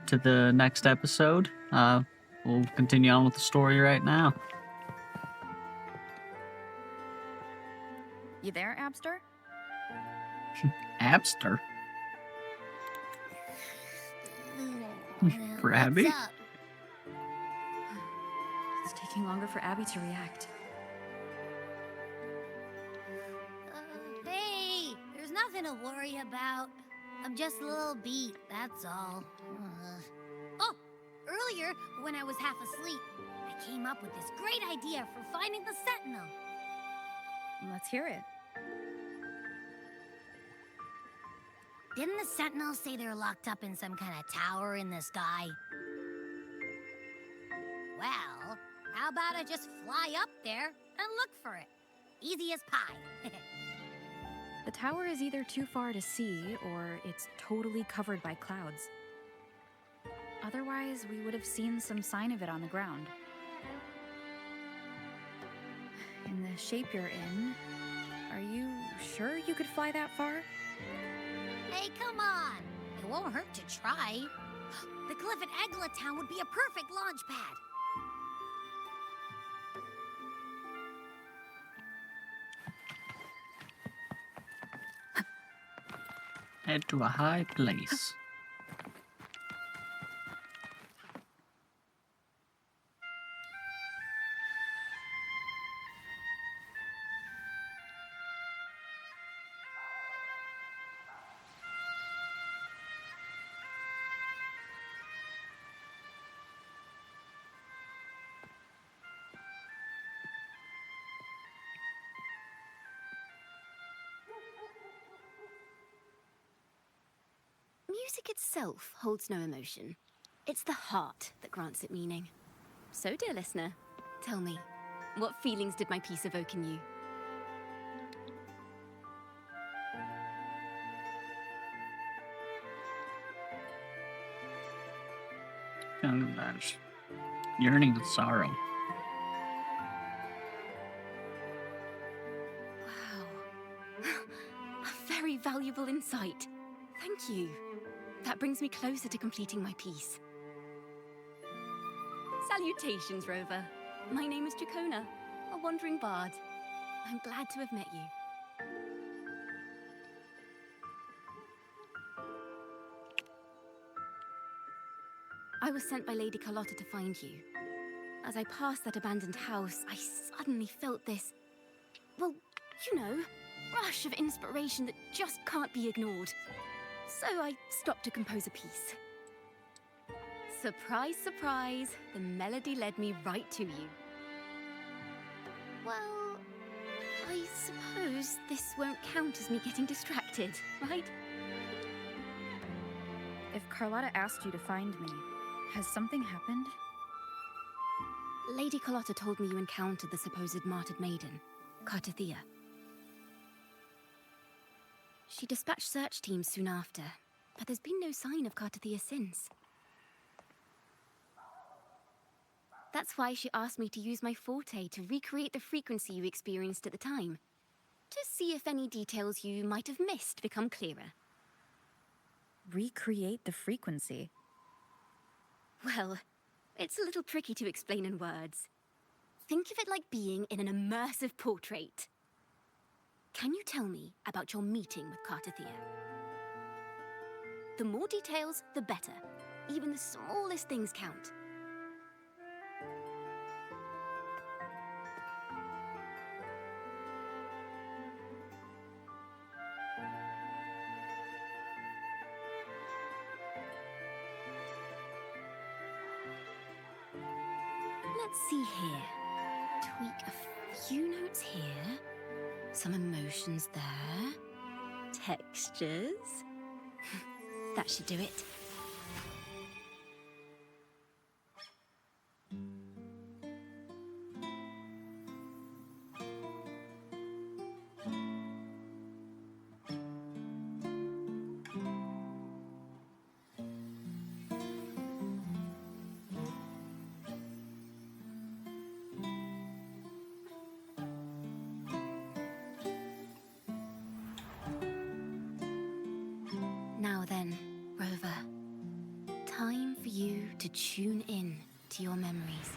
to the next episode. We'll continue on with the story right now. You there, Abster? Abster? For Abby? What's up? It's taking longer for Abby to react. Hey, there's nothing to worry about. I'm just a little beat, that's all. Oh, earlier, when I was half asleep, I came up with this great idea for finding the Sentinel. Let's hear it. Didn't the Sentinel say they're locked up in some kind of tower in the sky? Well, how about I just fly up there and look for it? Easy as pie. The tower is either too far to see, or it's totally covered by clouds. Otherwise, we would have seen some sign of it on the ground. In the shape you're in, are you sure you could fly that far? Hey, come on! It won't hurt to try. The cliff at Egla Town would be a perfect launch pad. Head to a high place. Music itself holds no emotion. It's the heart that grants it meaning. So, dear listener, tell me, what feelings did my piece evoke in you? Yearning and sorrow. Wow. A very valuable insight. Thank you. That brings me closer to completing my piece. Salutations, Rover. My name is Jacona, a wandering bard. I'm glad to have met you. I was sent by Lady Carlotta to find you. As I passed that abandoned house, I suddenly felt this, well, you know, rush of inspiration that just can't be ignored. So I stopped to compose a piece. Surprise, surprise, the melody led me right to you. Well, I suppose this won't count as me getting distracted, right? If Carlotta asked you to find me, has something happened? Lady Carlotta told me you encountered the supposed martyred maiden, Cartathea. She dispatched search teams soon after, but there's been no sign of Cartathea since. That's why she asked me to use my forte to recreate the frequency you experienced at the time, to see if any details you might have missed become clearer. Recreate the frequency? Well, it's a little tricky to explain in words. Think of it like being in an immersive portrait. Can you tell me about your meeting with Cartathea? The more details, the better. Even the smallest things count. Let's see here. Tweak a few notes here. Some emotions there. Textures. That should do it. Now then, Rover. you to tune in to your memories.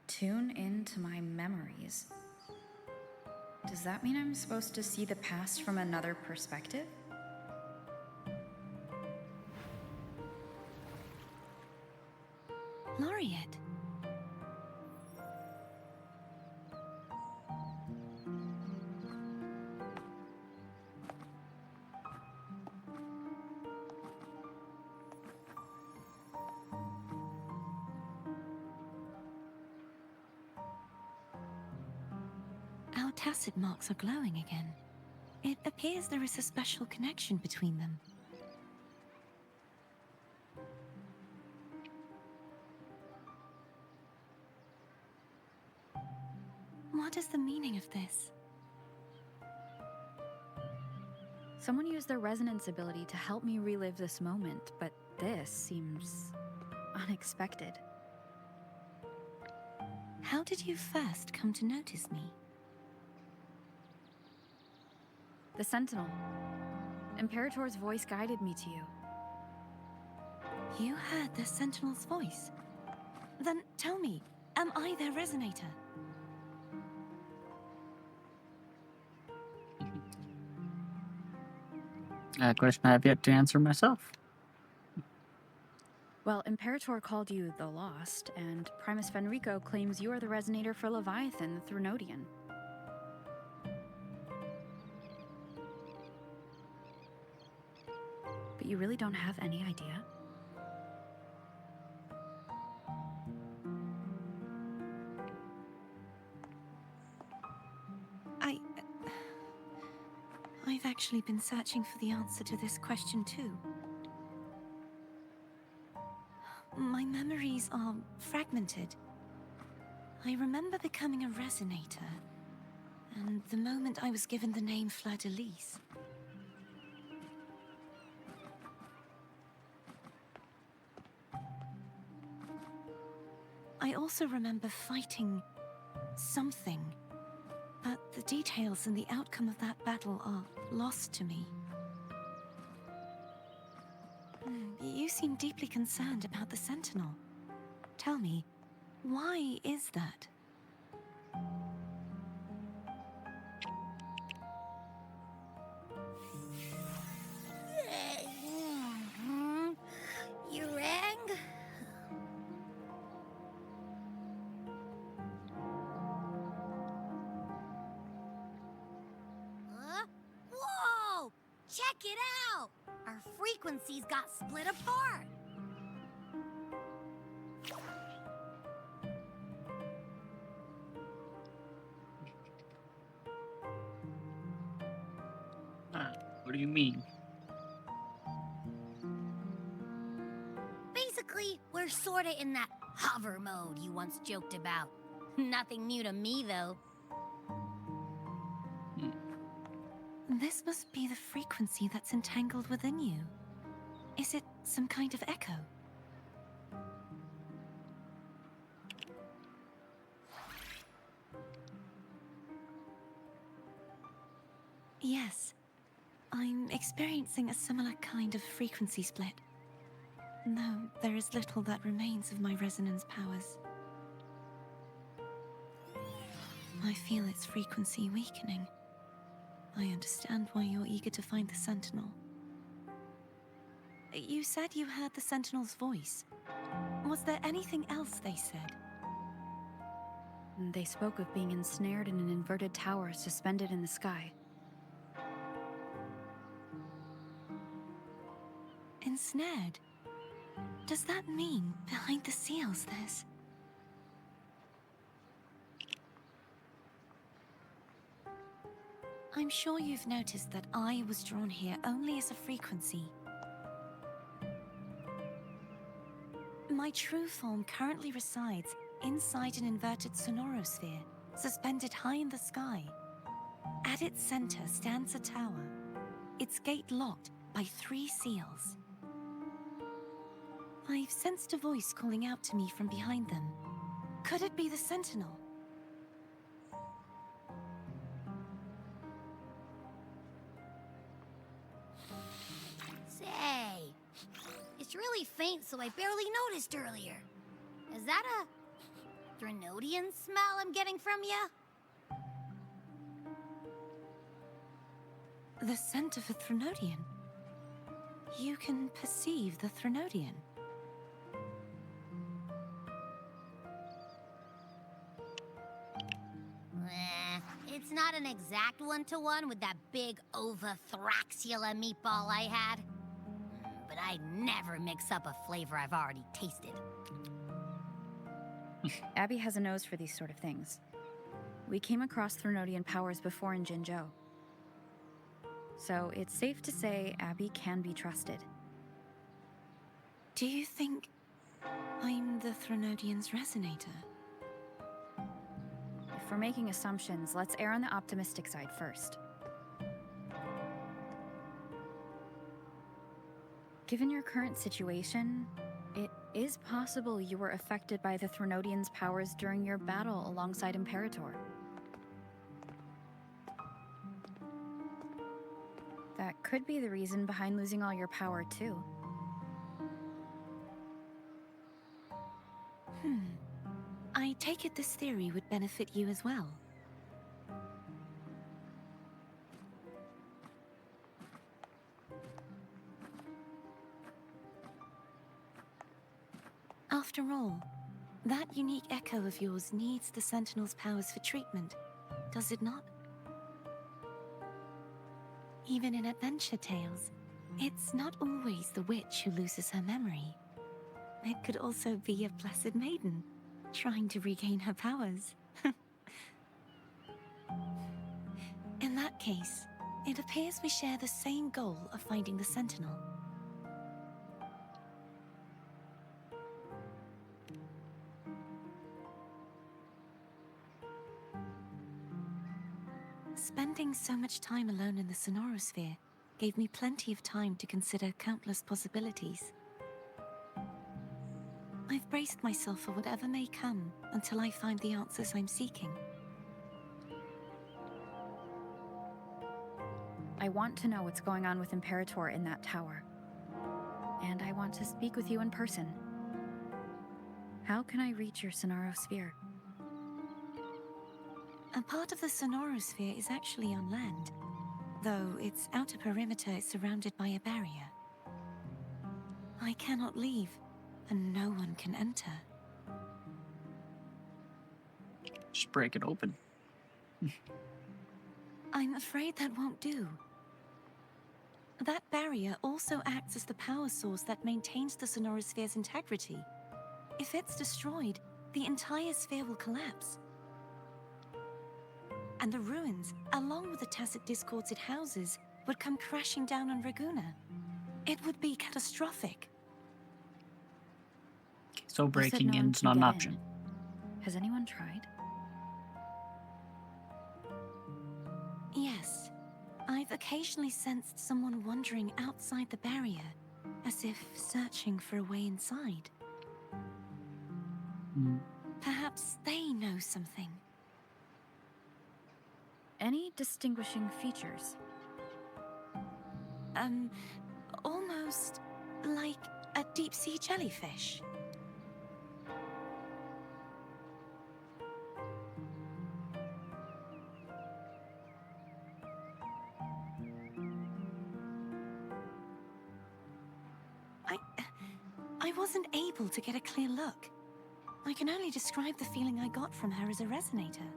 Tune into my memories. Does that mean I'm supposed to see the past from another perspective? Laureate. Our tacit marks are glowing again. It appears there is a special connection between them. What is the meaning of this? Someone used their resonance ability to help me relive this moment, but this seems unexpected. How did you first come to notice me? The Sentinel. Imperator's voice guided me to you. You heard the Sentinel's voice? Then tell me, am I their resonator? A question I have yet to answer myself. Well, Imperator called you the Lost, and Primus Fenrico claims you are the resonator for Leviathan, the Thrunodian. But you really don't have any idea? I've actually been searching for the answer to this question too. My memories are fragmented. I remember becoming a resonator, and the moment I was given the name Fleur-de-Lis. I also remember fighting something, but the details and the outcome of that battle are lost to me. You seem deeply concerned about the Sentinel. Tell me, why is that? You rang? Whoa! Check it out! Our frequencies got split apart. What do you mean? Basically, we're sorta in that hover mode you once joked about. Nothing new to me, though. This must be the frequency that's entangled within you. Is it some kind of echo? Yes. I'm experiencing a similar kind of frequency split. Though there is little that remains of my resonance powers. I feel its frequency weakening. I understand why you're eager to find the Sentinel. You said you heard the Sentinel's voice. Was there anything else they said? They spoke of being ensnared in an inverted tower suspended in the sky. Ensnared? Does that mean behind the seals there's... I'm sure you've noticed that I was drawn here only as a frequency. My true form currently resides inside an inverted sonorosphere, suspended high in the sky. At its center stands a tower, its gate locked by 3 seals. I've sensed a voice calling out to me from behind them. Could it be the Sentinel? Say, it's really faint, so I barely noticed earlier. Is that a Threnodian smell I'm getting from you? The scent of a Threnodian. You can perceive the Threnodian. It's not an exact one-to-one with that big Ovathraxula meatball I had. But I'd never mix up a flavor I've already tasted. Abby has a nose for these sort of things. We came across Threnodian powers before in Jinzhou. So it's safe to say Abby can be trusted. Do you think I'm the Threnodian's resonator? If we're making assumptions, let's err on the optimistic side first. Given your current situation, it is possible you were affected by the Threnodian's powers during your battle alongside Imperator. That could be the reason behind losing all your power, too. I take it this theory would benefit you as well. After all, that unique echo of yours needs the Sentinel's powers for treatment, does it not? Even in adventure tales, it's not always the witch who loses her memory. It could also be a blessed maiden, trying to regain her powers. In that case, it appears we share the same goal of finding the Sentinel. Spending so much time alone in the sonorosphere gave me plenty of time to consider countless possibilities. I've braced myself for whatever may come until I find the answers I'm seeking. I want to know what's going on with Imperator in that tower. And I want to speak with you in person. How can I reach your sonorosphere? A part of the sonorosphere is actually on land, though its outer perimeter is surrounded by a barrier. I cannot leave, and no one can enter. Just break it open. I'm afraid that won't do. That barrier also acts as the power source that maintains the sonorosphere's integrity. If it's destroyed, the entire sphere will collapse. And the ruins, along with the tacit discords it houses, would come crashing down on Raguna. It would be catastrophic. So You said breaking no one in's can not an get option. in. Has anyone tried? Yes. I've occasionally sensed someone wandering outside the barrier, as if searching for a way inside. Perhaps they know something. Any distinguishing features? Almost like a deep-sea jellyfish. I wasn't able to get a clear look. I can only describe the feeling I got from her as a resonator.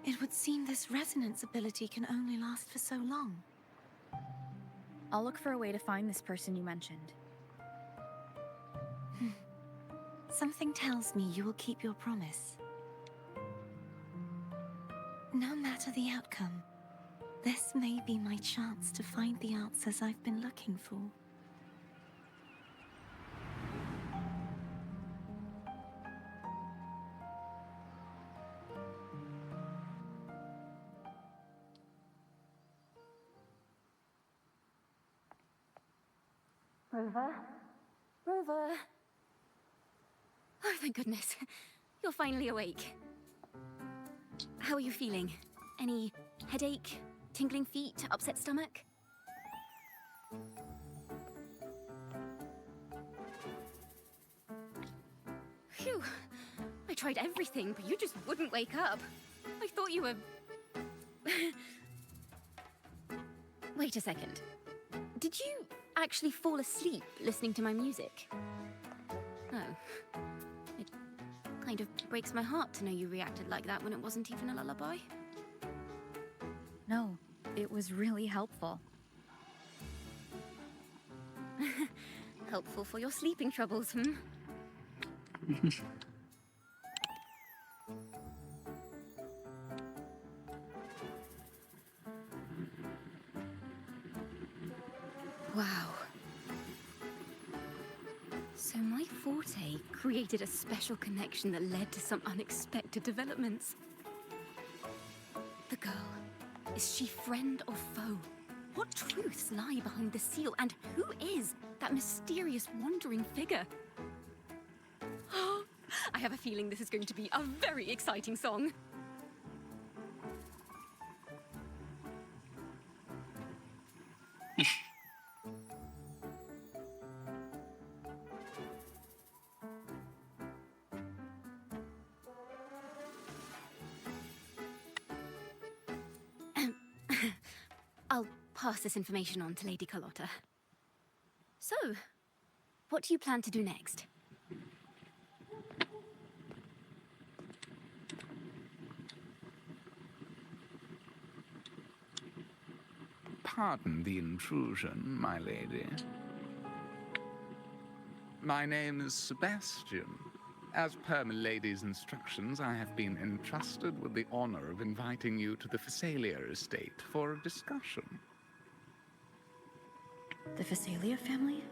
It would seem this resonance ability can only last for so long. I'll look for a way to find this person you mentioned. Something tells me you will keep your promise. No matter the outcome, this may be my chance to find the answers I've been looking for. Rover? Rover? Oh, thank goodness. You're finally awake. How are you feeling? Any headache, tingling feet, upset stomach? Phew. I tried everything, but you just wouldn't wake up. I thought you were... Wait a second. Did you actually fall asleep listening to my music? Oh. It kind of breaks my heart to know you reacted like that when it wasn't even a lullaby. No, it was really helpful. Helpful for your sleeping troubles, hmm? Wow. So my forte created a special connection that led to some unexpected developments. The girl, is she friend or foe? What truths lie behind the seal, and who is that mysterious wandering figure? I have a feeling this is going to be a very exciting song. I'll pass this information on to Lady Carlotta. So, what do you plan to do next? Pardon the intrusion, my lady. My name is Sebastian. As per my lady's instructions, I have been entrusted with the honor of inviting you to the Phasalia estate for a discussion. The Phasalia family?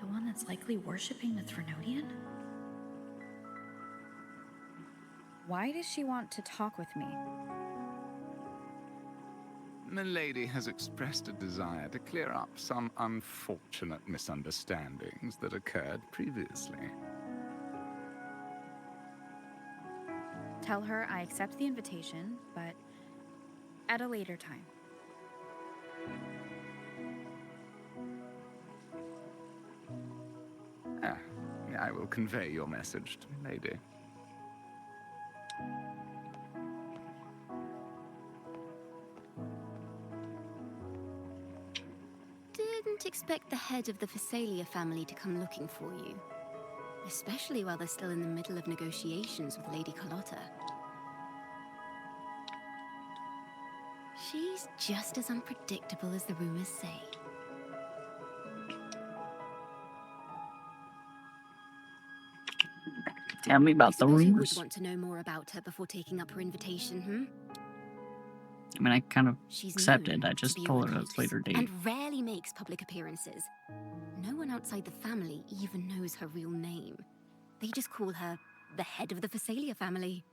The one that's likely worshipping the Threnodian? Why does she want to talk with me? My lady has expressed a desire to clear up some unfortunate misunderstandings that occurred previously. Tell her I accept the invitation, but at a later time. I will convey your message to my lady. Didn't expect the head of the Phasalia family to come looking for you. Especially while they're still in the middle of negotiations with Lady Carlotta. She's just as unpredictable as the rumors say. Tell me about the I suppose you would rumors. want to know more about her before taking up her invitation, hmm? I mean, I kind of She's accepted. known I to just be a told her recluse it's later date. and rarely makes public appearances. No one outside the family even knows her real name. They just call her the head of the Phasalia family.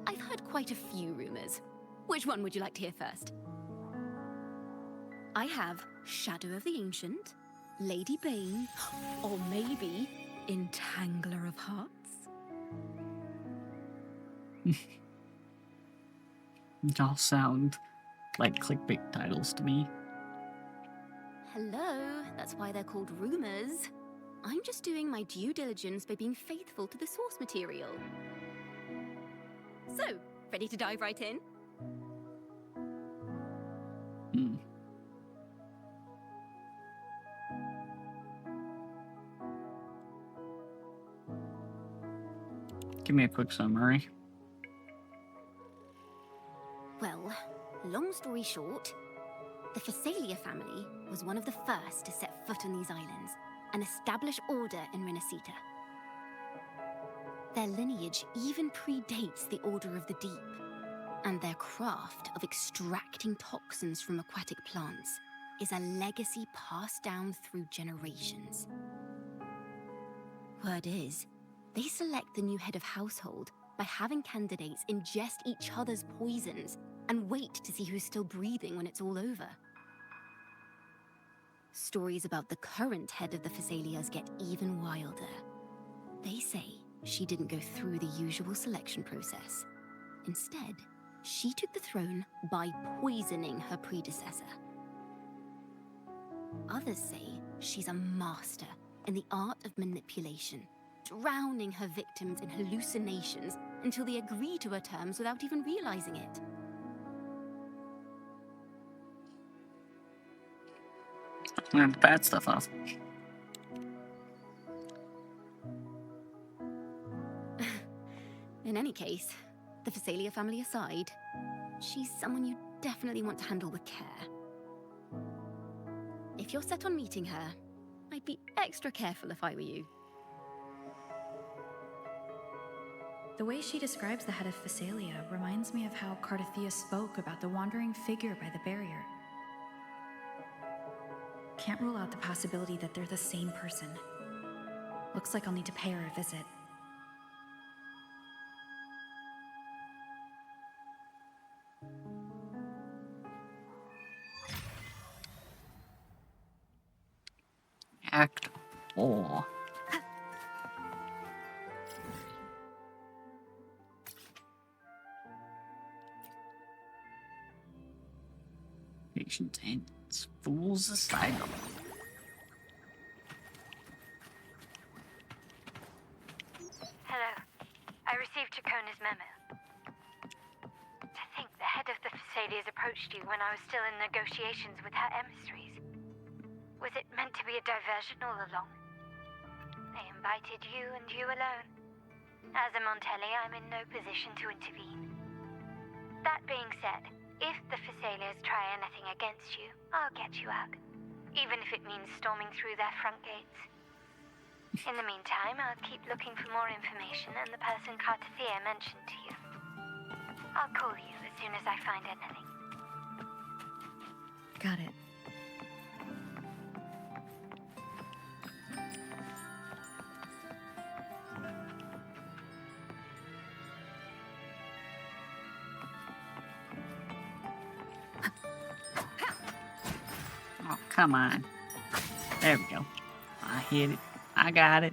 I've heard quite a few rumors. Which one would you like to hear first? I have Shadow of the Ancient, Lady Bane, or maybe Entangler of Hearts. It all sound like clickbait titles to me. Hello, that's why they're called rumors. I'm just doing my due diligence by being faithful to the source material. So, ready to dive right in? Give me a quick summary. Well, long story short, the Phasalia family was one of the first to set foot on these islands and establish order in Rinascita. Their lineage even predates the Order of the Deep, and their craft of extracting toxins from aquatic plants is a legacy passed down through generations. Word is, they select the new head of household by having candidates ingest each other's poisons and wait to see who's still breathing when it's all over. Stories about the current head of the Phasalias get even wilder. They say she didn't go through the usual selection process. Instead, she took the throne by poisoning her predecessor. Others say she's a master in the art of manipulation, drowning her victims in hallucinations until they agree to her terms without even realizing it. And the bad stuff off. In any case, the Phasalia family aside, she's someone you definitely want to handle with care. If you're set on meeting her, I'd be extra careful if I were you. The way she describes the head of Phasalia reminds me of how Cardathea spoke about the wandering figure by the barrier. Can't rule out the possibility that they're the same person. Looks like I'll need to pay her a visit. Act 4. Patient ends. Fool's Asylum. Hello. I received Chacona's memo. To think the head of the Phasalias approached you when I was still in negotiations with her emissaries. Was it meant to be a diversion all along? They invited you and you alone. As a Montelli, I'm in no position to intervene. That being said, if the Phasalias try anything against you, I'll get you out. Even if it means storming through their front gates. In the meantime, I'll keep looking for more information and the person Cardathea mentioned to you. I'll call you as soon as I find anything. Got it. Oh, come on. There we go. I hit it. I got it.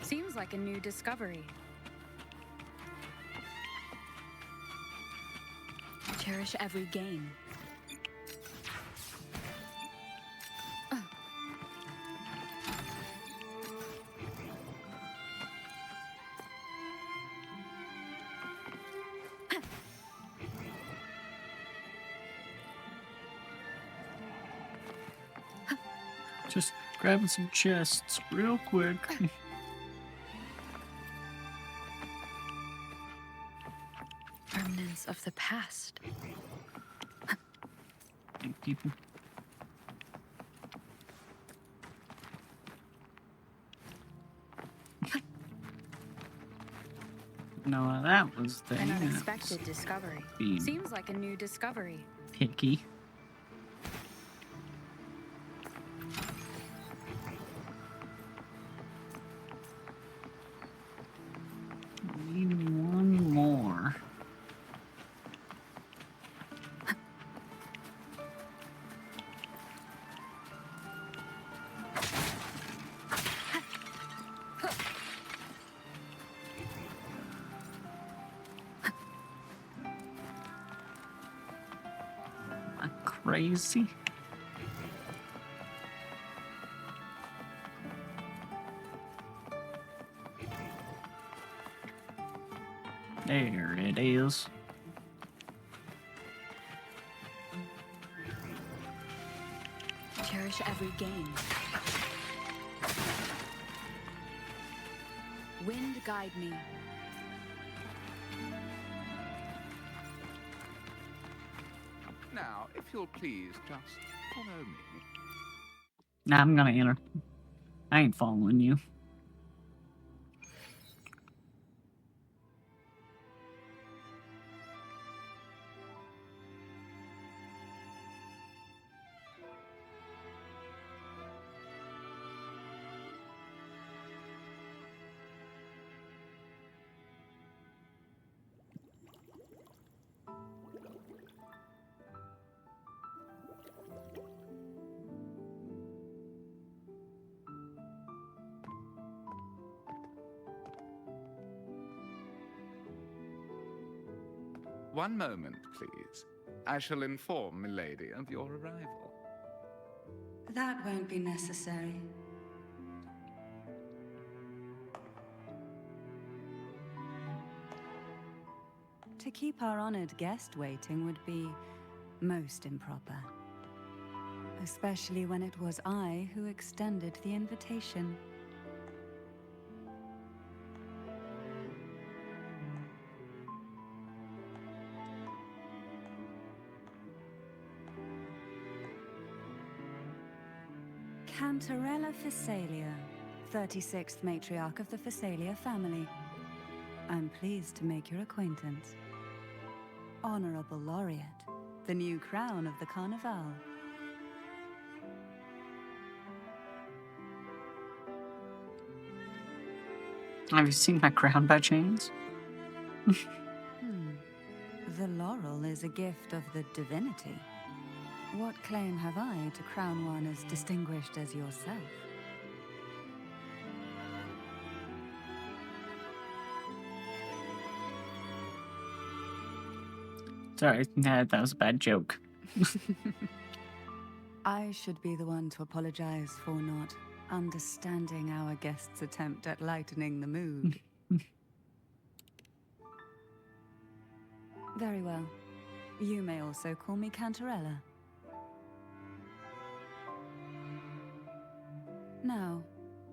Seems like a new discovery. Cherish every gain. Just grabbing some chests real quick. Remnants of the past. Hey, people. No, that was the An unexpected discovery. being Seems like a new discovery. picky. Need one more. Am I crazy? There it is. cherish every gain. Wind guide me. Now, if you'll please just follow me. Nah, I'm gonna enter. I ain't following you. One moment, please. I shall inform Milady of your arrival. That won't be necessary. To keep our honored guest waiting would be most improper. Especially when it was I who extended the invitation. Cantarella Phasalia, 36th matriarch of the Phasalia family. I'm pleased to make your acquaintance. Honorable Laureate, the new crown of the Carnival. Have you seen my crown by chance? The laurel is a gift of the divinity. What claim have I to crown one as distinguished as yourself? Sorry, nah, that was a bad joke. I should be the one to apologize for not understanding our guest's attempt at lightening the mood. Very well. You may also call me Cantarella. Now,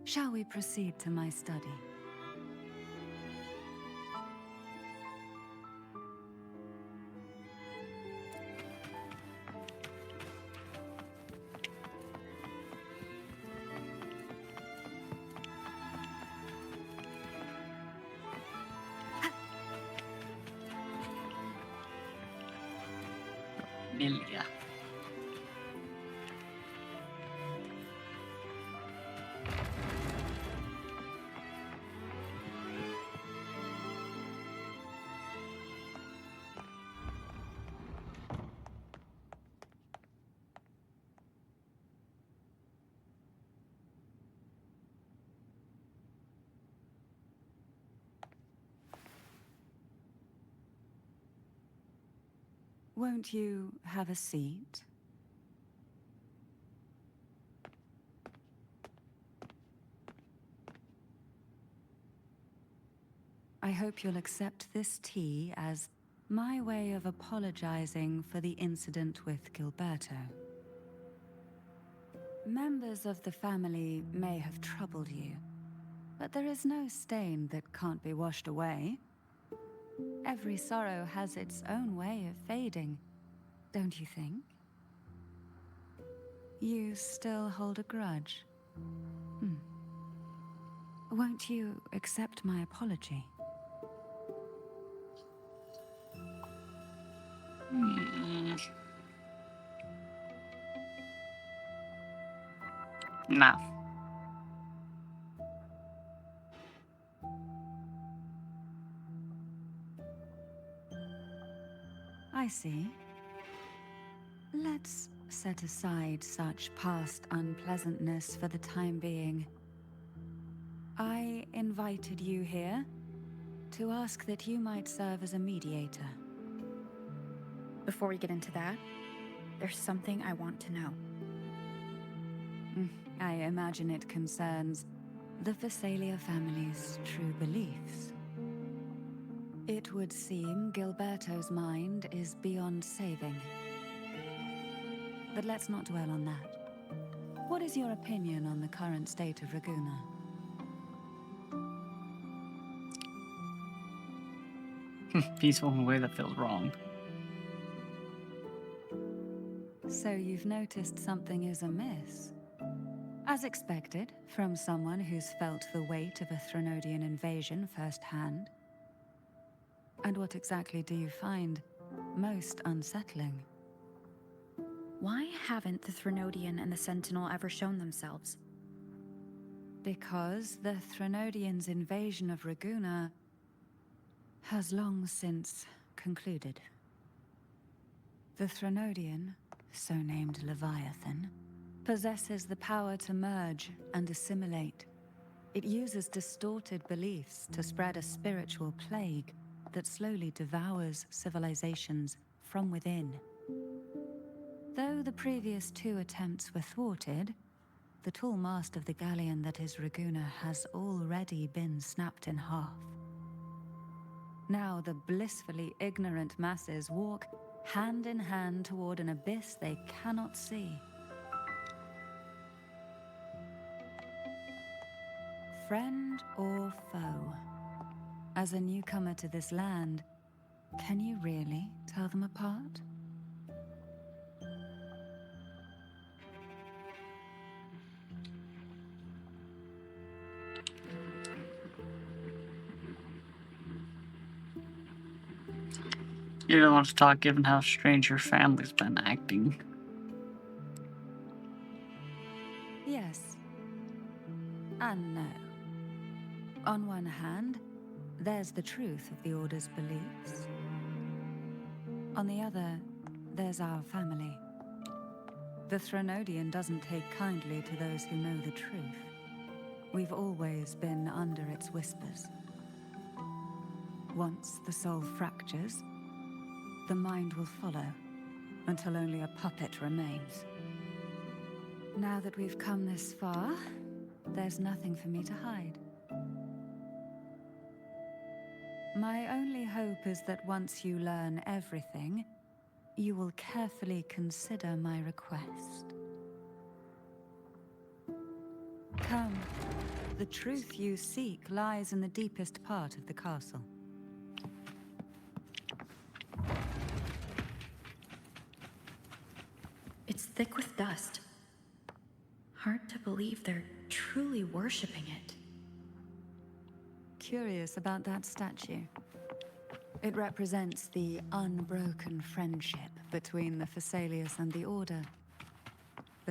shall we proceed to my study? Milia. Won't you have a seat? I hope you'll accept this tea as my way of apologizing for the incident with Gilberto. Members of the family may have troubled you, but there is no stain that can't be washed away. Every sorrow has its own way of fading, don't you think? You still hold a grudge? Won't you accept my apology? Nah. I see. Let's set aside such past unpleasantness for the time being. I invited you here to ask that you might serve as a mediator. Before we get into that, there's something I want to know. I imagine it concerns the Phasalia family's true beliefs. It would seem Gilberto's mind is beyond saving. But let's not dwell on that. What is your opinion on the current state of Raguna? Peaceful in a way that feels wrong. So you've noticed something is amiss? As expected, from someone who's felt the weight of a Threnodian invasion firsthand. And what exactly do you find most unsettling? Why haven't the Threnodian and the Sentinel ever shown themselves? Because the Threnodians' invasion of Raguna has long since concluded. The Threnodian, so named Leviathan, possesses the power to merge and assimilate. It uses distorted beliefs to spread a spiritual plague that slowly devours civilizations from within. Though the previous 2 attempts were thwarted, the tall mast of the galleon that is Raguna has already been snapped in half. Now the blissfully ignorant masses walk hand in hand toward an abyss they cannot see. Friend or foe? As a newcomer to this land, can you really tell them apart? You don't want to talk given how strange your family's been acting. Yes. And no. On one hand, there's the truth of the Order's beliefs. On the other, there's our family. The Threnodian doesn't take kindly to those who know the truth. We've always been under its whispers. Once the soul fractures, the mind will follow, until only a puppet remains. Now that we've come this far, there's nothing for me to hide. My only hope is that once you learn everything, you will carefully consider my request. Come, the truth you seek lies in the deepest part of the castle. It's thick with dust. Hard to believe they're truly worshipping it. Curious about that statue. It represents the unbroken friendship between the Phasaelius and the Order.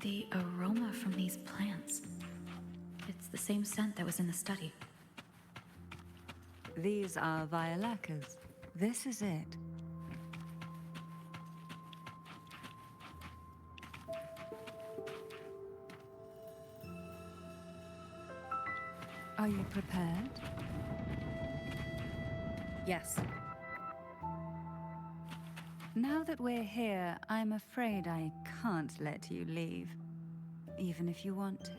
The aroma from these plants. It's the same scent that was in the study. These are Violacas. This is it. Are you prepared? Yes. Now that we're here, I'm afraid I can't let you leave, even if you want to.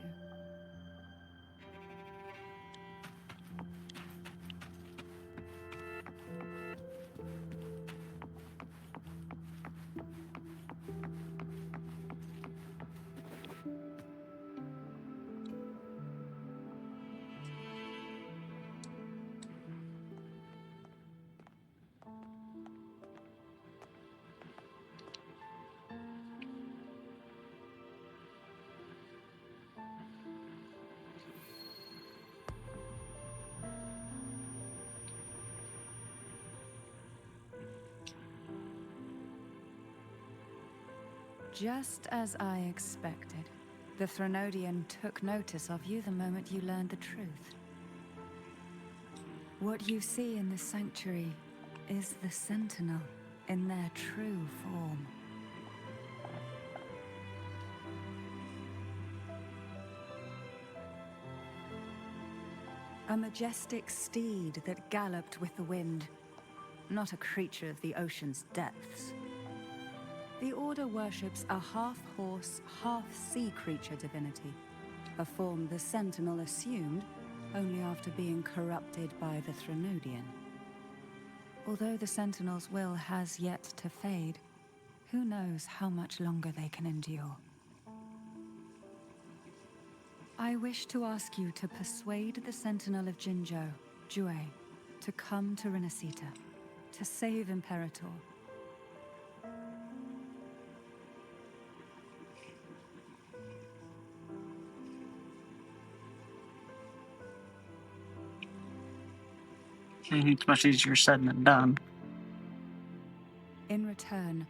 Just as I expected, the Threnodian took notice of you the moment you learned the truth. What you see in the sanctuary is the Sentinel in their true form. A majestic steed that galloped with the wind, not a creature of the ocean's depths. The Order worships a half-horse, half-sea creature divinity, a form the Sentinel assumed only after being corrupted by the Threnodian. Although the Sentinel's will has yet to fade, who knows how much longer they can endure. I wish to ask you to persuade the Sentinel of Jinzhou, Jue, to come to Rinascita, to save Imperator. It's much easier said than done. In return,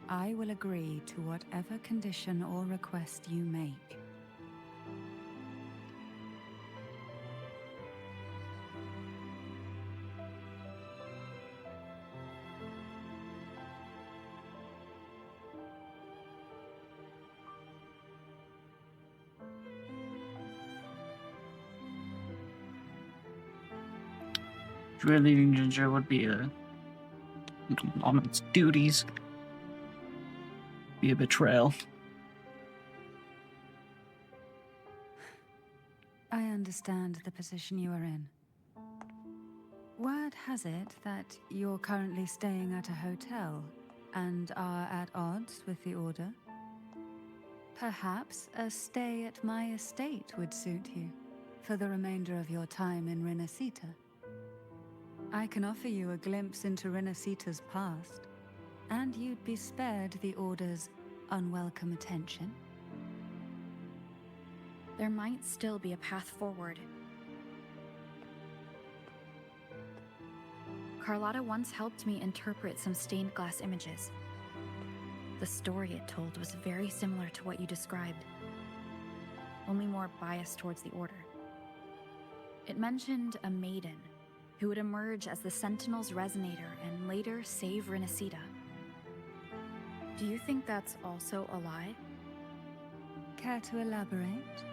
I will agree to whatever condition or request you make. Really, Ginger would be on its duties. Be a betrayal. I understand the position you are in. Word has it that you're currently staying at a hotel and are at odds with the Order. Perhaps a stay at my estate would suit you for the remainder of your time in Rinascita. I can offer you a glimpse into Rinascita's past, and you'd be spared the Order's unwelcome attention. There might still be a path forward. Carlotta once helped me interpret some stained glass images. The story it told was very similar to what you described, only more biased towards the Order. It mentioned a maiden who would emerge as the Sentinel's resonator and later save Rinascita. Do you think that's also a lie? Care to elaborate?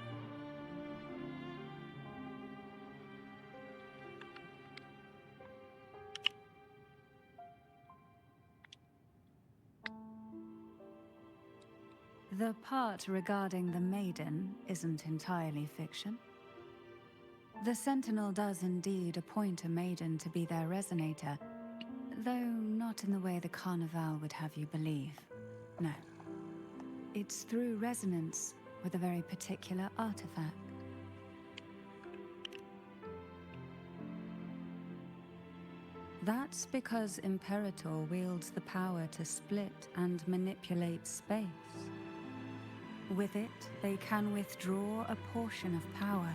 The part regarding the maiden isn't entirely fiction. The Sentinel does indeed appoint a maiden to be their resonator, though not in the way the Carnival would have you believe. No. It's through resonance with a very particular artifact. That's because Imperator wields the power to split and manipulate space. With it, they can withdraw a portion of power.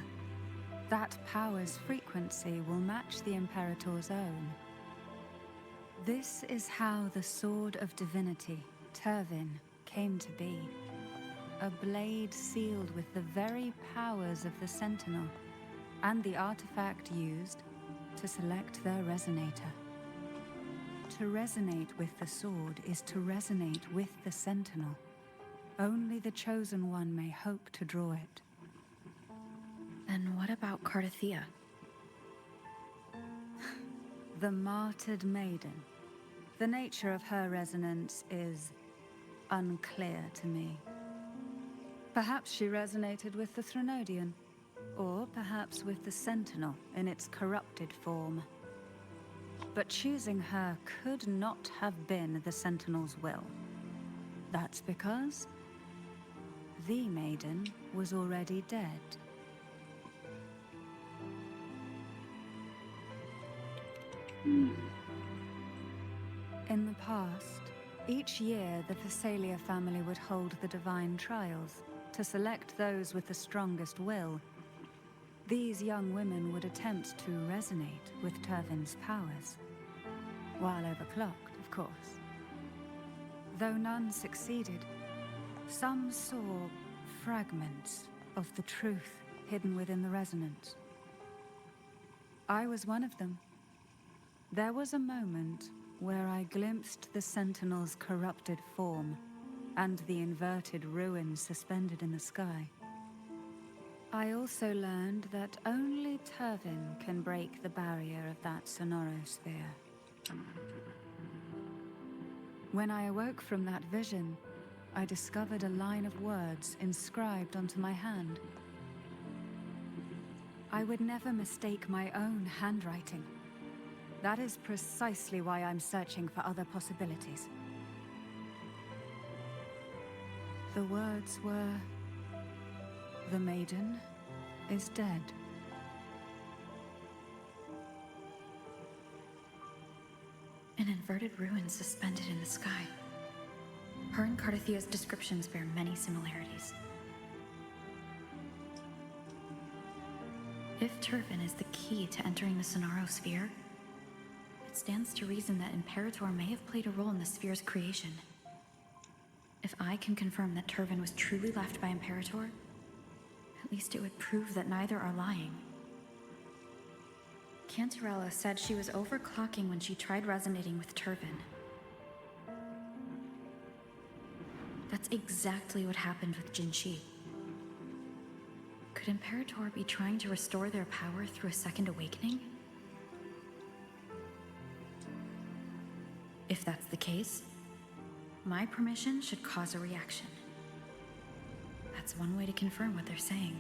That power's frequency will match the Imperator's own. This is how the Sword of Divinity, Turvin, came to be. A blade sealed with the very powers of the Sentinel, and the artifact used to select their resonator. To resonate with the sword is to resonate with the Sentinel. Only the Chosen One may hope to draw it. Then what about Cardothea? The martyred maiden. The nature of her resonance is unclear to me. Perhaps she resonated with the Threnodian, or perhaps with the Sentinel in its corrupted form. But choosing her could not have been the Sentinel's will. That's because the maiden was already dead. In the past, each year the Phasalia family would hold the divine trials to select those with the strongest will. These young women would attempt to resonate with Turvin's powers, while overclocked, of course. Though none succeeded, some saw fragments of the truth hidden within the resonance. I was one of them. There was a moment where I glimpsed the Sentinel's corrupted form and the inverted ruins suspended in the sky. I also learned that only Turvin can break the barrier of that sonorosphere. When I awoke from that vision, I discovered a line of words inscribed onto my hand. I would never mistake my own handwriting. That is precisely why I'm searching for other possibilities. The words were, "The maiden is dead. An inverted ruin suspended in the sky. Her and Cardathia's descriptions bear many similarities. If Turvin is the key to entering the Sonaro sphere, it stands to reason that Imperator may have played a role in the sphere's creation. If I can confirm that Turvin was truly left by Imperator, at least it would prove that neither are lying. Cantarella said she was overclocking when she tried resonating with Turvin. That's exactly what happened with Jinshi. Could Imperator be trying to restore their power through a second awakening? If that's the case, my permission should cause a reaction. That's one way to confirm what they're saying.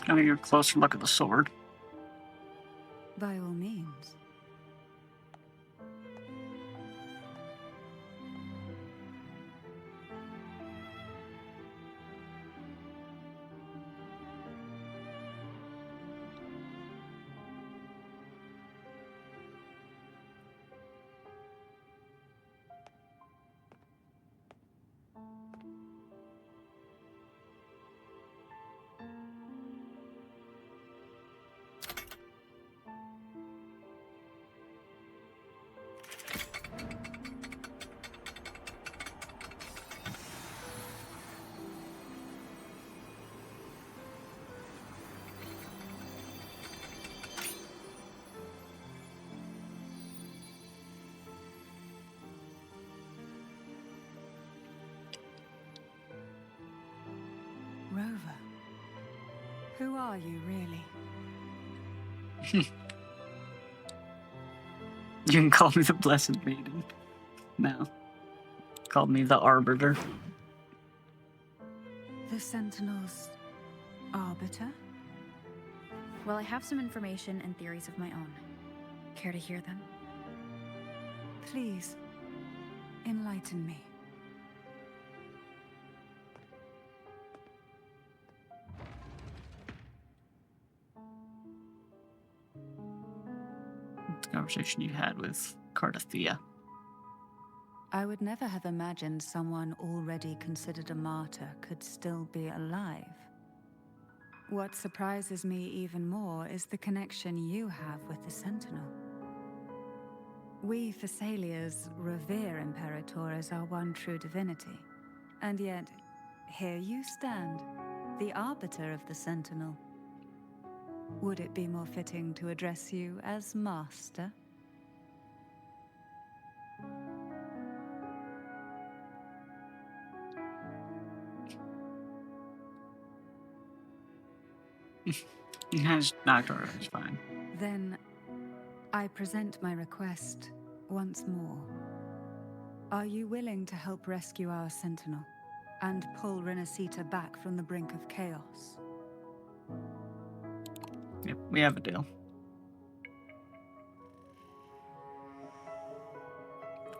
Gonna get a closer look at the sword. By all means. Rover, who are you really? You can call me the Blessed Maiden. No. Call me the Arbiter. The Sentinel's arbiter? Well, I have some information and theories of my own. Care to hear them? Please, enlighten me. The conversation you had with Cardathia. I would never have imagined someone already considered a martyr could still be alive. What surprises me even more is the connection you have with the Sentinel. We Thessalians revere Imperator as our one true divinity. And yet, here you stand, the arbiter of the Sentinel. Would it be more fitting to address you as Master? He has Doctor, it's fine. Then, I present my request once more. Are you willing to help rescue our Sentinel and pull Rinascita back from the brink of chaos? Yep, we have a deal.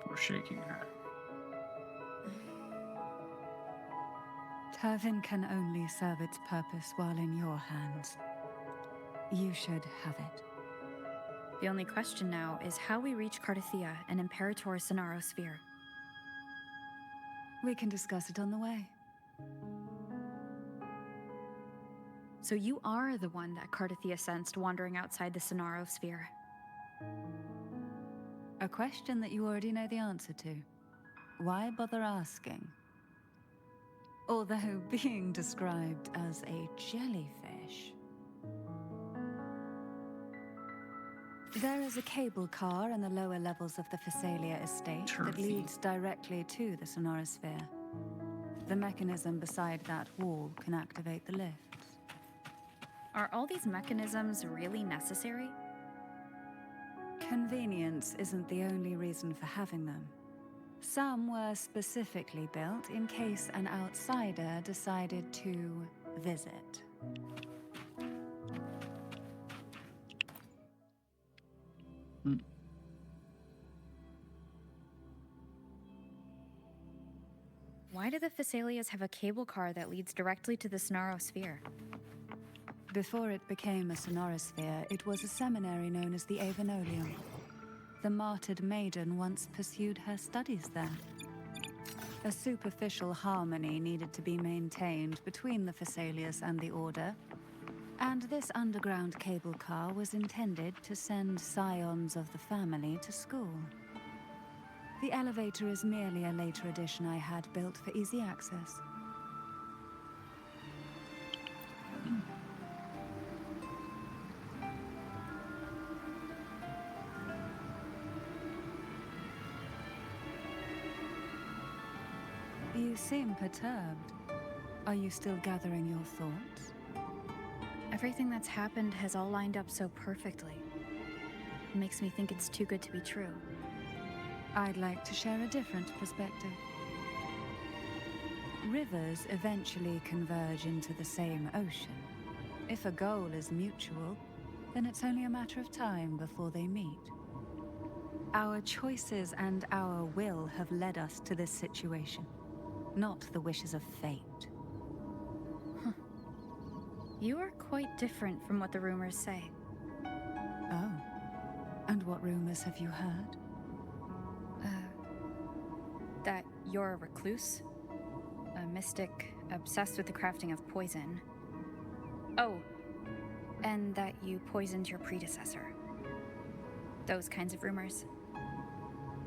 We're shaking her. Turvin can only serve its purpose while in your hands. You should have it. The only question now is how we reach Cardathia and Imperator's Sonaro sphere. We can discuss it on the way. So you are the one that Cardathia sensed wandering outside the Sonaro sphere. A question that you already know the answer to. Why bother asking? Although being described as a jellyfish. There is a cable car in the lower levels of the Thessalia estate that leads directly to the Sonorosphere. The mechanism beside that wall can activate the lifts. Are all these mechanisms really necessary? Convenience isn't the only reason for having them. Some were specifically built in case an outsider decided to visit. Why do the Phasalias have a cable car that leads directly to the Sonaro Sphere? Before it became a sonorosphere, it was a seminary known as the Avenolium. The martyred maiden once pursued her studies there. A superficial harmony needed to be maintained between the Phasalias and the Order, and this underground cable car was intended to send scions of the family to school. The elevator is merely a later addition I had built for easy access. You seem perturbed. Are you still gathering your thoughts? Everything that's happened has all lined up so perfectly. It makes me think it's too good to be true. I'd like to share a different perspective. Rivers eventually converge into the same ocean. If a goal is mutual, then it's only a matter of time before they meet. Our choices and our will have led us to this situation, not the wishes of fate. You are quite different from what the rumors say. Oh. And what rumors have you heard? That you're a recluse, a mystic obsessed with the crafting of poison. Oh, and that you poisoned your predecessor. Those kinds of rumors.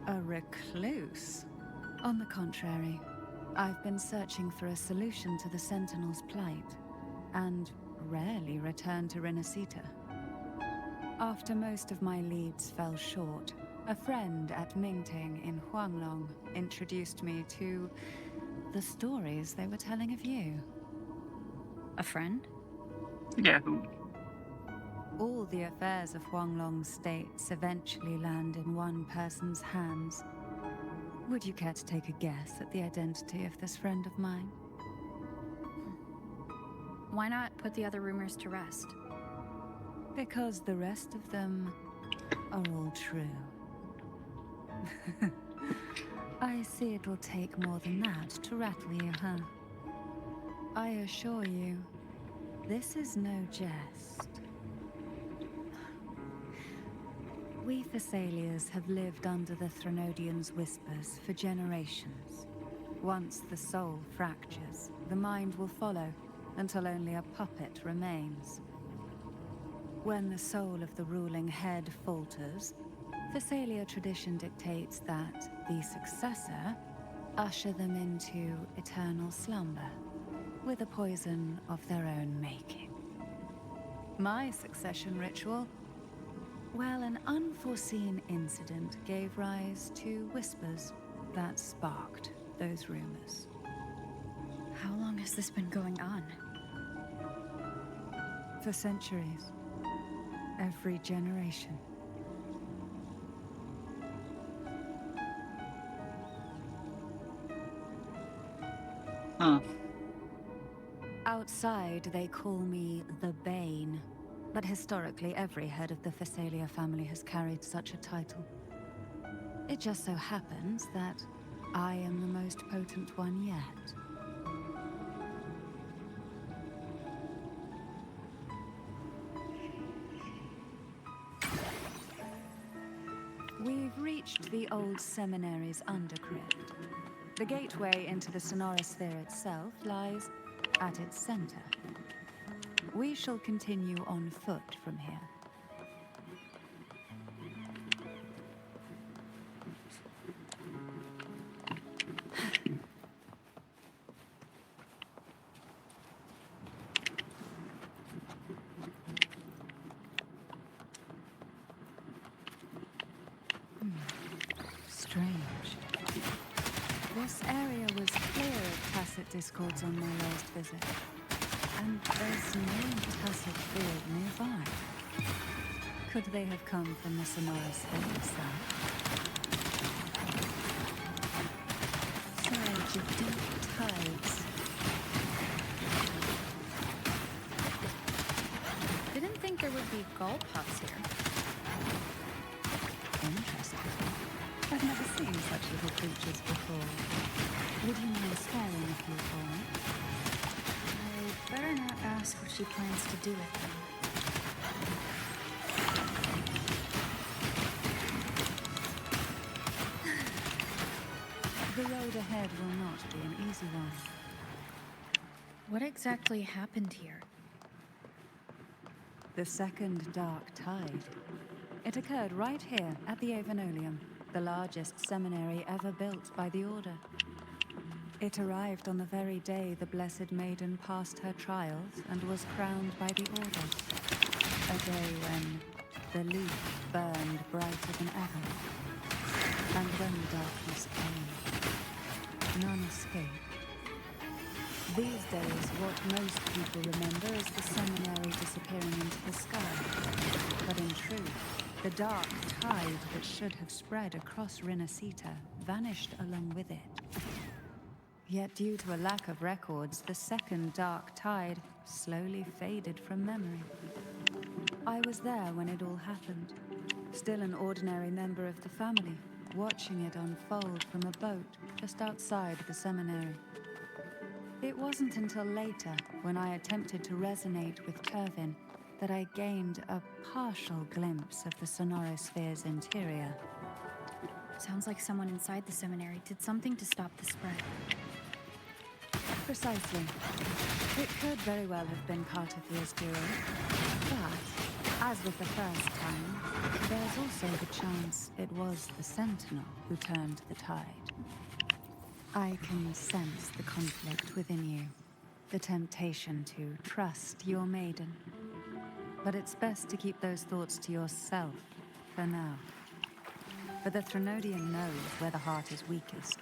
A recluse? On the contrary, I've been searching for a solution to the Sentinel's plight, and rarely return to Rinascita. After most of my leads fell short, a friend at Mingting in Huanglong introduced me to the stories they were telling of you. A friend? Yeah, who? All the affairs of Huanglong states eventually land in one person's hands. Would you care to take a guess at the identity of this friend of mine? Why not put the other rumors to rest? Because the rest of them are all true. I see it will take more than that to rattle you, huh? I assure you, this is no jest. We Phasalias have lived under the Threnodians' whispers for generations. Once the soul fractures, the mind will follow, until only a puppet remains. When the soul of the ruling head falters, Phasalia tradition dictates that the successor usher them into eternal slumber, with a poison of their own making. My succession ritual? Well, an unforeseen incident gave rise to whispers that sparked those rumors. How long has this been going on? For centuries. Every generation. Huh. Outside, they call me the Bane. But historically, every head of the Phasalia family has carried such a title. It just so happens that I am the most potent one yet. We've reached the old seminary's undercrypt. The gateway into the Sonorosphere itself lies at its center. We shall continue on foot from here. Strange. This area was clear of tacit discords on my last visit. And there's no tacit field nearby. Could they have come from the Sonorosphere itself? Surge of deep tides. Didn't think there would be gull puffs here. Interesting. I've never seen such little creatures before. Would you mind sparing a few for me? I'd better not ask what she plans to do with them. The road ahead will not be an easy one. What exactly happened here? The second dark tide. It occurred right here at the Avenolium, the largest seminary ever built by the Order. It arrived on the very day the Blessed Maiden passed her trials and was crowned by the Order. A day when the leaf burned brighter than ever. And when the darkness came, none escaped. These days, what most people remember is the seminary disappearing into the sky. But in truth, the dark tide that should have spread across Rinascita vanished along with it. Yet due to a lack of records, the second dark tide slowly faded from memory. I was there when it all happened, still an ordinary member of the family, watching it unfold from a boat just outside the seminary. It wasn't until later, when I attempted to resonate with Turvin, that I gained a partial glimpse of the Sonorosphere's interior. Sounds like someone inside the seminary did something to stop the spread. Precisely. It could very well have been Cartophia's doing. But, as with the first time, there's also the chance it was the Sentinel who turned the tide. I can sense the conflict within you, the temptation to trust your maiden. But it's best to keep those thoughts to yourself for now. For the Threnodian knows where the heart is weakest,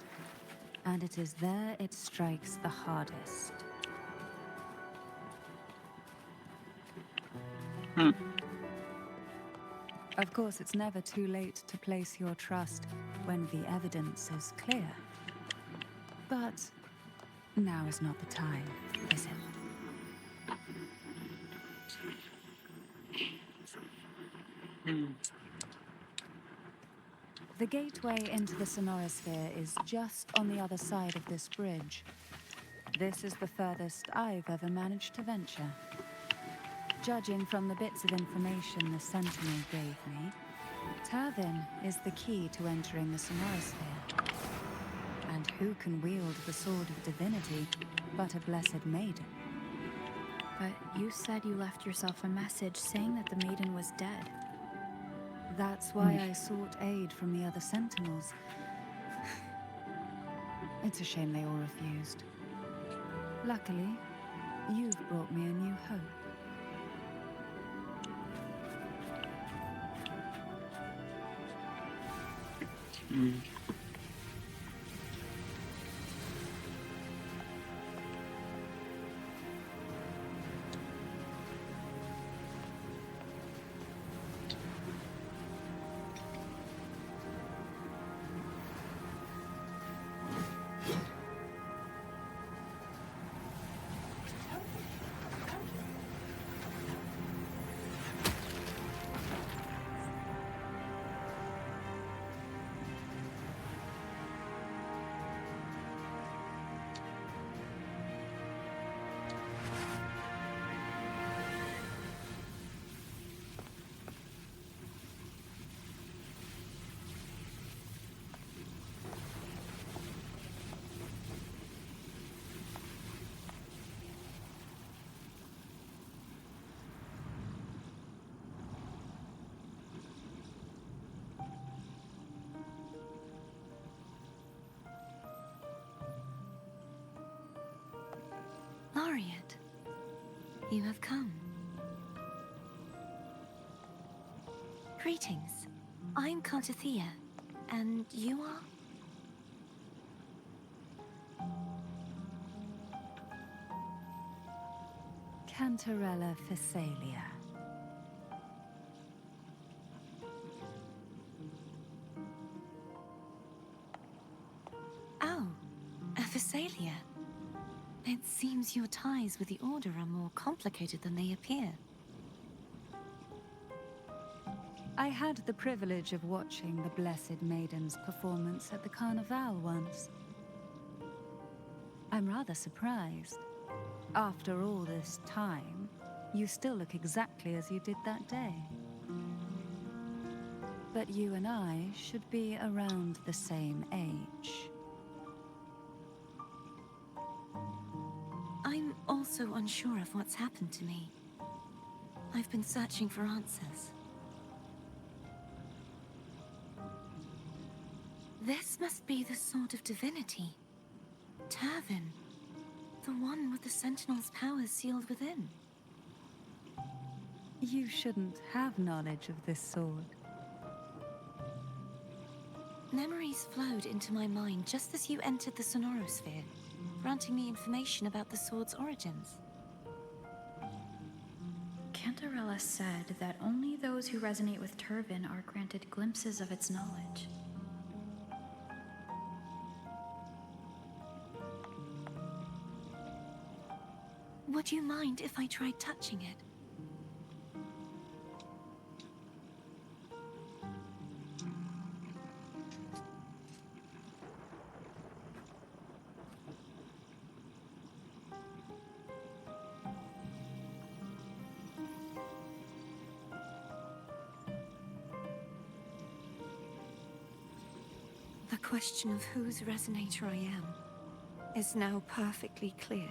and it is there it strikes the hardest. Of course, it's never too late to place your trust when the evidence is clear. But now is not the time, is it? The gateway into the Sonorosphere is just on the other side of this bridge. This is the furthest I've ever managed to venture. Judging from the bits of information the Sentinel gave me, Turvin is the key to entering the Sonorosphere. And who can wield the Sword of Divinity but a Blessed Maiden? But you said you left yourself a message saying that the maiden was dead. That's why I sought aid from the other Sentinels. It's a shame they all refused. Luckily, you've brought me a new hope. Laureate, you have come. Greetings. I'm Cartothea, and you are? Cantarella Phasalia. Oh, a Phasalia. It seems your ties with the Order are more complicated than they appear. I had the privilege of watching the Blessed Maiden's performance at the Carnival once. I'm rather surprised. After all this time, you still look exactly as you did that day. But you and I should be around the same age. I'm also unsure of what's happened to me. I've been searching for answers. This must be the Sword of Divinity. Turvin. The one with the Sentinel's powers sealed within. You shouldn't have knowledge of this sword. Memories flowed into my mind just as you entered the Sonorosphere, granting me information about the sword's origins. Cantarella said that only those who resonate with Turvin are granted glimpses of its knowledge. Would you mind if I tried touching it? The question of whose resonator I am is now perfectly clear.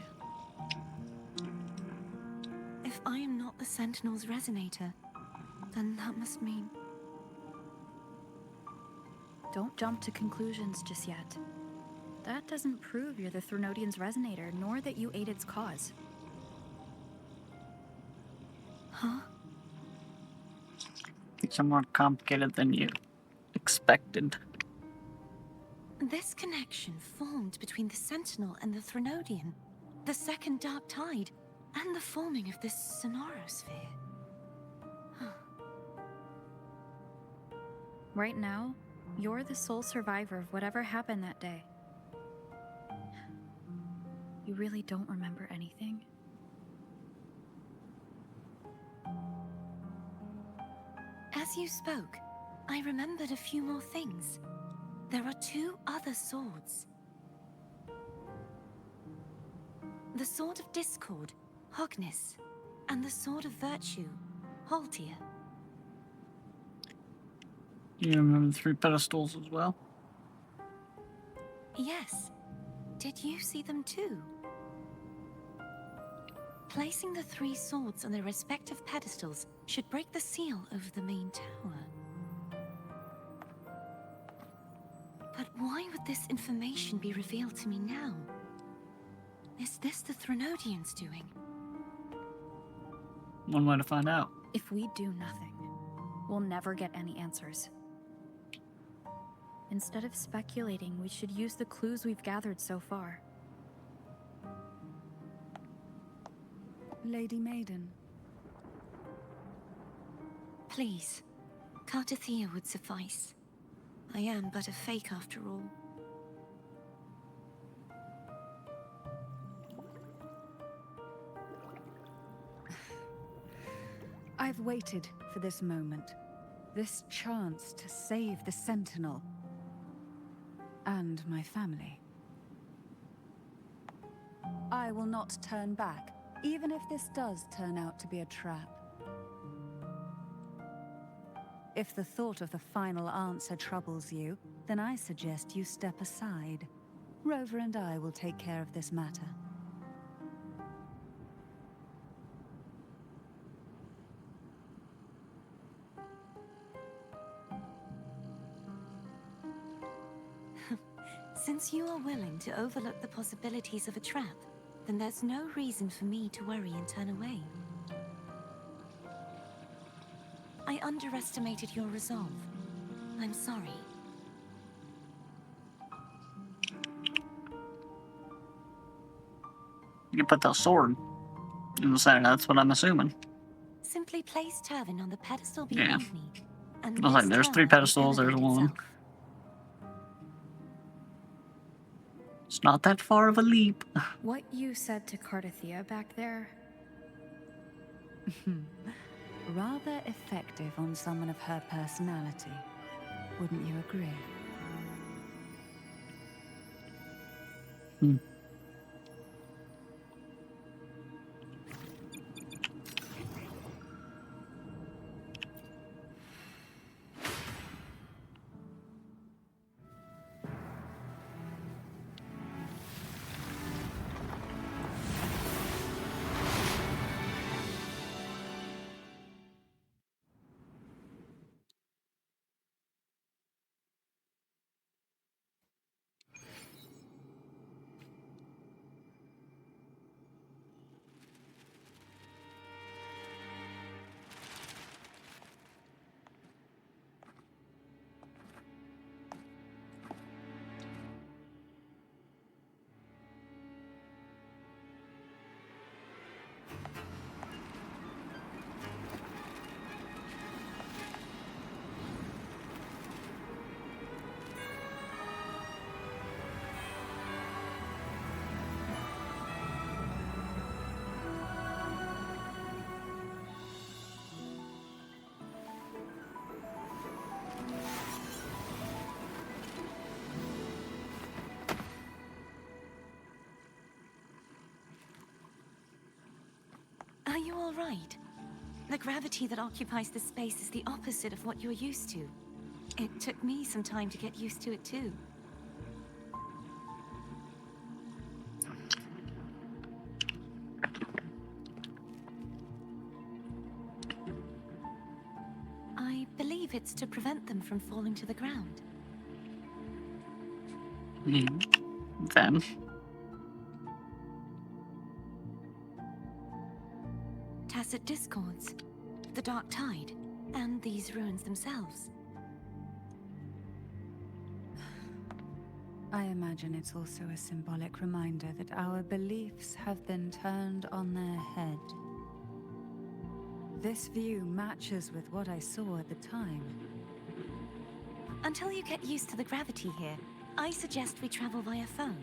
If I am not the Sentinel's resonator, then that must mean... Don't jump to conclusions just yet. That doesn't prove you're the Threnodian's resonator, nor that you aid its cause. Huh? These are more complicated than you expected. This connection formed between the Sentinel and the Threnodian, the second Dark Tide, and the forming of this Sonorosphere. Right now, you're the sole survivor of whatever happened that day. You really don't remember anything? As you spoke, I remembered a few more things. There are two other swords. The Sword of Discord, Hognis, and the Sword of Virtue, Haltia. You remember the 3 pedestals as well? Yes. Did you see them too? Placing the 3 swords on their respective pedestals should break the seal over the main tower. But why would this information be revealed to me now? Is this the Threnodians' doing? One way to find out. If we do nothing, we'll never get any answers. Instead of speculating, we should use the clues we've gathered so far. Lady Maiden. Please, Cartathea would suffice. I am but a fake after all. I've waited for this moment. This chance to save the Sentinel. And my family. I will not turn back, even if this does turn out to be a trap. If the thought of the final answer troubles you, then I suggest you step aside. Rover and I will take care of this matter. Since you are willing to overlook the possibilities of a trap, then there's no reason for me to worry and turn away. I underestimated your resolve. I'm sorry. You put the sword in the center, that's what I'm assuming. Simply place Turvin on the pedestal behind me. And I was like, this there's tower 3 will pedestals, there's elevate one. itself. It's not that far of a leap. What you said to Cartathea back there, rather effective on someone of her personality. Wouldn't you agree? Hmm. Are you all right? The gravity that occupies this space is the opposite of what you're used to. It took me some time to get used to it too. I believe it's to prevent them from falling to the ground. Them. Tacit discords, the dark tide, and these ruins themselves. I imagine it's also a symbolic reminder that our beliefs have been turned on their head. This view matches with what I saw at the time. Until you get used to the gravity here, I suggest we travel via phone.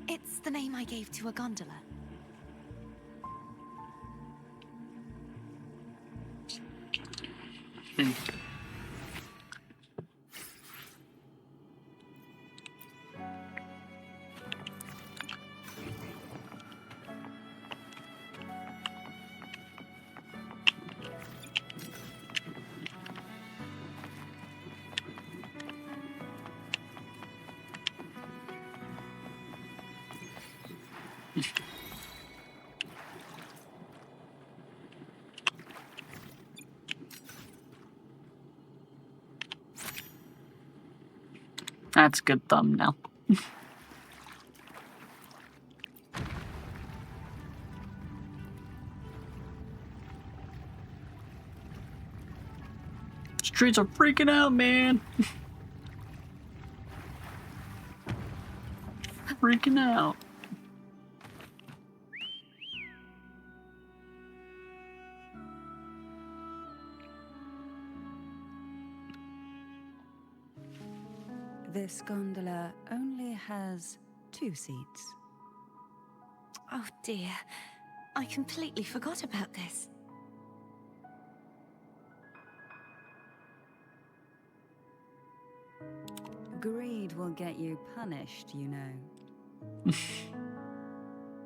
It's the name I gave to a gondola. That's a good thumbnail. Streets are freaking out, man. Freaking out. This gondola only has 2 seats. Oh dear, I completely forgot about this. Greed will get you punished, you know.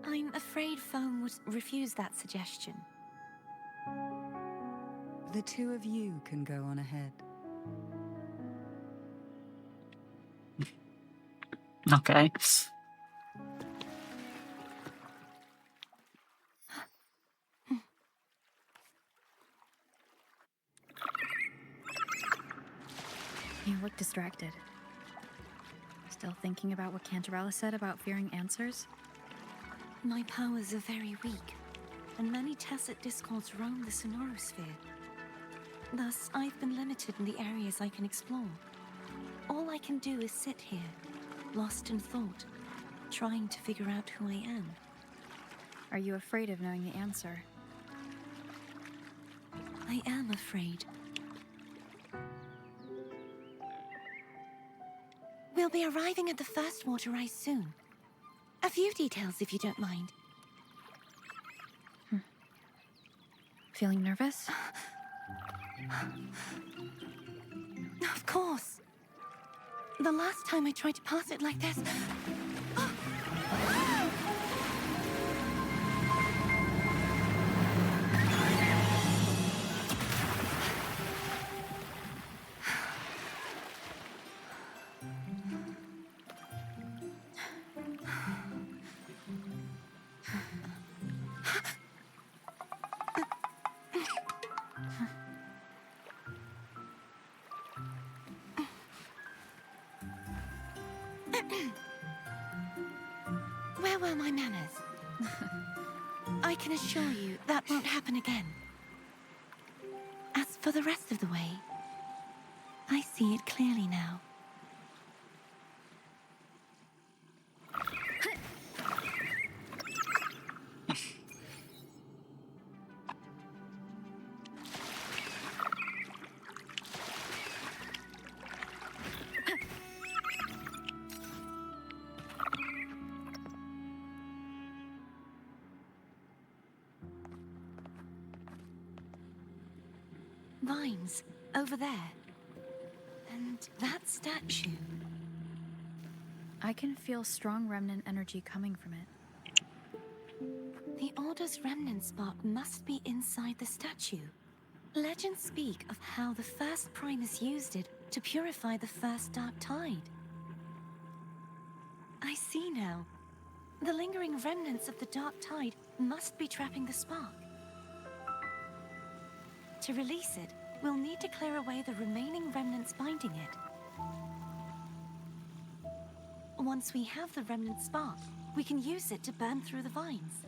I'm afraid phone would refuse that suggestion. The 2 of you can go on ahead. Okay. You look distracted. Still thinking about what Cantarella said about fearing answers? My powers are very weak, and many tacit discords roam the sonorosphere. Thus, I've been limited in the areas I can explore. All I can do is sit here, lost in thought, trying to figure out who I am. Are you afraid of knowing the answer? I am afraid. We'll be arriving at the first water rise soon. A few details, if you don't mind. Feeling nervous? Of course. The last time I tried to pass it like this... Where were my manners? I can assure you that won't happen again. As for the rest of the way, I see it clearly now. Vines, over there. And that statue. I can feel strong remnant energy coming from it. The Order's remnant spark must be inside the statue. Legends speak of how the first Primus used it to purify the first Dark Tide. I see now. The lingering remnants of the Dark Tide must be trapping the spark. To release it, we'll need to clear away the remaining remnants binding it. Once we have the remnant spark, we can use it to burn through the vines.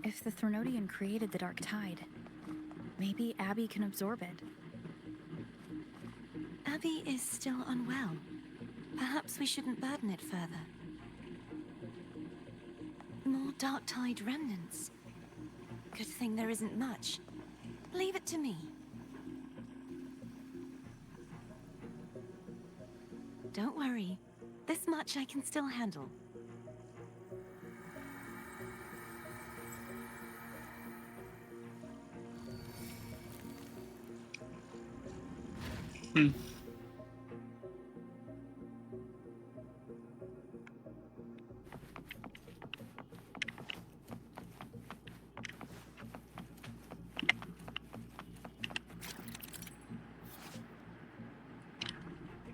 If the Threnodian created the Dark Tide, maybe Abby can absorb it. Abby is still unwell. Perhaps we shouldn't burden it further. More Dark Tide remnants. Good thing there isn't much. Leave it to me. Don't worry. This much I can still handle.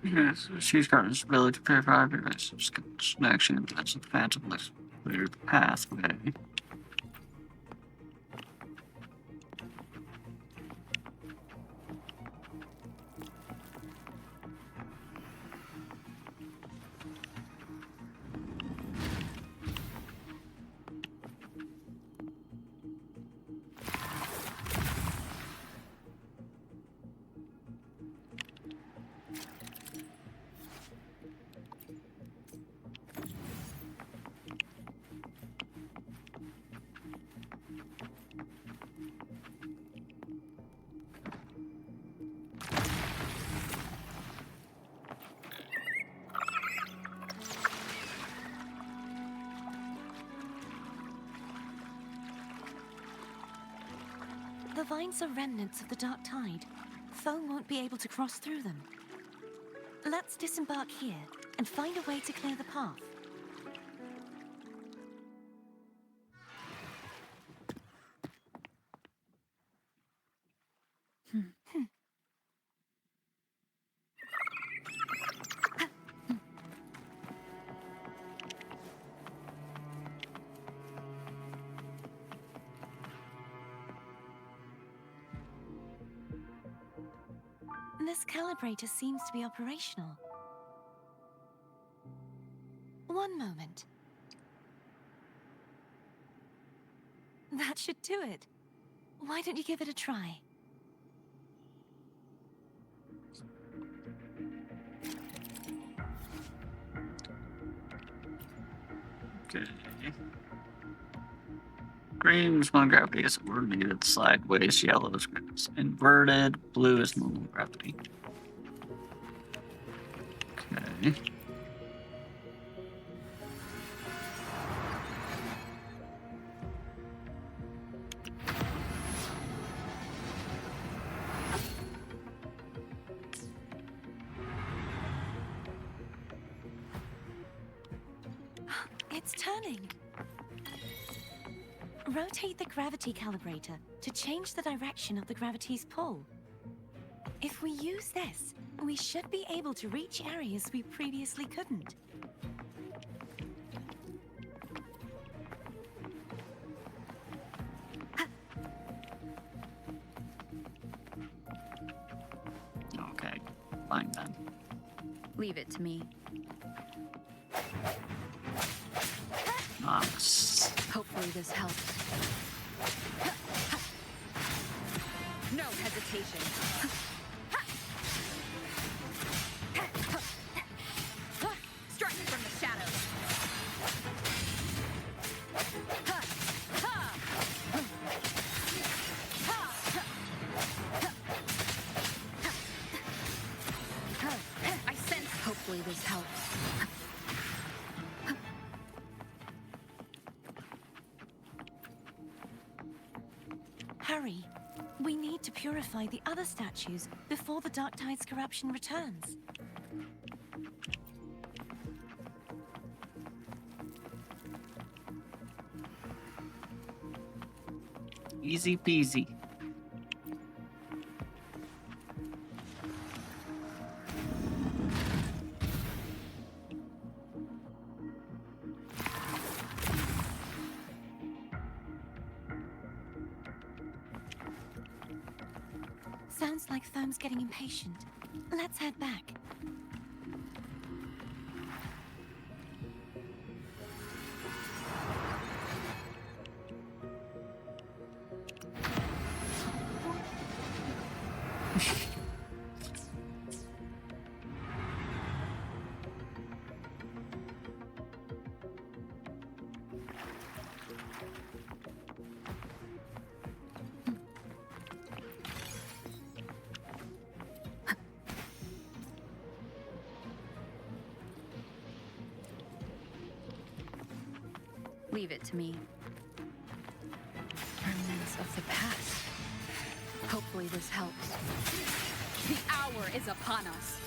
Yes, she's got this ability to purify various connection that's a phantomless pathway. The vines are remnants of the Dark Tide. Foe won't be able to cross through them. Let's disembark here and find a way to clear the path. This calibrator seems to be operational. One moment. That should do it. Why don't you give it a try? Okay. Green is when gravity is inverted sideways, yellow is inverted, blue is normal gravity. Okay. It's turning. Rotate the gravity calibrator to change the direction of the gravity's pull. If we use this, we should be able to reach areas we previously couldn't. Okay. Fine then. Leave it to me. Nice. Hopefully this helps. No hesitation. Strike from the shadows. I sense. Hopefully this helps. Hurry. We need to purify the other statues before the Dark Tide's corruption returns. Easy peasy. Sounds like Therm's getting impatient. Let's head back. Leave it to me. Remnants of the past. Hopefully this helps. The hour is upon us.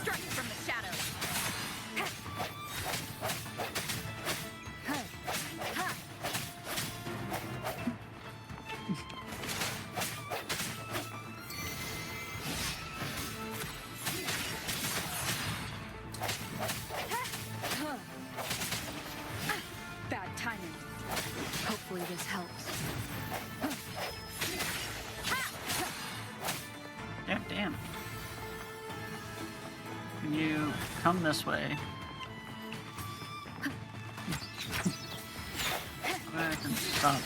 Striking from the shadows. Bad timing. Hopefully this helps. Damn. Can you come this way? I can stop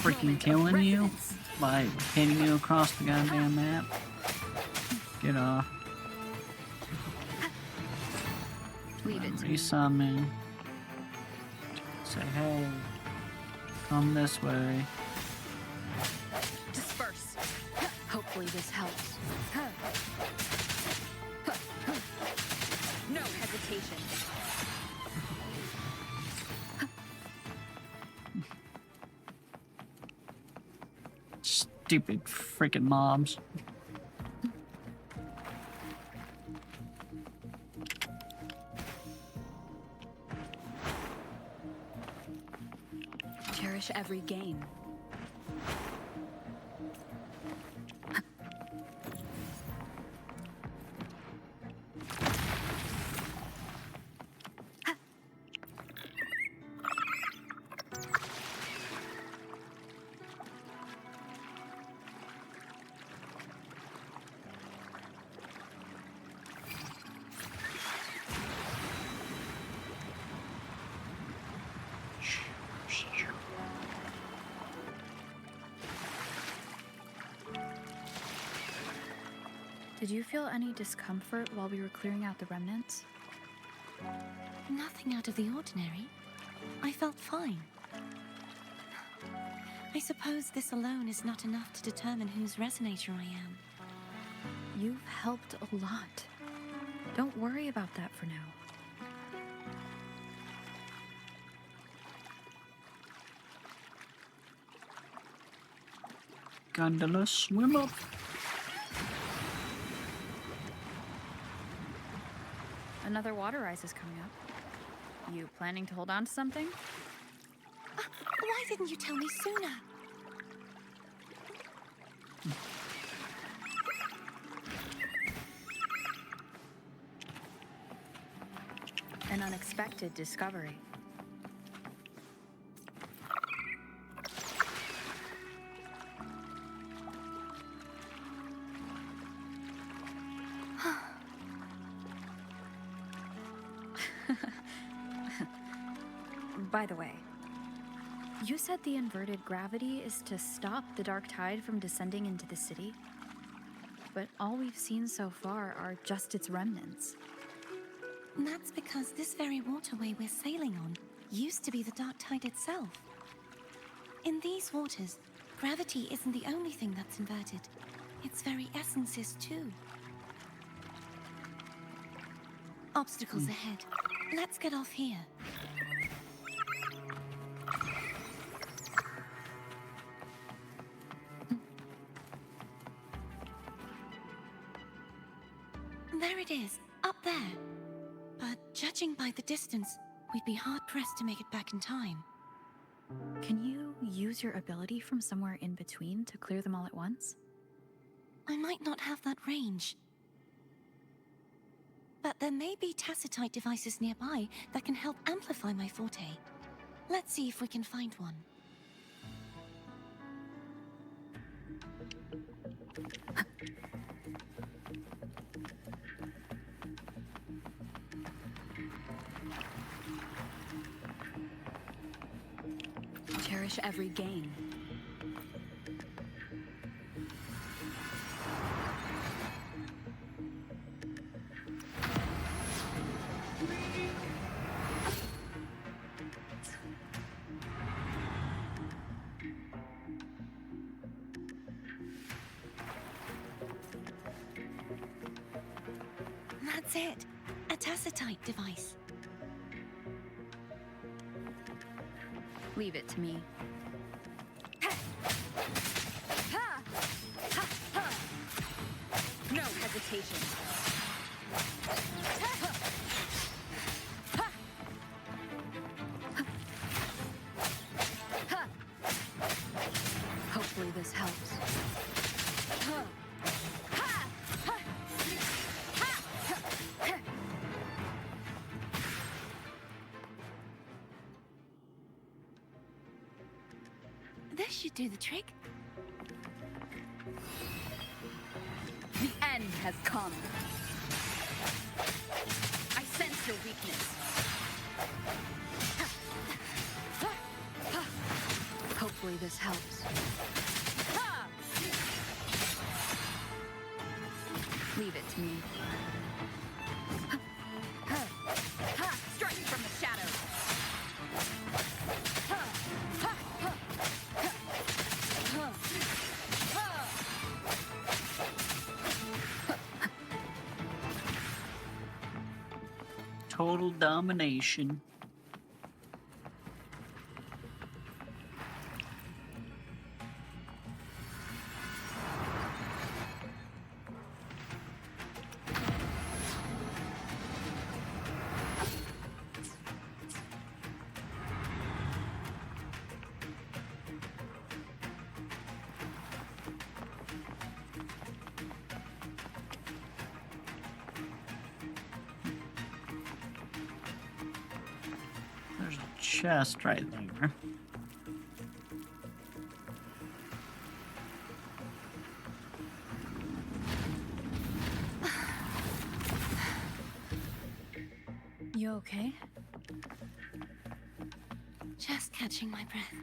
freaking killing you by hitting you across the goddamn map. Get off. Leave it to me. Resummon. Say, hey, come this way. Disperse. Hopefully this helps. No hesitation. Stupid freaking mobs. Cherish every gain. Did you feel any discomfort while we were clearing out the remnants? Nothing out of the ordinary. I felt fine. I suppose this alone is not enough to determine whose resonator I am. You've helped a lot. Don't worry about that for now. Gondola, swim up. Another water rise is coming up. You planning to hold on to something? Why didn't you tell me sooner? An unexpected discovery. By the way, you said the inverted gravity is to stop the dark tide from descending into the city, but all we've seen so far are just its remnants. That's because this very waterway we're sailing on used to be the dark tide itself. In these waters, gravity isn't the only thing that's inverted. Its very essence is too. Obstacles ahead. Let's get off here. There it is, up there. But judging by the distance, we'd be hard-pressed to make it back in time. Can you use your ability from somewhere in between to clear them all at once? I might not have that range. But there may be tacitite devices nearby that can help amplify my forte. Let's see if we can find one. Cherish every gain. That's it. A tacitite device. Leave it to me. No hesitation. Hopefully this helps. This should do the trick. The end has come. I sense your weakness. Hopefully this helps. Leave it to me. Strike from the shadows. Total domination. There's a chest right there. You okay? Just catching my breath.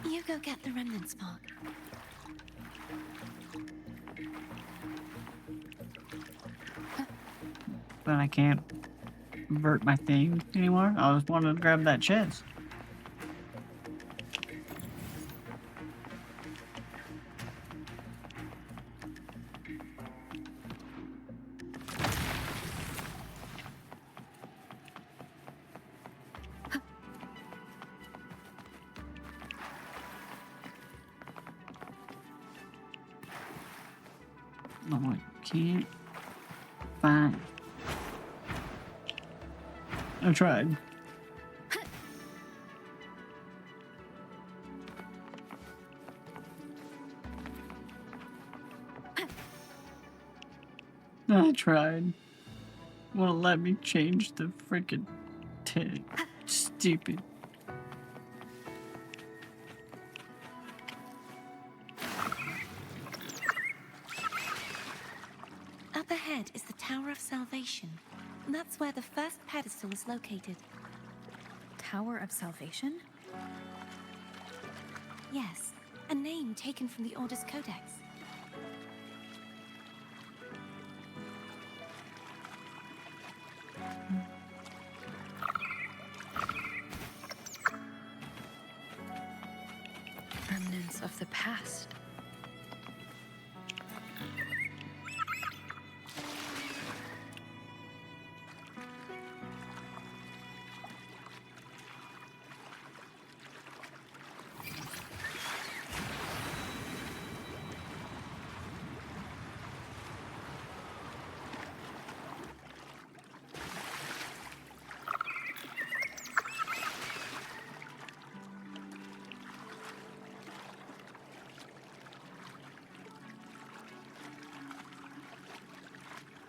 You go get the remnant spark. but I can't invert my thing anymore. I was wanting to grab that chest. No, I can't find. I tried. I tried. Won't let me change the freaking tag. Stupid. Up ahead is the Tower of Salvation. That's where the first pedestal is located. Tower of Salvation? Yes, a name taken from the Order's Codex. Remnants of the past.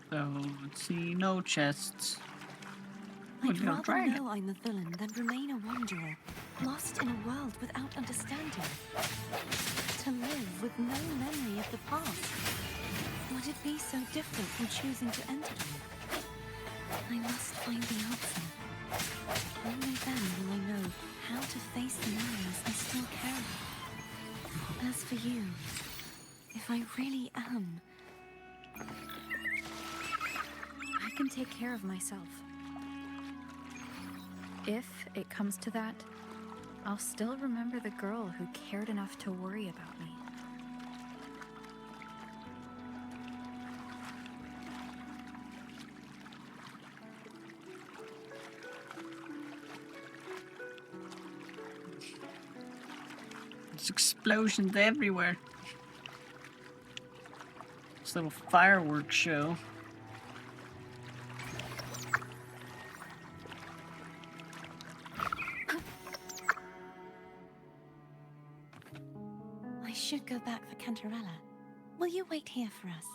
So, let's see, no chests. I'd no rather dragon. know I'm a villain than remain a wanderer, lost in a world without understanding. To live with no memory of the past. Would it be so different from choosing to enter them? I must find the answer. Only then will I know how to face the memories I still carry. As for you, if I really am... I can take care of myself. If it comes to that, I'll still remember the girl who cared enough to worry about me. There's explosions everywhere. This little fireworks show. I should go back for Cantarella. Will you wait here for us?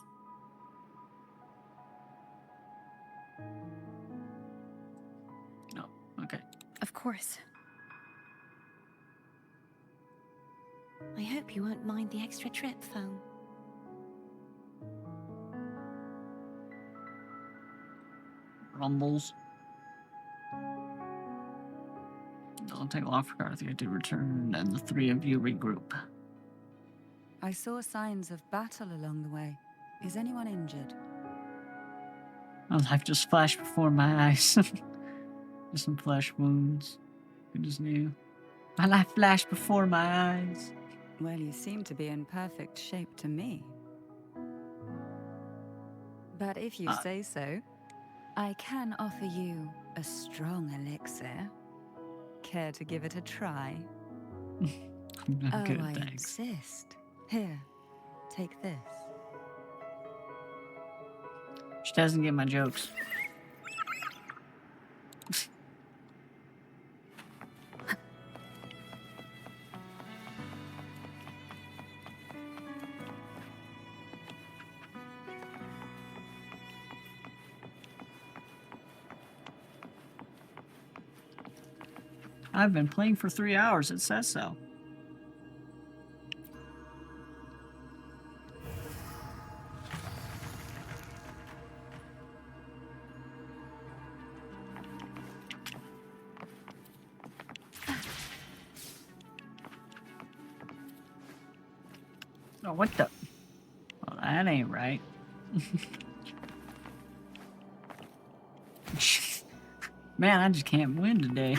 No, okay. Of course. I hope you won't mind the extra trip, Foam. Rumbles. Doesn't take long for Karthia to return, and the three of you regroup. I saw signs of battle along the way. Is anyone injured? My life just flashed before my eyes. Just some flesh wounds. Who just knew? My life flashed before my eyes. Well, you seem to be in perfect shape to me. But if you say so, I can offer you a strong elixir. Care to give it a try? I'm good, I thanks. insist. Here, take this. She doesn't get my jokes. I've been playing for 3 hours, it says so. Oh, what the? Well, that ain't right. Man, I just can't win today.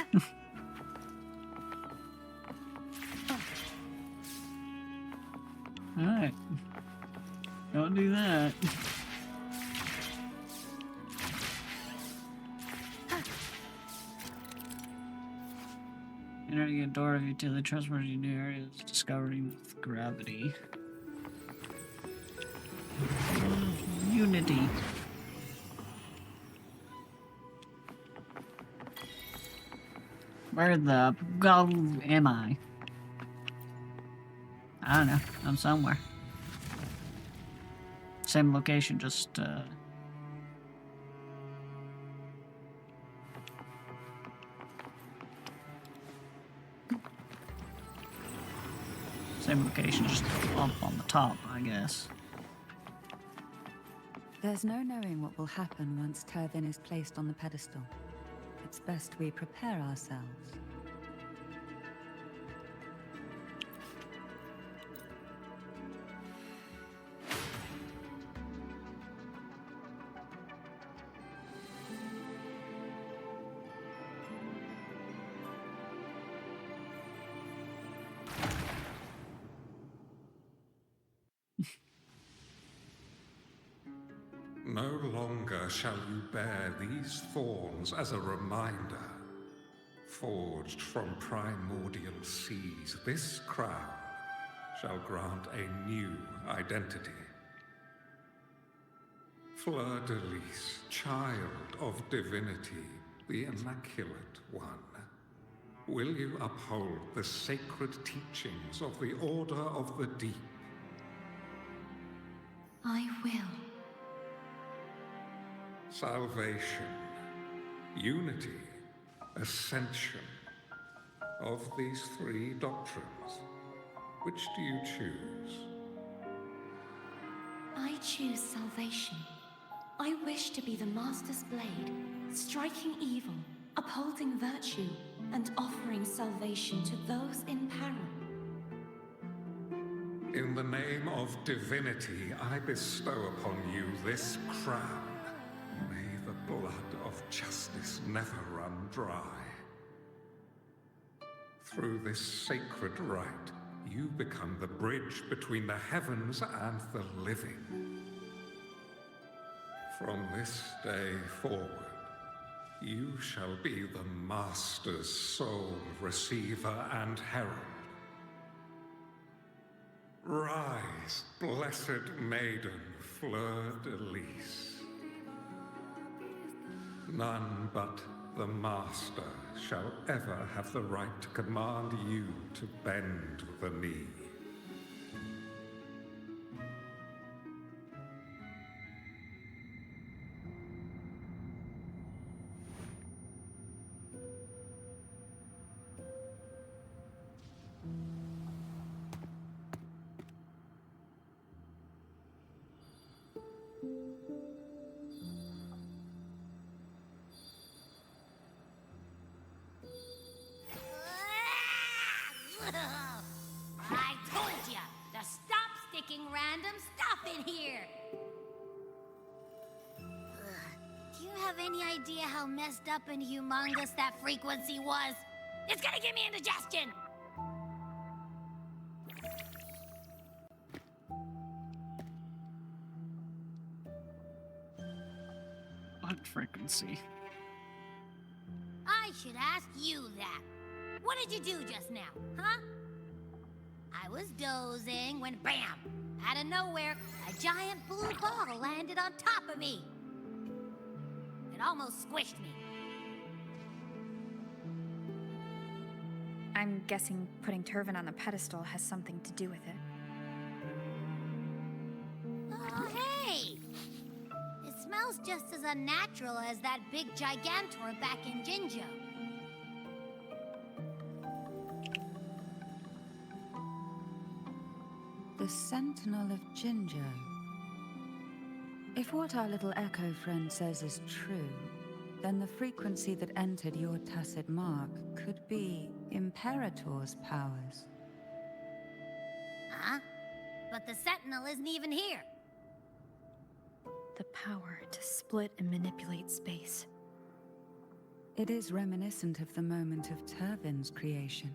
Alright. Don't do that. Entering a door of utility trustworthy new areas, discovering with gravity. Unity. Where the god am I? I don't know. I'm somewhere. Same location, just same location, just up on the top, I guess. There's no knowing what will happen once Turvin is placed on the pedestal. It's best we prepare ourselves. No longer shall you bear these thorns as a reminder. Forged from primordial seas, this crown shall grant a new identity. Fleur-de-Lis, child of divinity, the Immaculate One, will you uphold the sacred teachings of the Order of the Deep? I will. Salvation, unity, ascension. Of these three doctrines, which do you choose? I choose salvation. I wish to be the Master's blade, striking evil, upholding virtue, and offering salvation to those in peril. In the name of divinity, I bestow upon you this crown. May the blood of justice never run dry. Through this sacred rite, you become the bridge between the heavens and the living. From this day forward, you shall be the Master's sole receiver and herald. Rise, blessed maiden Fleur-de-Lis. None but the Master shall ever have the right to command you to bend the knee. I told ya to stop sticking random stuff in here. Do you have any idea how messed up and humongous that frequency was? It's gonna give me indigestion. What frequency? I should ask you that. What did you do just now, huh? I was dozing when bam! Out of nowhere, a giant blue ball landed on top of me. It almost squished me. I'm guessing putting Turvin on the pedestal has something to do with it. Oh, hey! It smells just as unnatural as that big gigantor back in Jinjo. The Sentinel of Jinjo. If what our little echo friend says is true, then the frequency that entered your tacit mark could be Imperator's powers. Huh? But the Sentinel isn't even here. The power to split and manipulate space. It is reminiscent of the moment of Turvin's creation.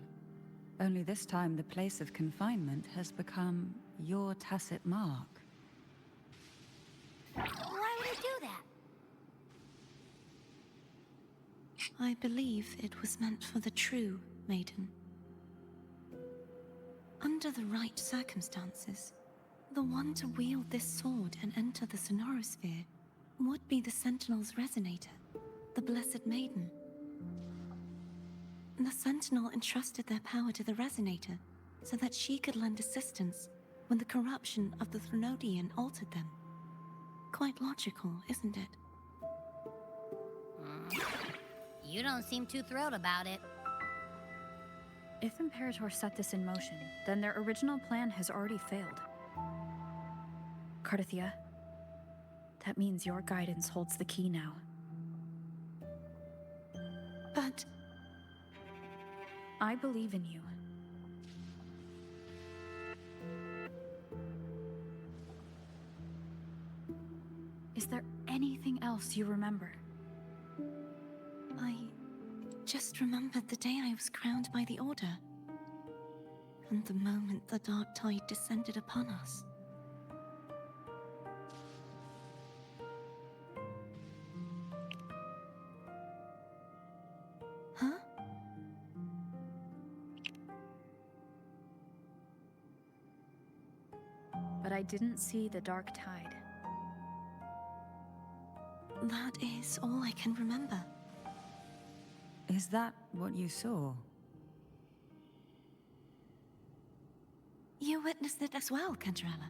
Only this time the place of confinement has become your tacit mark. Why would it do that? I believe it was meant for the true maiden. Under the right circumstances, the one to wield this sword and enter the Sonorosphere would be the Sentinel's resonator, the Blessed Maiden. The Sentinel entrusted their power to the resonator so that she could lend assistance when the corruption of the Threnodian altered them. Quite logical, isn't it? You don't seem too thrilled about it. If Imperator set this in motion, then their original plan has already failed. Cardathia, that means your guidance holds the key now. But I believe in you. Is there anything else you remember? I just remembered the day I was crowned by the Order, and the moment the dark tide descended upon us. Huh? But I didn't see the dark tide. That is all I can remember. Is that what you saw? You witnessed it as well, Cantarella.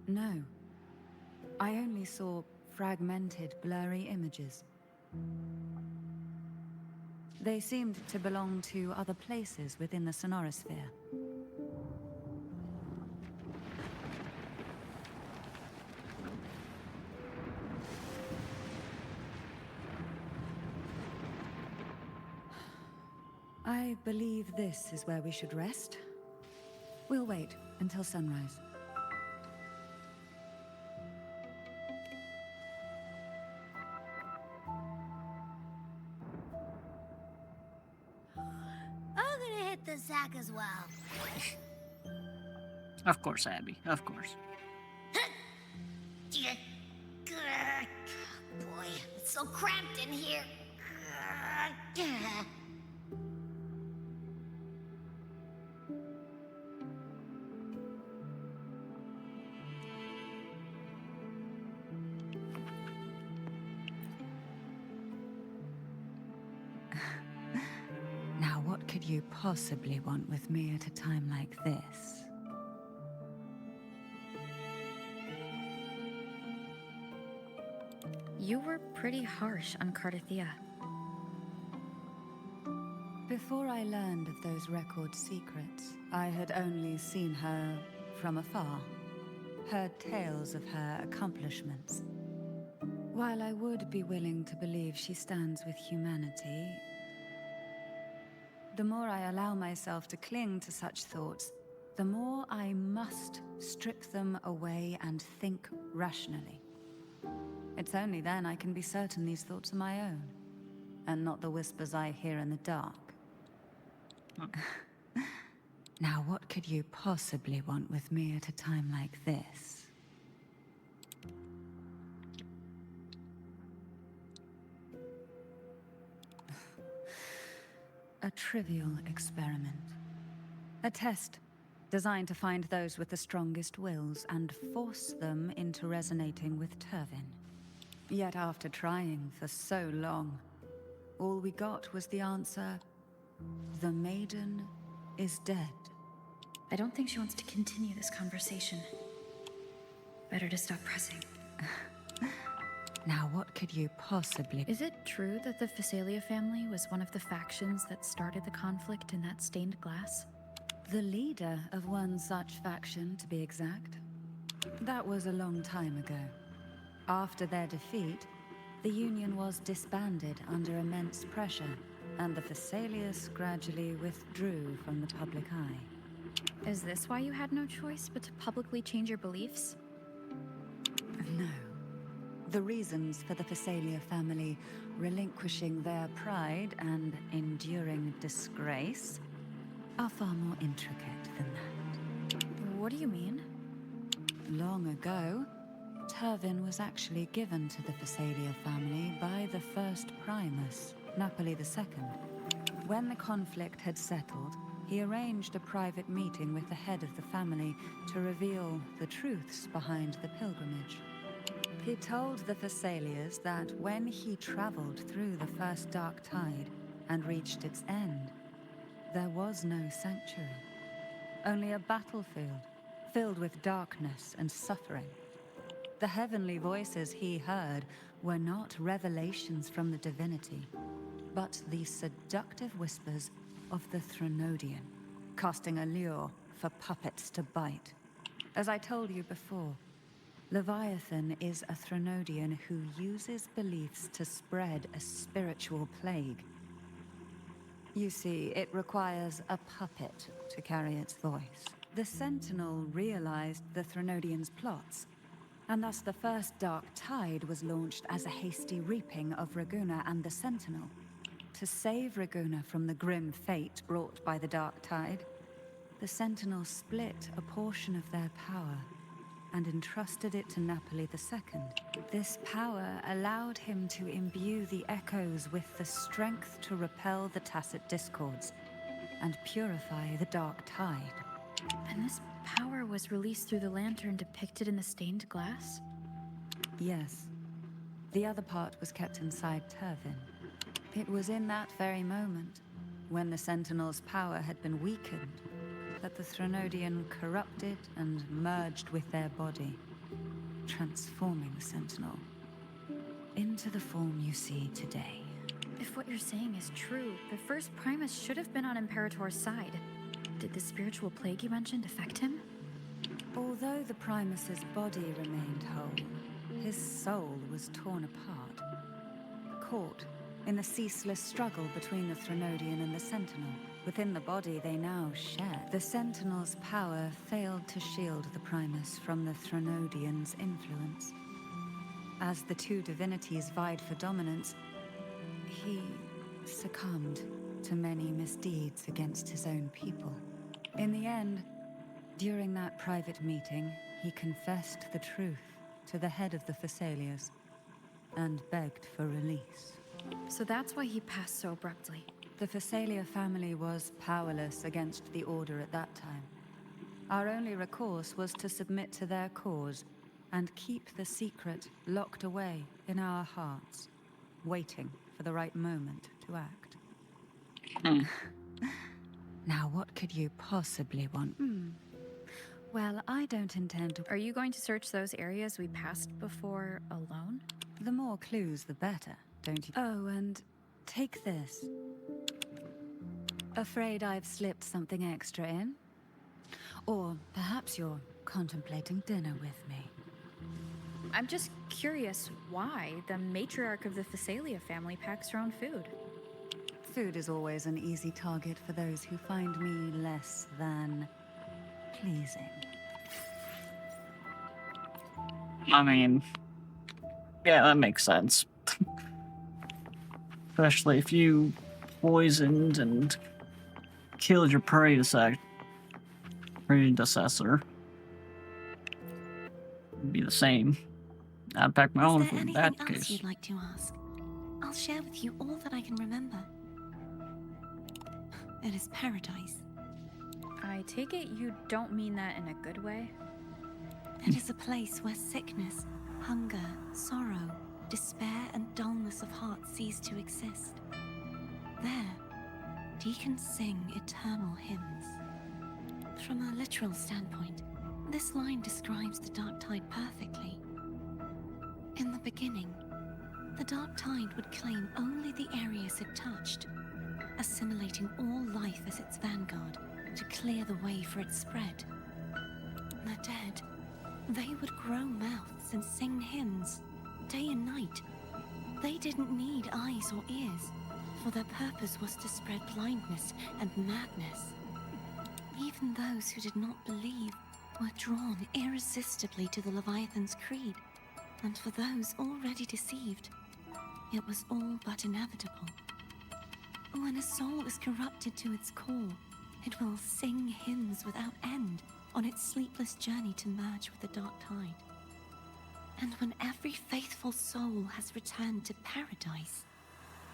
No. I only saw fragmented, blurry images. They seemed to belong to other places within the Sonorosphere. I believe this is where we should rest. We'll wait until sunrise. I'm gonna hit the sack as well. Of course, Abby. Of course. Boy, it's so cramped in here. Now, what could you possibly want with me at a time like this? You were pretty harsh on Cardathia. Before I learned of those record secrets, I had only seen her from afar, heard tales of her accomplishments. While I would be willing to believe she stands with humanity, the more I allow myself to cling to such thoughts, the more I must strip them away and think rationally. It's only then I can be certain these thoughts are my own, and not the whispers I hear in the dark. Now, what could you possibly want with me at a time like this? A trivial experiment. A test designed to find those with the strongest wills and force them into resonating with Turvin. Yet after trying for so long, all we got was the answer, the maiden is dead. I don't think she wants to continue this conversation. Better to stop pressing. Now, what could you possibly... Is it true that the Phasalia family was one of the factions that started the conflict in that stained glass? The leader of one such faction, to be exact. That was a long time ago. After their defeat, the Union was disbanded under immense pressure, and the Phasalius gradually withdrew from the public eye. Is this why you had no choice but to publicly change your beliefs? No. The reasons for the Phasalia family relinquishing their pride and enduring disgrace are far more intricate than that. What do you mean? Long ago, Turvin was actually given to the Phasalia family by the first Primus, Napoli II. When the conflict had settled, he arranged a private meeting with the head of the family to reveal the truths behind the pilgrimage. He told the Phasalias that when he traveled through the first dark tide and reached its end, there was no sanctuary, only a battlefield filled with darkness and suffering. The heavenly voices he heard were not revelations from the divinity, but the seductive whispers of the Threnodian, casting a lure for puppets to bite. As I told you before, Leviathan is a Threnodian who uses beliefs to spread a spiritual plague. You see, it requires a puppet to carry its voice. The Sentinel realized the Threnodian's plots, and thus the first Dark Tide was launched as a hasty reaping of Raguna and the Sentinel. To save Raguna from the grim fate brought by the Dark Tide, the Sentinel split a portion of their power and entrusted it to Napoli II. This power allowed him to imbue the echoes with the strength to repel the tacit discords and purify the Dark Tide. And this power was released through the lantern depicted in the stained glass? Yes. The other part was kept inside Turvin. It was in that very moment, when the Sentinel's power had been weakened, that the Threnodian corrupted and merged with their body, transforming the Sentinel into the form you see today. If what you're saying is true, the first Primus should have been on Imperator's side. Did the spiritual plague you mentioned affect him? Although the Primus's body remained whole, his soul was torn apart, caught in the ceaseless struggle between the Threnodian and the Sentinel. Within the body they now share. The Sentinel's power failed to shield the Primus from the Threnodian's influence. As the two divinities vied for dominance, he succumbed to many misdeeds against his own people. In the end, during that private meeting, he confessed the truth to the head of the Phasalias and begged for release. So that's why he passed so abruptly. The Phasalia family was powerless against the Order at that time. Our only recourse was to submit to their cause and keep the secret locked away in our hearts, waiting for the right moment to act. Now, what could you possibly want? Well, I don't intend to... Are you going to search those areas we passed before alone? The more clues, the better, don't you? Oh, and take this. Afraid I've slipped something extra in? Or perhaps you're contemplating dinner with me. I'm just curious why the matriarch of the Phasalia family packs her own food. Food is always an easy target for those who find me less than pleasing. I mean, yeah, that makes sense. Especially if you poisoned and killed your predecessor. It'd be the same. I'd pack my own Is there food in anything that else case. you'd like to ask? I'll share with you all that I can remember. It is paradise. I take it you don't mean that in a good way? It is a place where sickness, hunger, sorrow, despair, and dullness of heart cease to exist. There, deacons sing eternal hymns. From a literal standpoint, this line describes the Dark Tide perfectly. In the beginning, the Dark Tide would claim only the areas it touched, assimilating all life as its vanguard to clear the way for its spread. The dead, they would grow mouths and sing hymns, day and night. They didn't need eyes or ears, for their purpose was to spread blindness and madness. Even those who did not believe were drawn irresistibly to the Leviathan's creed. And for those already deceived, it was all but inevitable. When a soul is corrupted to its core, it will sing hymns without end on its sleepless journey to merge with the dark tide. And when every faithful soul has returned to paradise,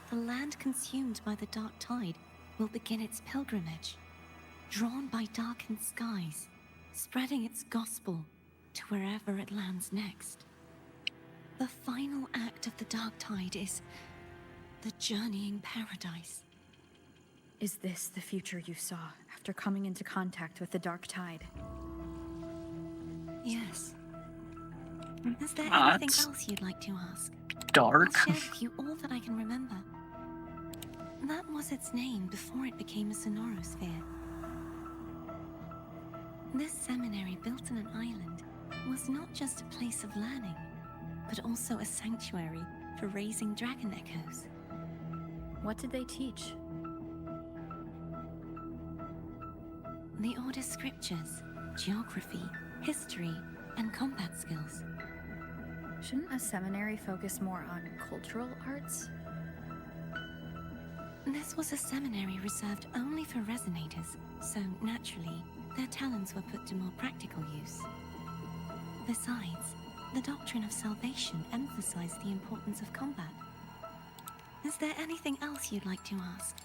the land consumed by the dark tide will begin its pilgrimage, drawn by darkened skies, spreading its gospel to wherever it lands next. The final act of the dark tide is the journeying paradise. Is this the future you saw after coming into contact with the dark tide? Yes. Is there That's anything else you'd like to ask? dark. I'll share with you all that I can remember. That was its name before it became a sonorosphere. This seminary, built on an island, was not just a place of learning, but also a sanctuary for raising dragon echoes. What did they teach? The Order's scriptures, geography, history, and combat skills. Shouldn't a seminary focus more on cultural arts? This was a seminary reserved only for resonators, so naturally, their talents were put to more practical use. Besides, the doctrine of salvation emphasized the importance of combat. Is there anything else you'd like to ask?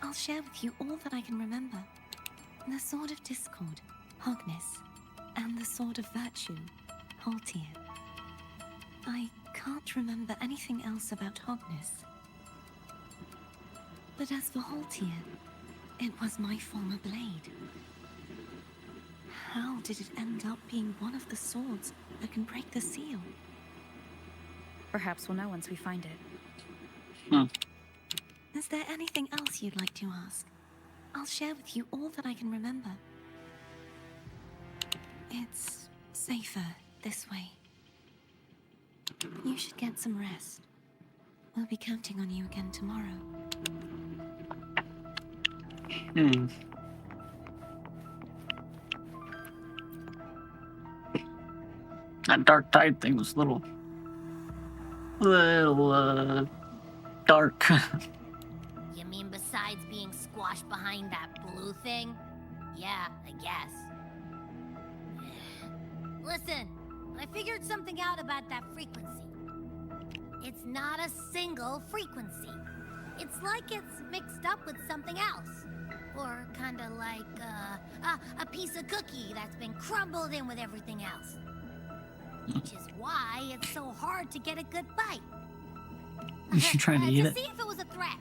I'll share with you all that I can remember. The Sword of Discord, Hogness, and the Sword of Virtue, Haltier. I can't remember anything else about Hogness. But as for Haltier, it was my former blade. How did it end up being one of the swords that can break the seal? Perhaps we'll know once we find it. Is there anything else you'd like to ask? I'll share with you all that I can remember. It's safer this way. You should get some rest. We'll be counting on you again tomorrow. That dark tide thing was a little dark. You mean besides being squashed behind that blue thing? Yeah, I guess. Listen, I figured something out about that frequency. It's not a single frequency. It's like it's mixed up with something else. Or kinda like a piece of cookie that's been crumbled in with everything else. Which is why it's so hard to get a good bite. You should try to eat To it. see if it was a threat.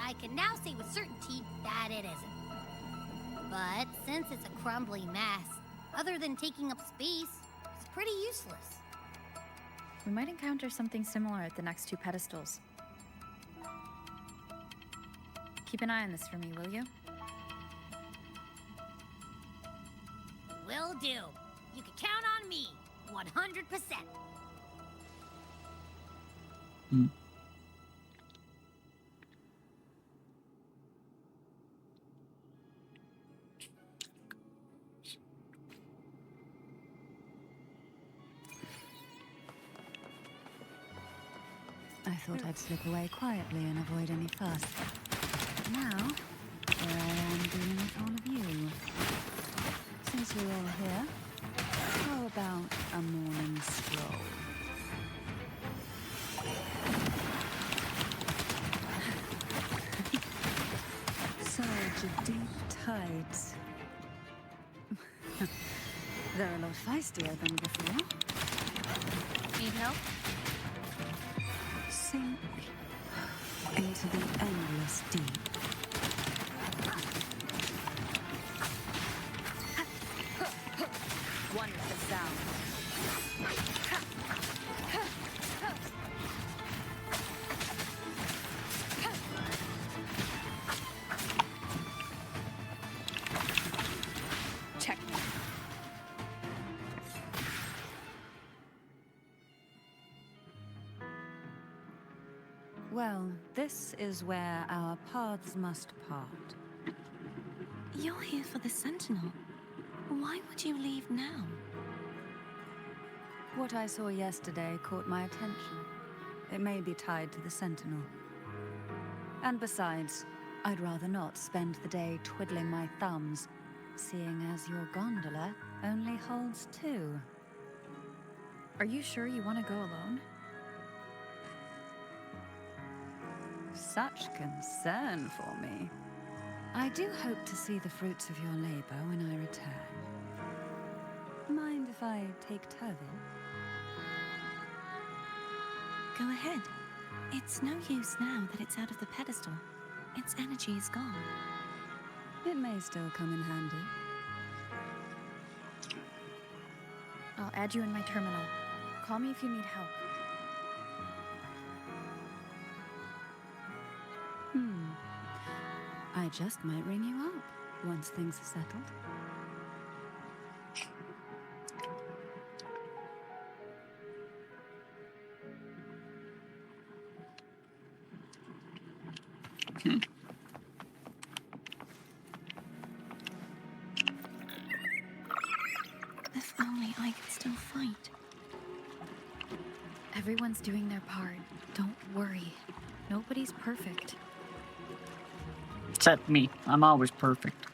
I can now say with certainty that it isn't. But since it's a crumbly mess, other than taking up space, it's pretty useless. We might encounter something similar at the next two pedestals. Keep an eye on this for me, will you? Will do. You can count on me, 100%. I thought I'd slip away quietly and avoid any fuss. Now, here I am dealing with all of you. Since you're all here, how about a morning stroll? Surge of deep tides. They're a lot feistier than before. Need help? Sink into the endless deep. Wonderful sound. Check. Well, this is where our paths must part. You're here for the Sentinel. Why would you leave now? What I saw yesterday caught my attention. It may be tied to the Sentinel. And besides, I'd rather not spend the day twiddling my thumbs, seeing as your gondola only holds 2. Are you sure you want to go alone? Such concern for me. I do hope to see the fruits of your labor when I return. Mind if I take Turvin? Go ahead. It's no use now that it's out of the pedestal. Its energy is gone. It may still come in handy. I'll add you in my terminal. Call me if you need help. I just might ring you up once things are settled. If only I could still fight. Everyone's doing their part. Don't worry. Nobody's perfect. Except me. I'm always perfect.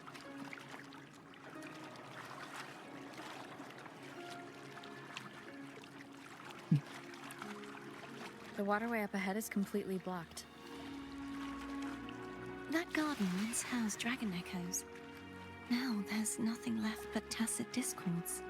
The waterway up ahead is completely blocked. That garden once housed dragon echoes. Now there's nothing left but tacit discords.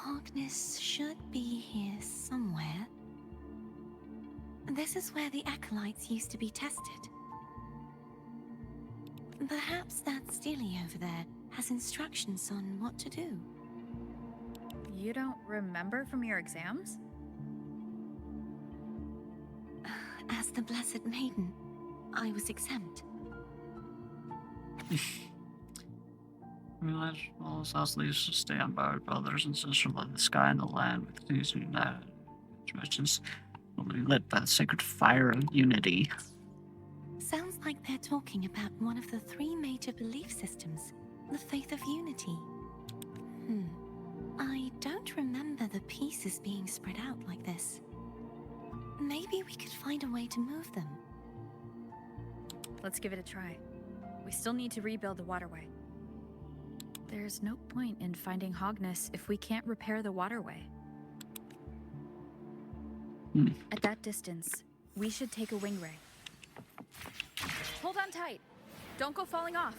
Hogness should be here somewhere. This is where the acolytes used to be tested. Perhaps that Steely over there has instructions on what to do. You don't remember from your exams? As the Blessed Maiden, I was exempt. Realize all this house leads to stand by our brothers and sisters of the sky and the land with these united traditions will be lit by the sacred fire of unity. Sounds like they're talking about one of the 3 major belief systems, the faith of unity. I don't remember the pieces being spread out like this. Maybe we could find a way to move them. Let's give it a try. We still need to rebuild the waterway. There's no point in finding Hogness if we can't repair the waterway. At that distance, we should take a wing ray. Hold on tight. Don't go falling off.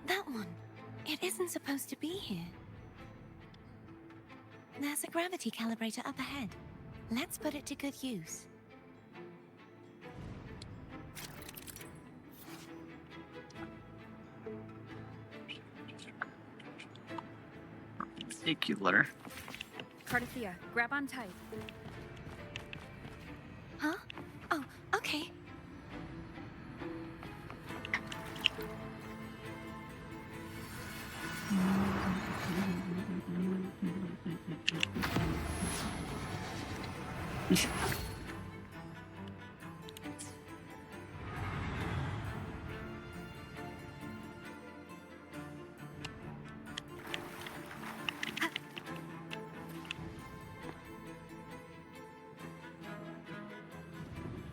That one. It isn't supposed to be here. There's a gravity calibrator up ahead. Let's put it to good use. Particular. Cardathea, grab on tight. Huh? Oh, okay.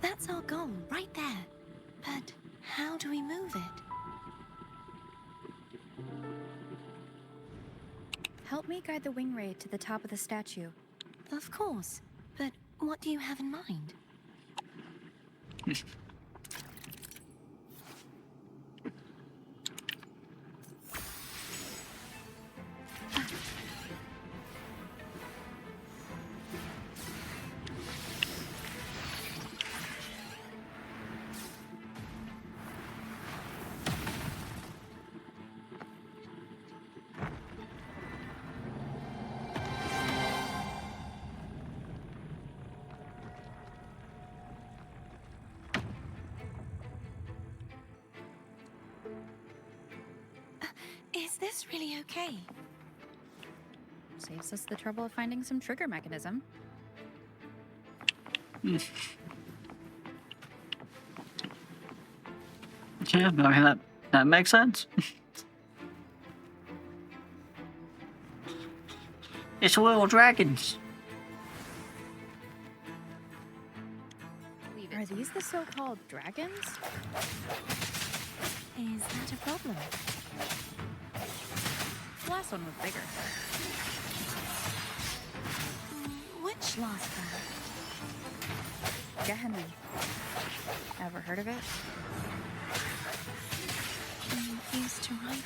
That's our goal, right there. But how do we move it? Help me guide the wing ray to the top of the statue. Of course. But what do you have in mind? Is this really okay? Saves us the trouble of finding some trigger mechanism. Yeah, I mean, that makes sense. It's little dragons. Are these the so-called dragons? Is that a problem? The last one was bigger. Which last one? Gehenna. Ever heard of it? I used to ride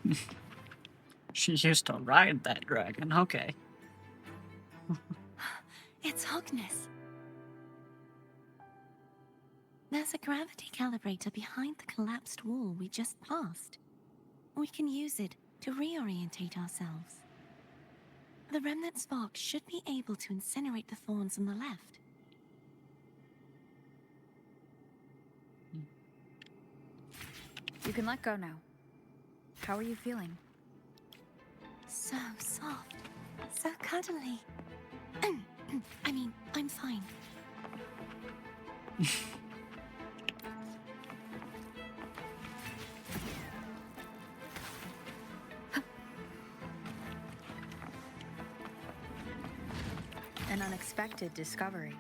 it. She used to ride that dragon. Okay. It's Hogness. There's a gravity calibrator behind the collapsed wall we just passed. We can use it to reorientate ourselves. The remnant spark should be able to incinerate the thorns on the left. You can let go now. How are you feeling? So soft. So cuddly. I mean, I'm fine. An unexpected discovery.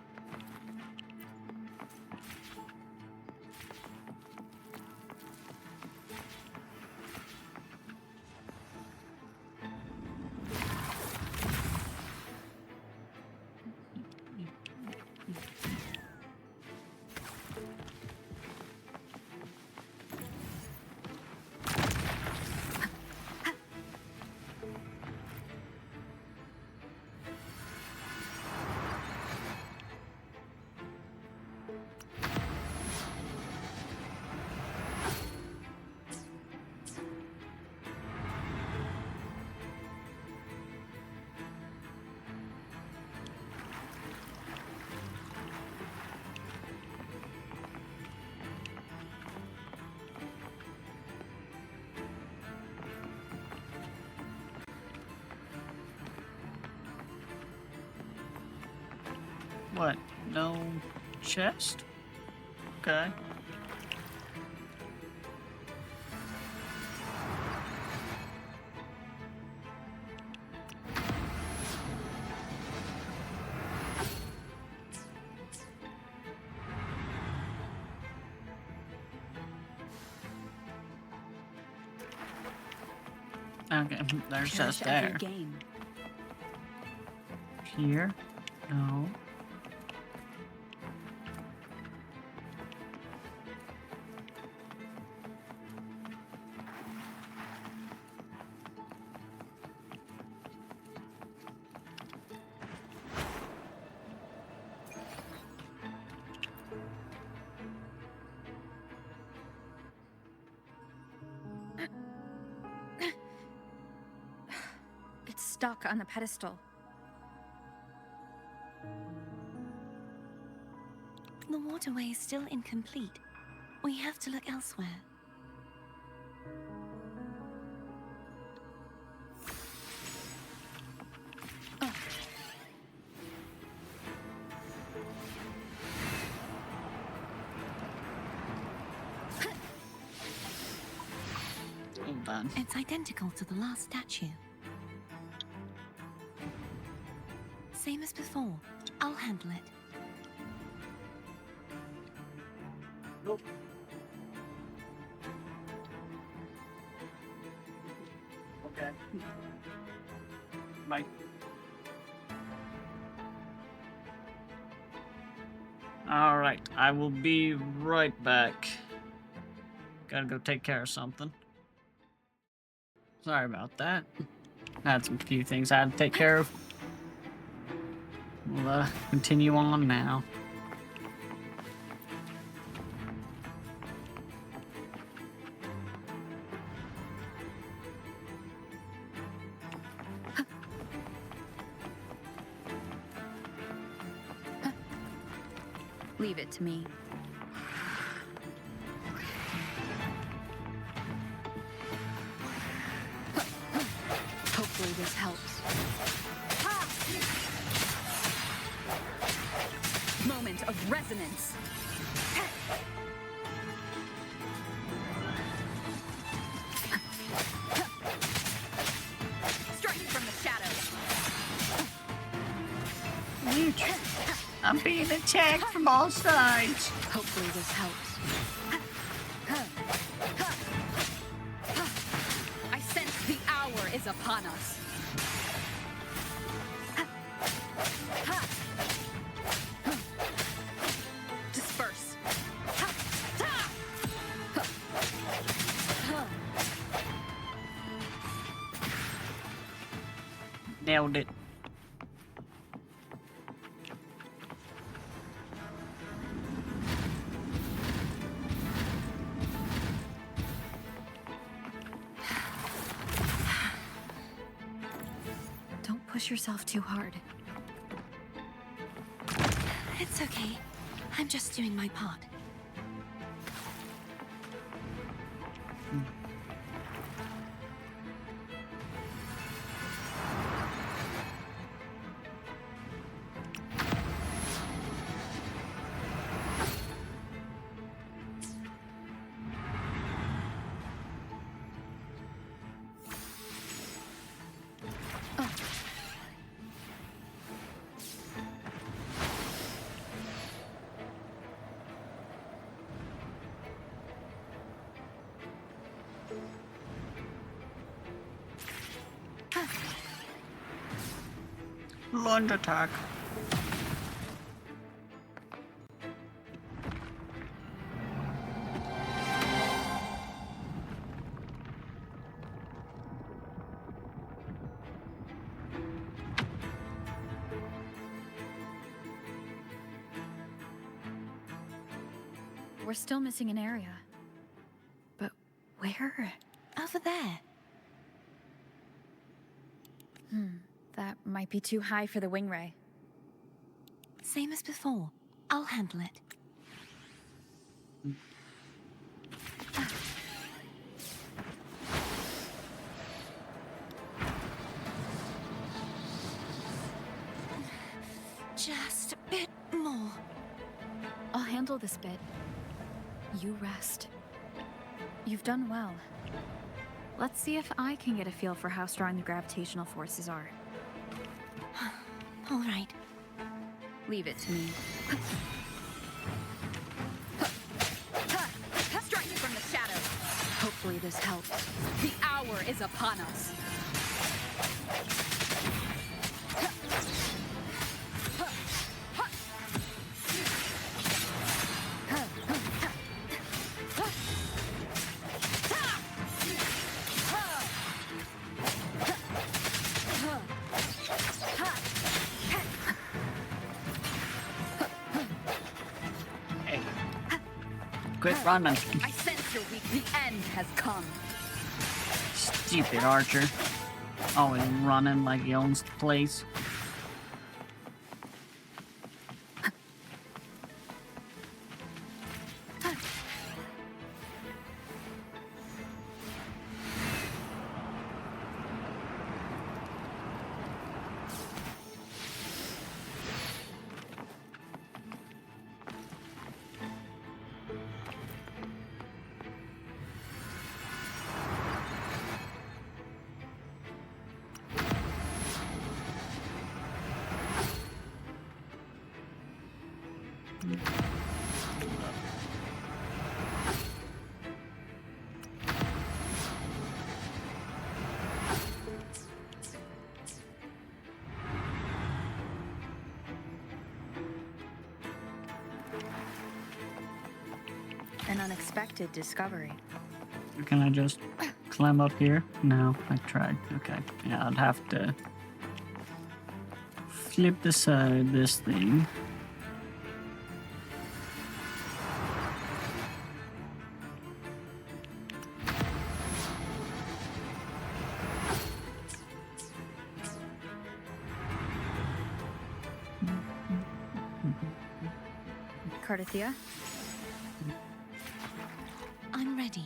What? No chest? Okay. Okay, there's Cherish just every there. game. Here? No. It's stuck on the pedestal. The waterway is still incomplete. We have to look elsewhere. Hold on. It's identical to the last statue. Same as before. I'll handle it. Nope. Okay. Bye. Alright, I will be right back. Gotta go take care of something. Sorry about that. I had some few things I had to take care of. We'll continue on now. Leave it to me. Moment of resonance. Strike from the shadows. I'm being attacked from all sides. Hopefully this helps. I sense the hour is upon us. Disperse. Nailed it. Don't push yourself too hard. It's okay. I'm just doing my part. Lunge attack. We're still missing an area. But where? Over there. That might be too high for the wing ray. Same as before. I'll handle it. Just a bit more. I'll handle this bit. You rest. You've done well. Let's see if I can get a feel for how strong the gravitational forces are. All right. Leave it to me. Strike from the shadows. Hopefully this helps. The hour is upon us. Quit running. I sense you're weak. The end has come. Stupid archer. Always running like he owns the place. An unexpected discovery. Can I just climb up here? No, I tried. Okay. Yeah, I'd have to flip the side this thing. Cardithia? I'm ready.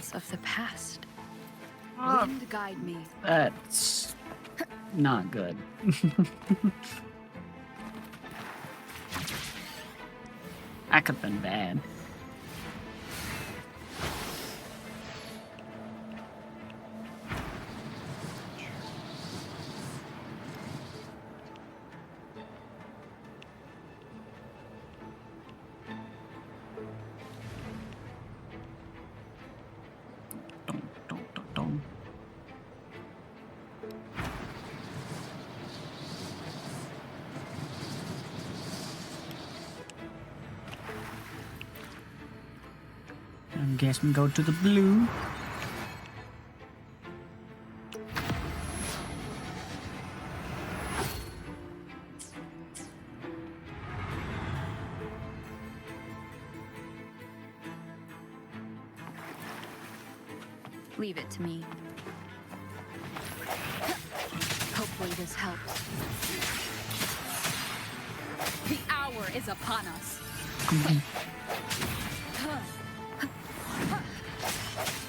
visions of the past. Wind guide me. That's not good. That could have been bad. Dun, dun, dun, dun. I guess we go to the blue. Leave it to me. Hopefully this helps. The hour is upon us.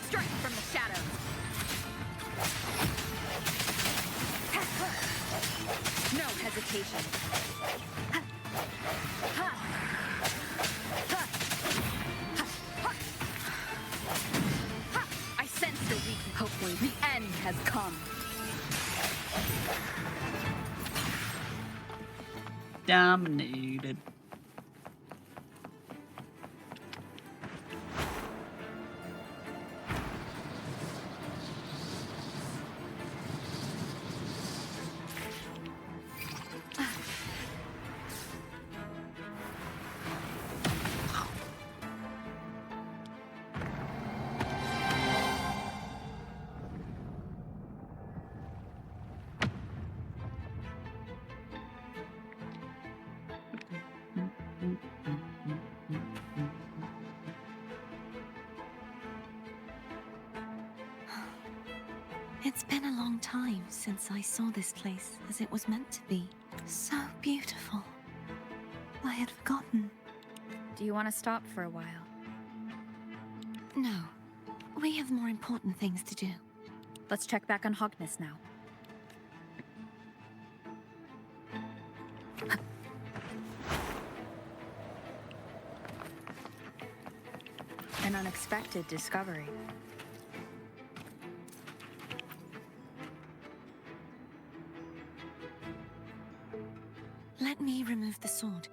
Strike from the shadows. No hesitation. I sense the weakness. Hopefully the end has come. Dominated. It's been a long time since I saw this place as it was meant to be. So beautiful. I had forgotten. Do you want to stop for a while? No. We have more important things to do. Let's check back on Hogness now. An unexpected discovery. Let me remove the sword.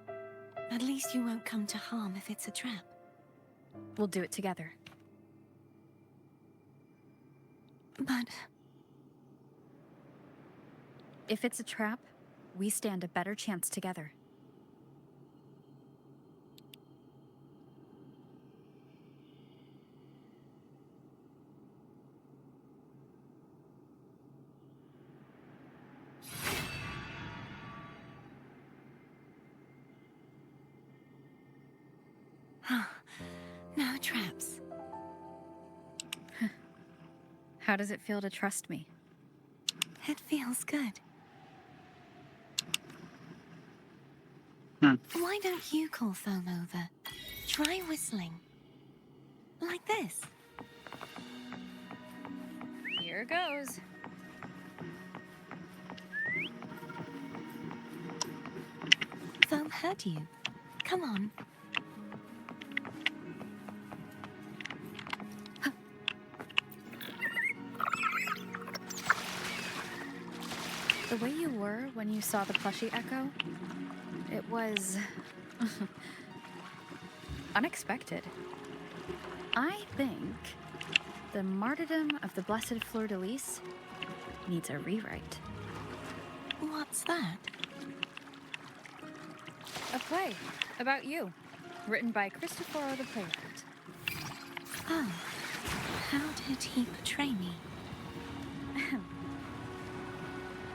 At least you won't come to harm if it's a trap. We'll do it together. But if it's a trap, we stand a better chance together. no traps. How does it feel to trust me? It feels good. Why don't you call Foam over? Try whistling. Like this. Here goes. Foam heard you. Come on. The way you were when you saw the plushie echo, it was unexpected. I think the martyrdom of the Blessed Fleur-de-Lis needs a rewrite. What's that? A play about you, written by Cristoforo the playwright. Oh, how did he portray me?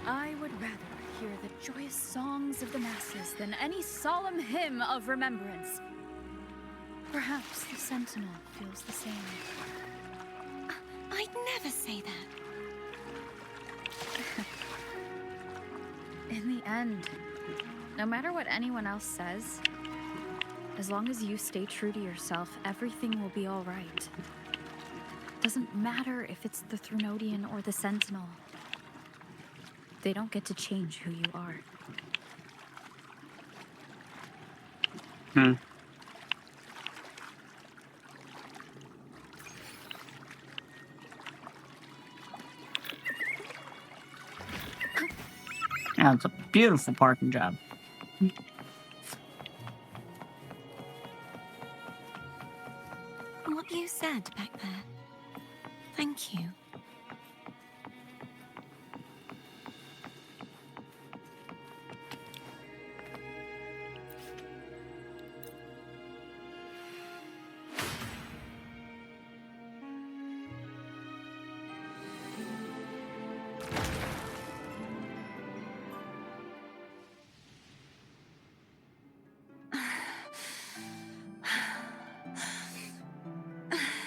I would rather hear the joyous songs of the masses than any solemn hymn of remembrance. Perhaps the Sentinel feels the same. I'd never say that. In the end, no matter what anyone else says, as long as you stay true to yourself, everything will be all right. doesn't matter if it's the Threnodian or the Sentinel. They don't get to change who you are. Yeah, it's a beautiful parking job. What you said back there. Thank you.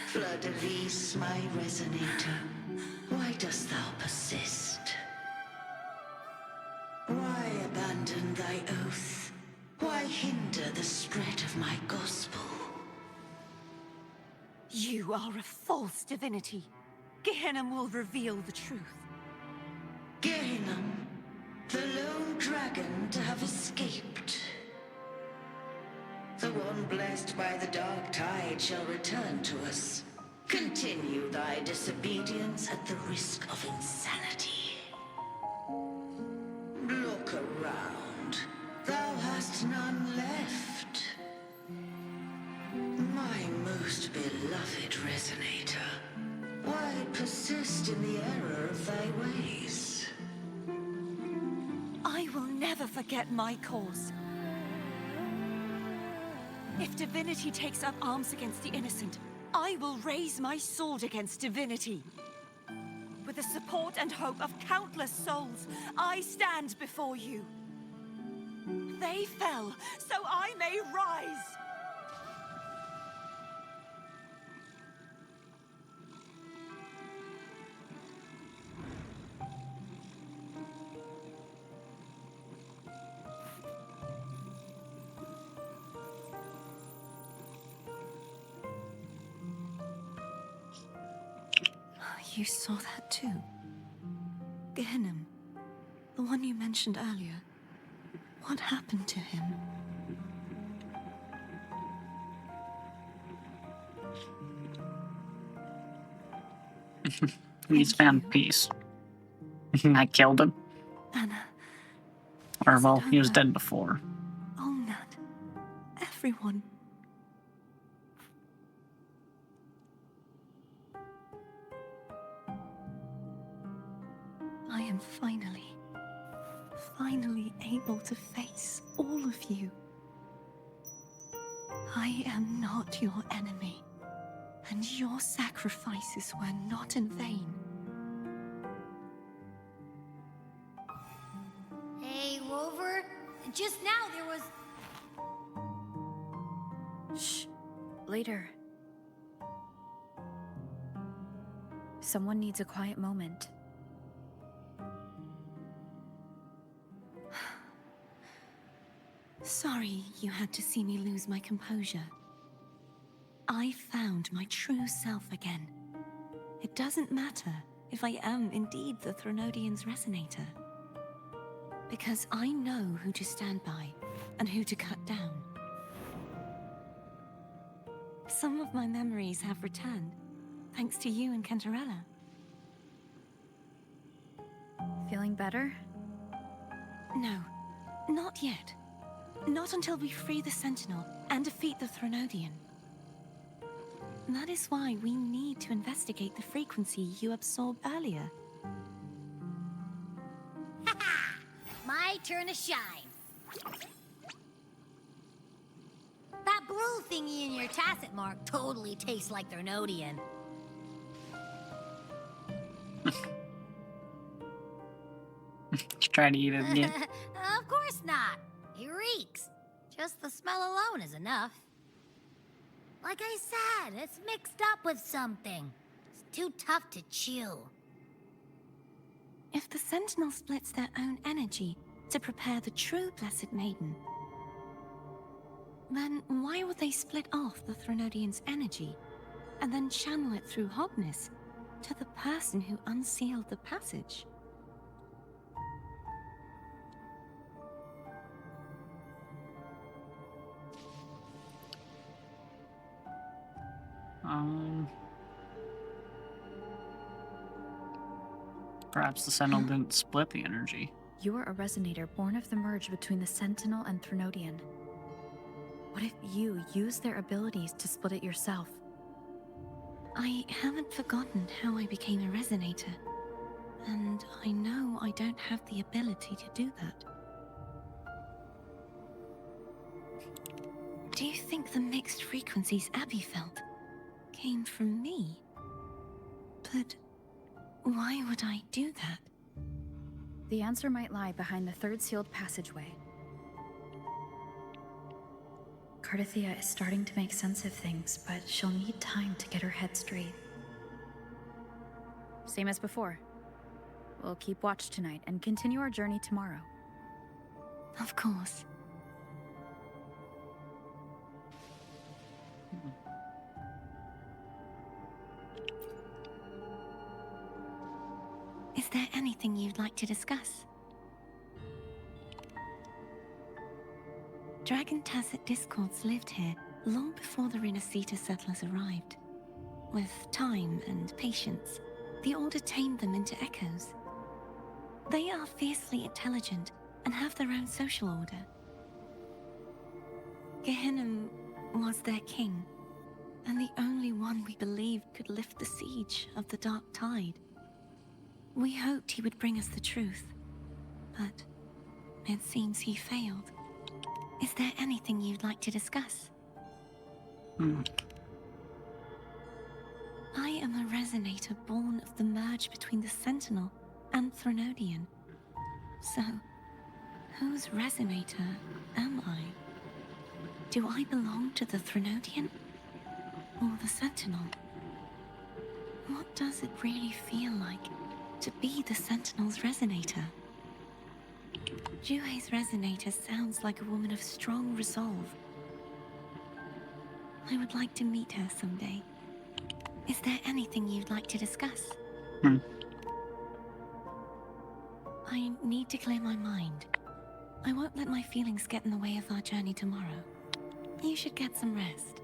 Fleur-de-Lis, my resonator, why dost thou persist? Why abandon thy oath? Why hinder the spread of my gospel? You are a false divinity. Gehenna will reveal the truth. Gehenna, the lone dragon to have escaped. The one blessed by the dark tide shall return to us. Continue thy disobedience at the risk of insanity. Look around. Thou hast none left. My most beloved resonator, why persist in the error of thy ways? I will never forget my cause. If divinity takes up arms against the innocent, I will raise my sword against divinity. With the support and hope of countless souls, I stand before you. They fell, so I may rise. You saw that too? Gehenna, the one you mentioned earlier. What happened to him? He's found peace. I killed him. Anna. Or, well, he was dead before. Oh, Nat. Everyone. I am finally able to face all of you. I am not your enemy, and your sacrifices were not in vain. Hey, Rover. Just now there was... Shh. Later. Someone needs a quiet moment. Sorry you had to see me lose my composure. I found my true self again. It doesn't matter if I am indeed the Threnodian's resonator. Because I know who to stand by and who to cut down. Some of my memories have returned, thanks to you and Cantarella. Feeling better? No, not yet. Not until we free the Sentinel and defeat the Threnodian. That is why we need to investigate the frequency you absorbed earlier. My turn to shine. That blue thingy in your tacit mark totally tastes like Threnodian. Just try to eat it again. Of course not. It reeks. Just the smell alone is enough. Like I said, it's mixed up with something. It's too tough to chew. If the Sentinel splits their own energy to prepare the true Blessed Maiden, then why would they split off the Threnodian's energy? and then channel it through Hognis to the person who unsealed the passage. Perhaps the Sentinel didn't split the energy. You are a resonator born of the merge between the Sentinel and Threnodian. What if you use their abilities to split it yourself? I haven't forgotten how I became a resonator, and I know I don't have the ability to do that. Do you think the mixed frequencies Abby felt came from me? But why would I do that? The answer might lie behind the third sealed passageway. Cardathia is starting to make sense of things, but she'll need time to get her head straight. Same as before. We'll keep watch tonight and continue our journey tomorrow. Of course. Is there anything you'd like to discuss? Dragon Tacet Discords lived here long before the Rinascita settlers arrived. With time and patience, the Order tamed them into echoes. They are fiercely intelligent and have their own social order. Gehinnom was their king, and the only one we believed could lift the siege of the Dark Tide. We hoped he would bring us the truth, but it seems he failed. Is there anything you'd like to discuss? I am a resonator born of the merge between the Sentinel and Threnodian. So, whose resonator am I? Do I belong to the Threnodian or the Sentinel? What does it really feel like to be the Sentinel's resonator? Juhe's resonator sounds like a woman of strong resolve. I would like to meet her someday. Is there anything you'd like to discuss? I need to clear my mind. I won't let my feelings get in the way of our journey tomorrow. You should get some rest.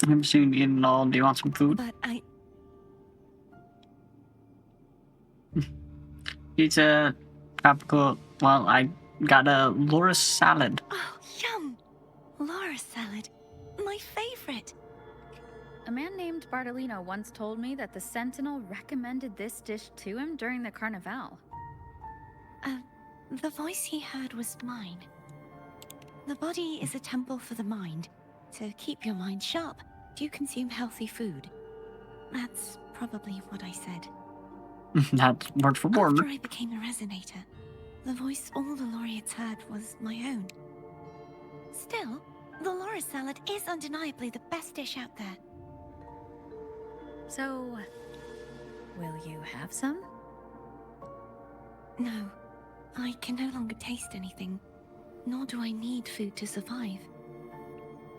I'm soon eating it all. Do you want some food? But Pizza, tropical. Well, I got a Loris salad. Oh, yum! Laura salad. My favorite. A man named Bartolino once told me that the Sentinel recommended this dish to him during the Carnival. The voice he heard was mine. The body is a temple for the mind. To keep your mind sharp, do you consume healthy food? That's probably what I said. That's word for word. After I became a resonator, the voice all the laureates heard was my own. Still, the Laura salad is undeniably the best dish out there. So, will you have some? No, I can no longer taste anything, nor do I need food to survive.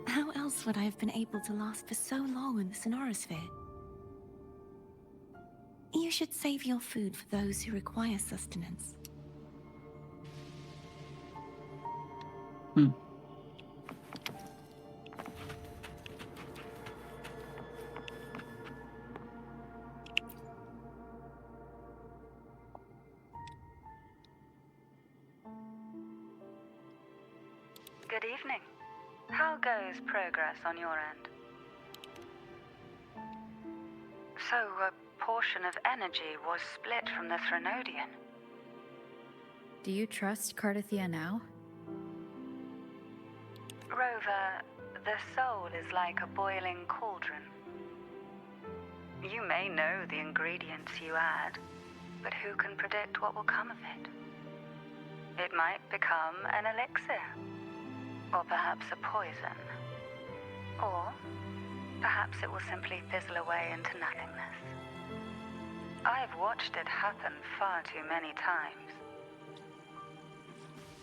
How else would I have been able to last for so long in the Sonorosphere? You should save your food for those who require sustenance. Good evening. How goes progress on your end? So, a portion of energy was split from the Threnodian. Do you trust Cardathia now? Rover, the soul is like a boiling cauldron. You may know the ingredients you add, but who can predict what will come of it? It might become an elixir, or perhaps a poison, or perhaps it will simply fizzle away into nothingness. I've watched it happen far too many times.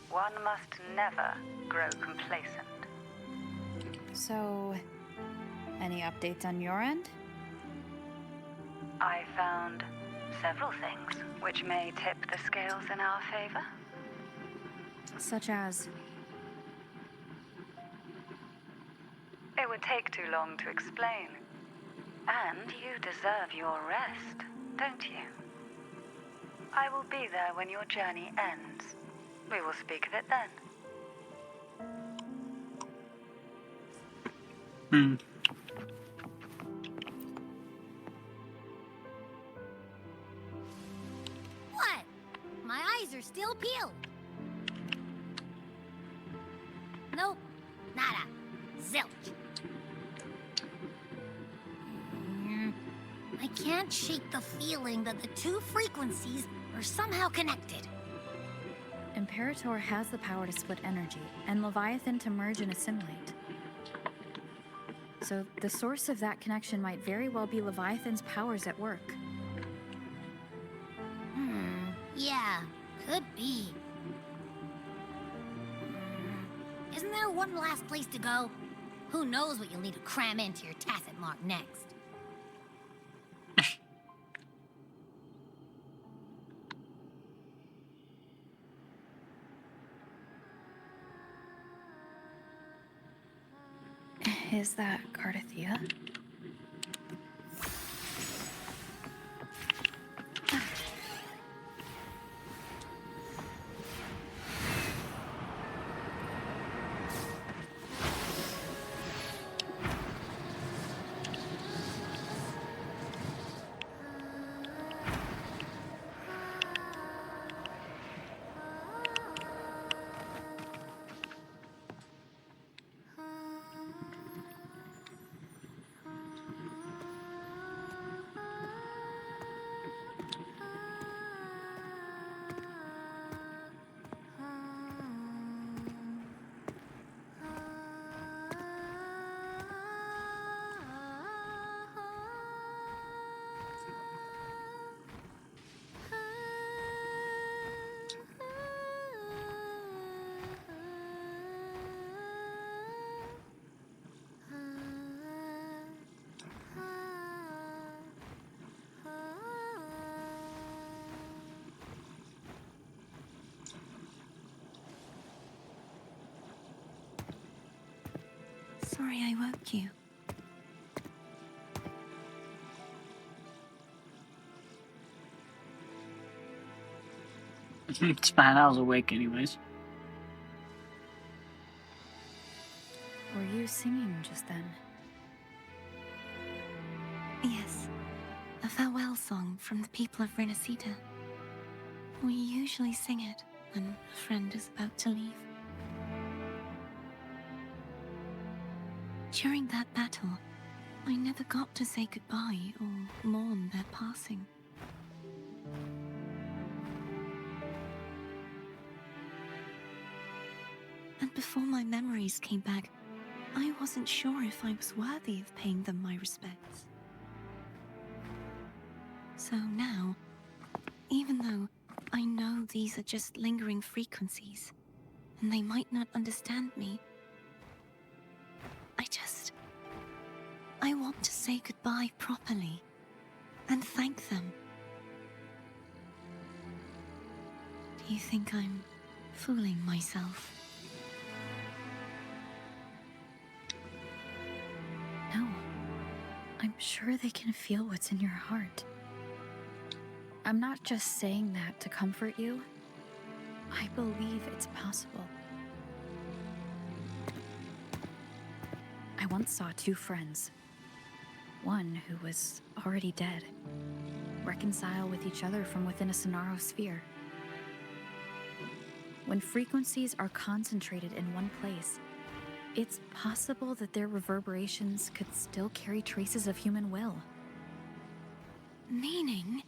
One must never grow complacent. So, Any updates on your end? I found several things which may tip the scales in our favor. Such as? It would take too long to explain. And you deserve your rest, don't you? I will be there when your journey ends. We will speak of it then. What? My eyes are still peeled. Nope. Nada. Zilch. I can't shake the feeling that the two frequencies are somehow connected. Imperator has the power to split energy, and Leviathan to merge and assimilate. So the source of that connection might very well be Leviathan's powers at work. Yeah, could be. Isn't there one last place to go? Who knows what you'll need to cram into your tacit mark next? Is that Cardathea? Sorry I woke you. It's fine, I was awake anyways. Were you singing just then? Yes. A farewell song from the people of Rinascita. We usually sing it when a friend is about to leave. During that battle, I never got to say goodbye or mourn their passing. And before my memories came back, I wasn't sure if I was worthy of paying them my respects. So now, even though I know these are just lingering frequencies, and they might not understand me, I want to say goodbye properly and thank them. Do you think I'm fooling myself? No. I'm sure they can feel what's in your heart. I'm not just saying that to comfort you. I believe it's possible. I once saw two friends. One who was already dead, reconcile with each other from within a Sonaro sphere. When frequencies are concentrated in one place, it's possible that their reverberations could still carry traces of human will. Meaning?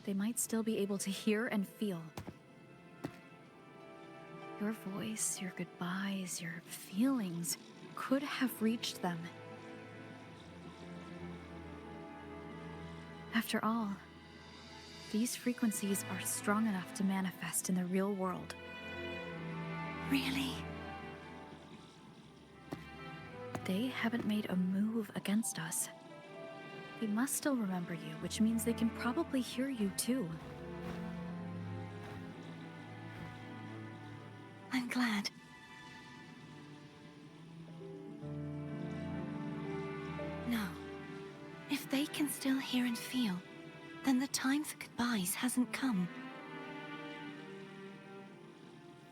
They might still be able to hear and feel. Your voice, your goodbyes, your feelings could have reached them. After all, these frequencies are strong enough to manifest in the real world. Really? They haven't made a move against us. They must still remember you, which means they can probably hear you too. I'm glad. No. If they can still hear and feel, then the time for goodbyes hasn't come.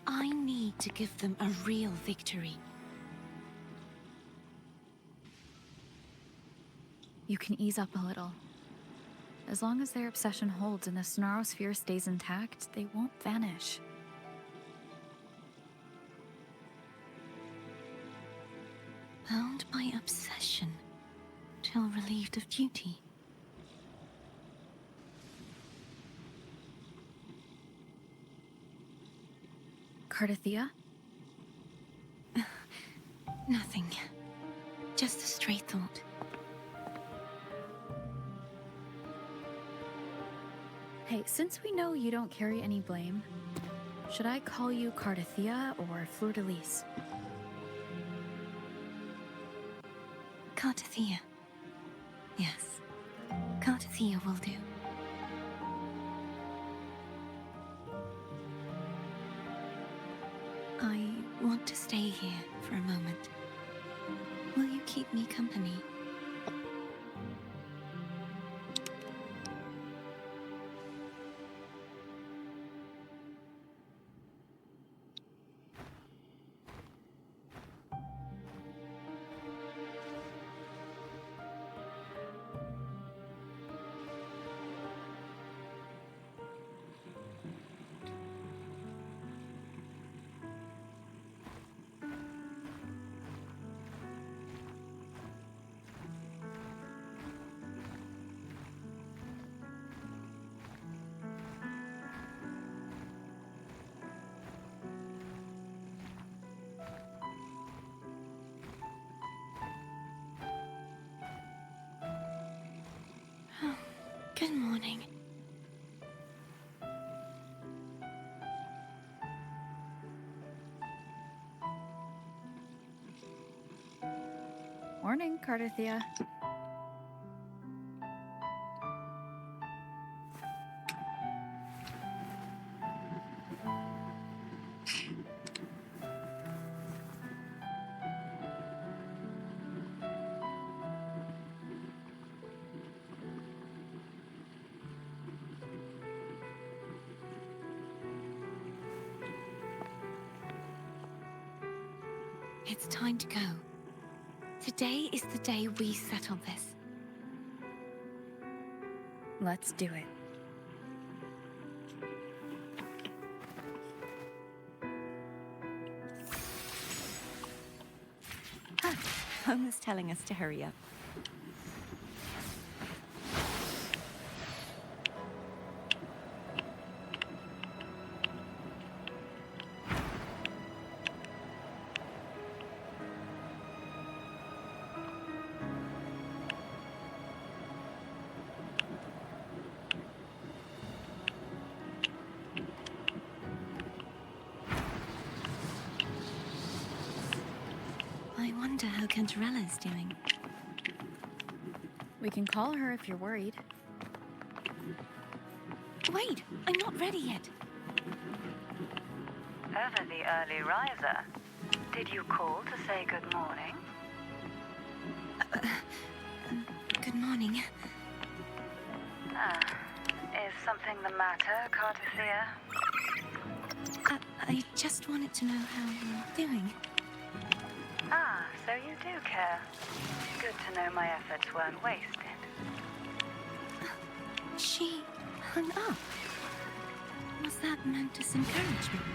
I need to give them a real victory. You can ease up a little. As long as their obsession holds and the Sonarosphere stays intact, they won't vanish. Bound by obsession, till relieved of duty. Cardathia? Nothing. Just a stray thought. Hey, since we know you don't carry any blame, should I call you Cardathia or Fleur-de-Lis? Cardathia. Yes. Cardathia will do. I want to stay here for a moment. Will you keep me company? Good morning. Morning, Cardathia. It's time to go. Today is the day we settle this. Let's do it. Home is telling us to hurry up. I wonder how Cantarella's doing. We can call her if you're worried. Wait, I'm not ready yet. Ever the early riser. Did you call to say good morning? Good morning. Is something the matter, Cardathia? I just wanted to know how you're doing. So you do care. Good to know my efforts weren't wasted. She hung up. Was that meant as encouragement?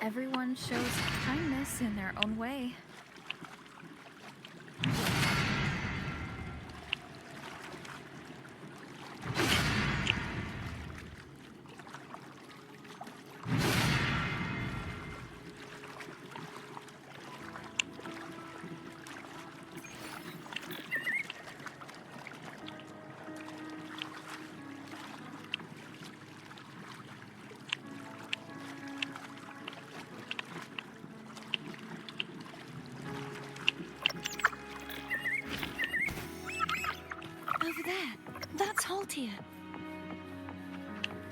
Everyone shows kindness in their own way. there. That's Haltia.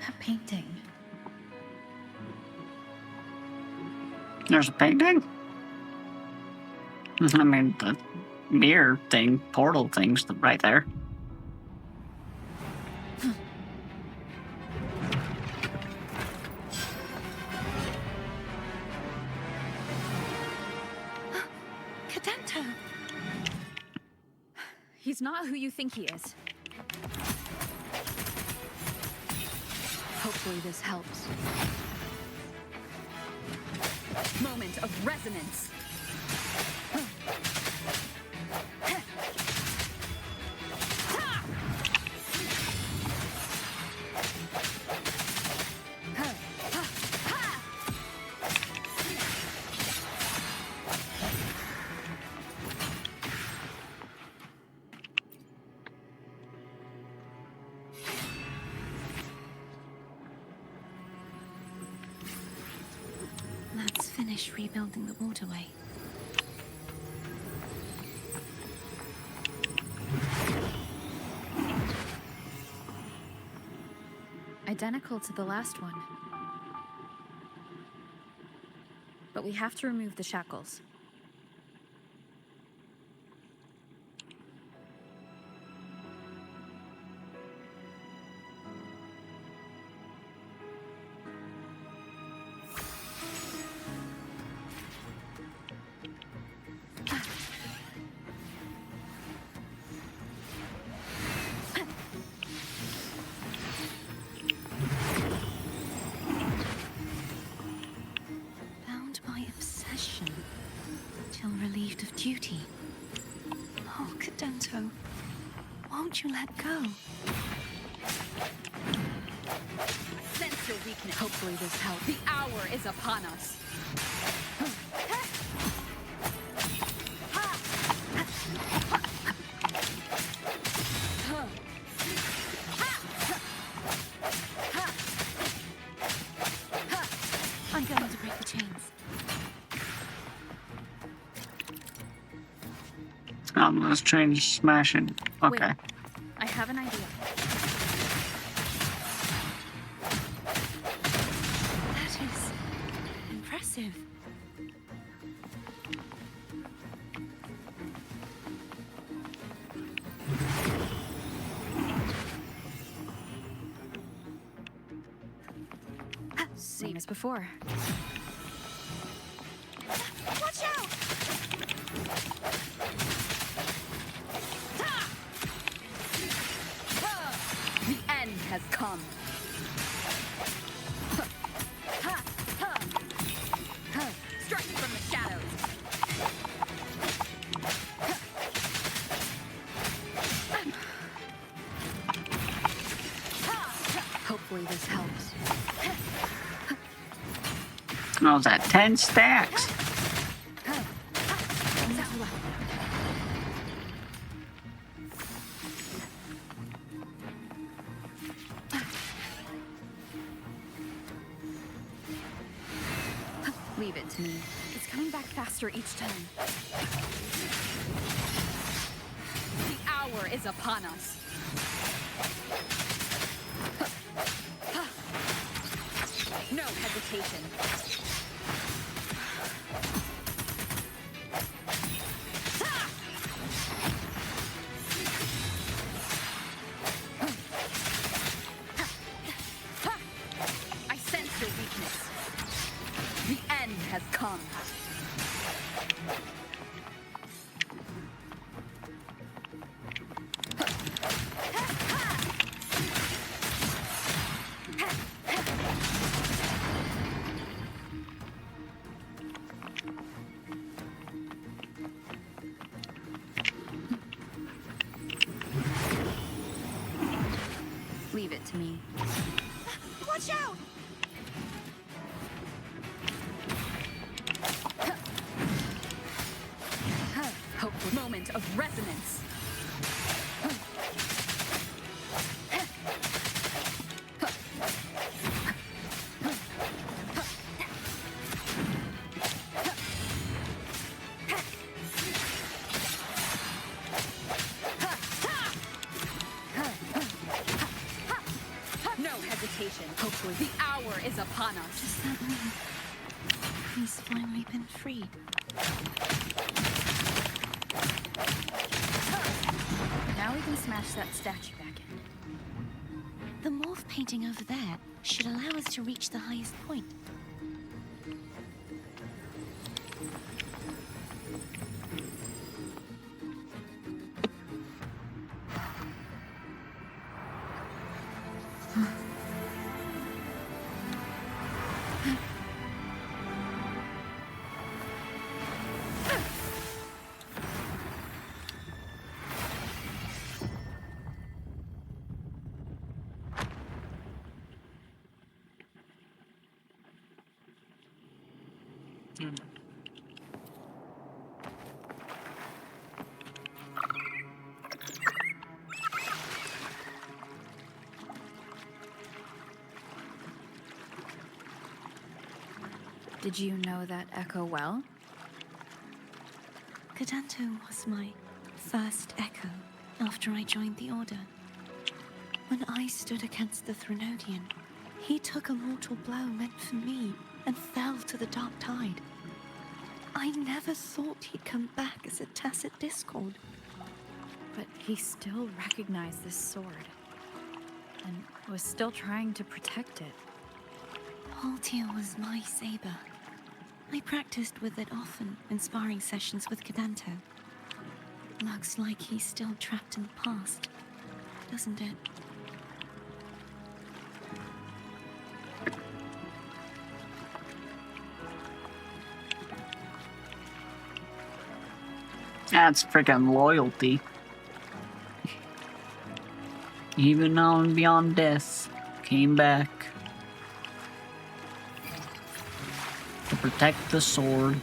A painting. There's a painting? I mean, the mirror thing, portal thing's right there. Cadento! He's not who you think he is. Hopefully this helps. Moment of resonance. Let's finish rebuilding the waterway. Identical to the last one. But we have to remove the shackles. Bound by obsession, till relieved of duty. Oh, Cadento, won't you let go? Sense your weakness. Hopefully this helps. The hour is upon us. I'm going to break the chains. Let's change smashing. Okay. Wait, I have an idea. That is impressive. Same as before. Watch out! The end has come. Strike from the shadows. Hopefully this helps. What was that? 10 stacks. Leave it to me. It's coming back faster each time. The hour is upon us. No hesitation. I sense your weakness. The end has come. Leave it to me. Watch out! Hope moment of resonance. hesitation. Hopefully the hour is upon us. Does that mean he's finally been freed? Now we can smash that statue back in. The morph painting over there should allow us to reach the highest point. Did you know that echo well? Cadanto was my first echo after I joined the Order. When I stood against the Threnodian, he took a mortal blow meant for me and fell to the dark tide. I never thought he'd come back as a tacit discord. But he still recognized this sword. And was still trying to protect it. Haltia was my saber. I practiced with it often in sparring sessions with Cadanto. Looks like he's still trapped in the past, doesn't it? That's freaking loyalty. Even on beyond death, came back to protect the sword.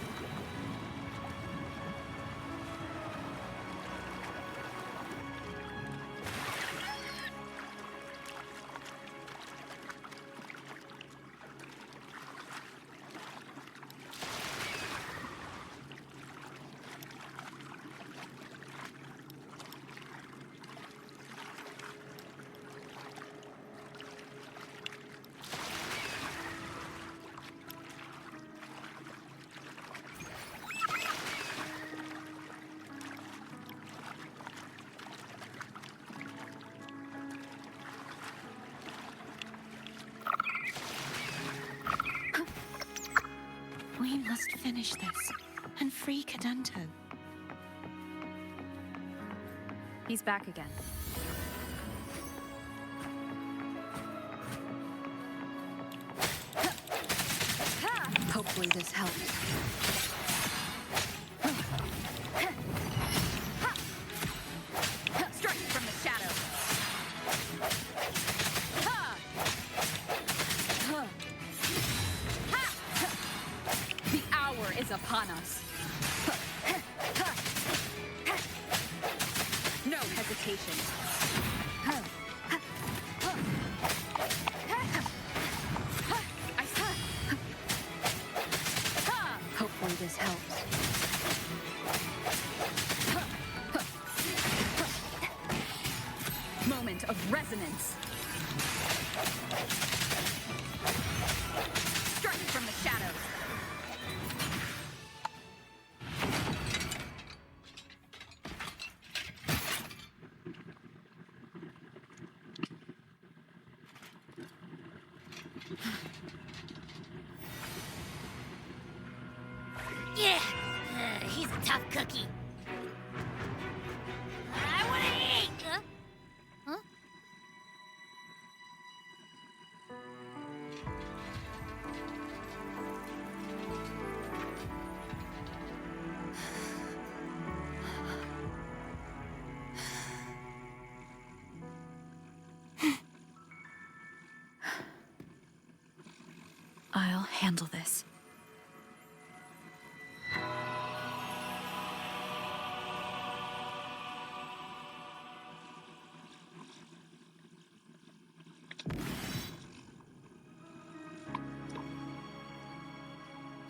We must finish this and free Cadanto. He's back again. Hopefully this helps. Strike from the shadows. The hour is upon us. No hesitation. Hopefully this helps. Moment of resonance. Strike from the shadows. Yeah, he's a tough cookie. I want to eat. Huh? I'll handle this.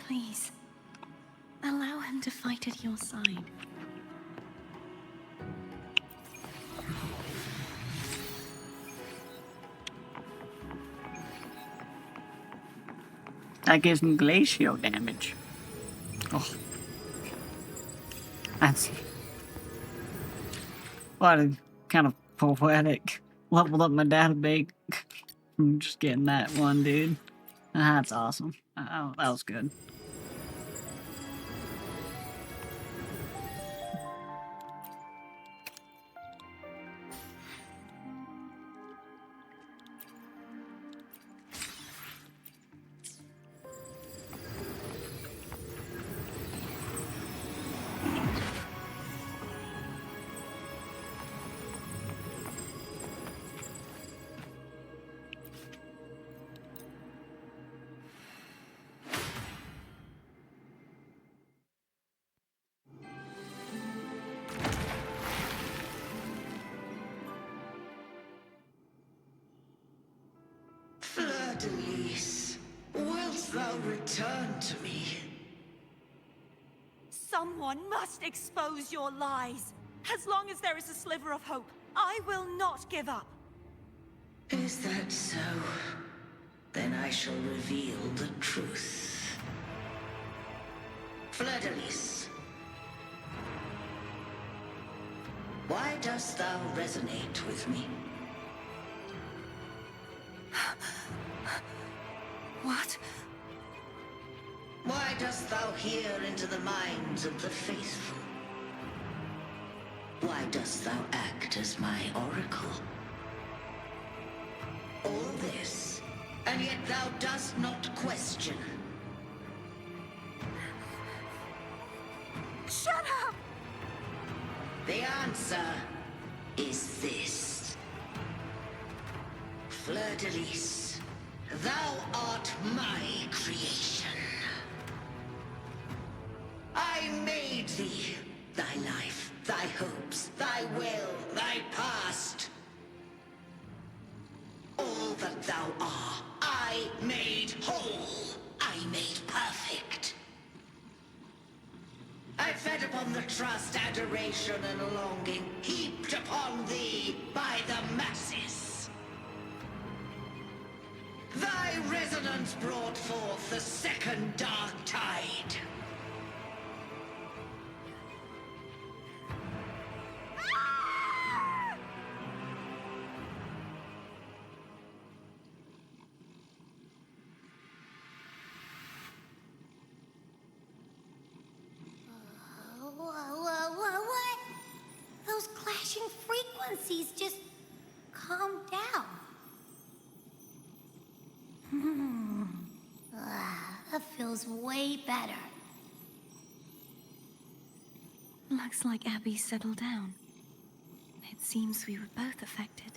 Please, allow him to fight at your side. That gives me glacial damage. Oh. That's... what a kind of poetic. Leveled up my database from just getting that one, dude. That's awesome. Oh, that was good. Fleur-de-Lis, wilt thou return to me? Someone must expose your lies. As long as there is a sliver of hope, I will not give up. Is that so? Then I shall reveal the truth. Fleur-de-Lis, why dost thou resonate with me? What? Why dost thou hear into the minds of the faithful? Why dost thou act as my oracle? All this, and yet thou dost not question. Shut up! The answer is this. Fleur-de-Lis, thou art my creation. I made thee, thy life, thy hopes, thy will, thy past. All that thou art, I made whole. I made perfect. I fed upon the trust, adoration, and longing heaped upon thee by the masses. Thy resonance brought forth the second dark tide. What? Those clashing frequencies just calm down. That feels way better. Looks like Abby settled down. It seems we were both affected.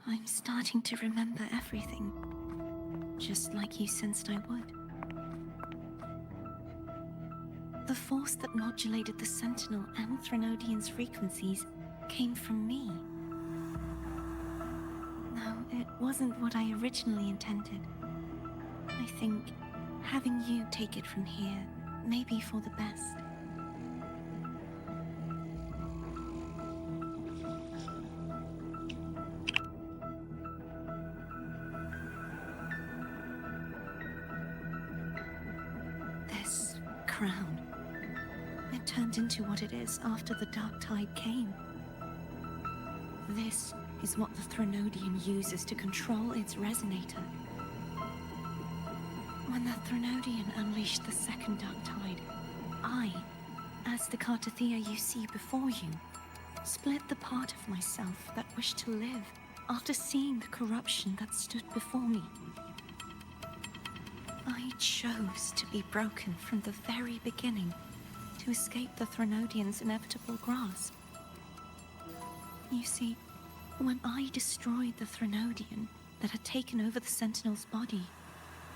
I'm starting to remember everything, just like you sensed I would. The force that modulated the Sentinel and Threnodian's frequencies came from me. No, it wasn't what I originally intended. I think having you take it from here may be for the best. This crown, it turned into what it is after the Dark Tide came. This is what the Threnodian uses to control its resonator. When the Threnodian unleashed the second Dark Tide, I, as the Cartathea you see before you, split the part of myself that wished to live after seeing the corruption that stood before me. I chose to be broken from the very beginning to escape the Threnodian's inevitable grasp. You see, when I destroyed the Threnodian that had taken over the Sentinel's body,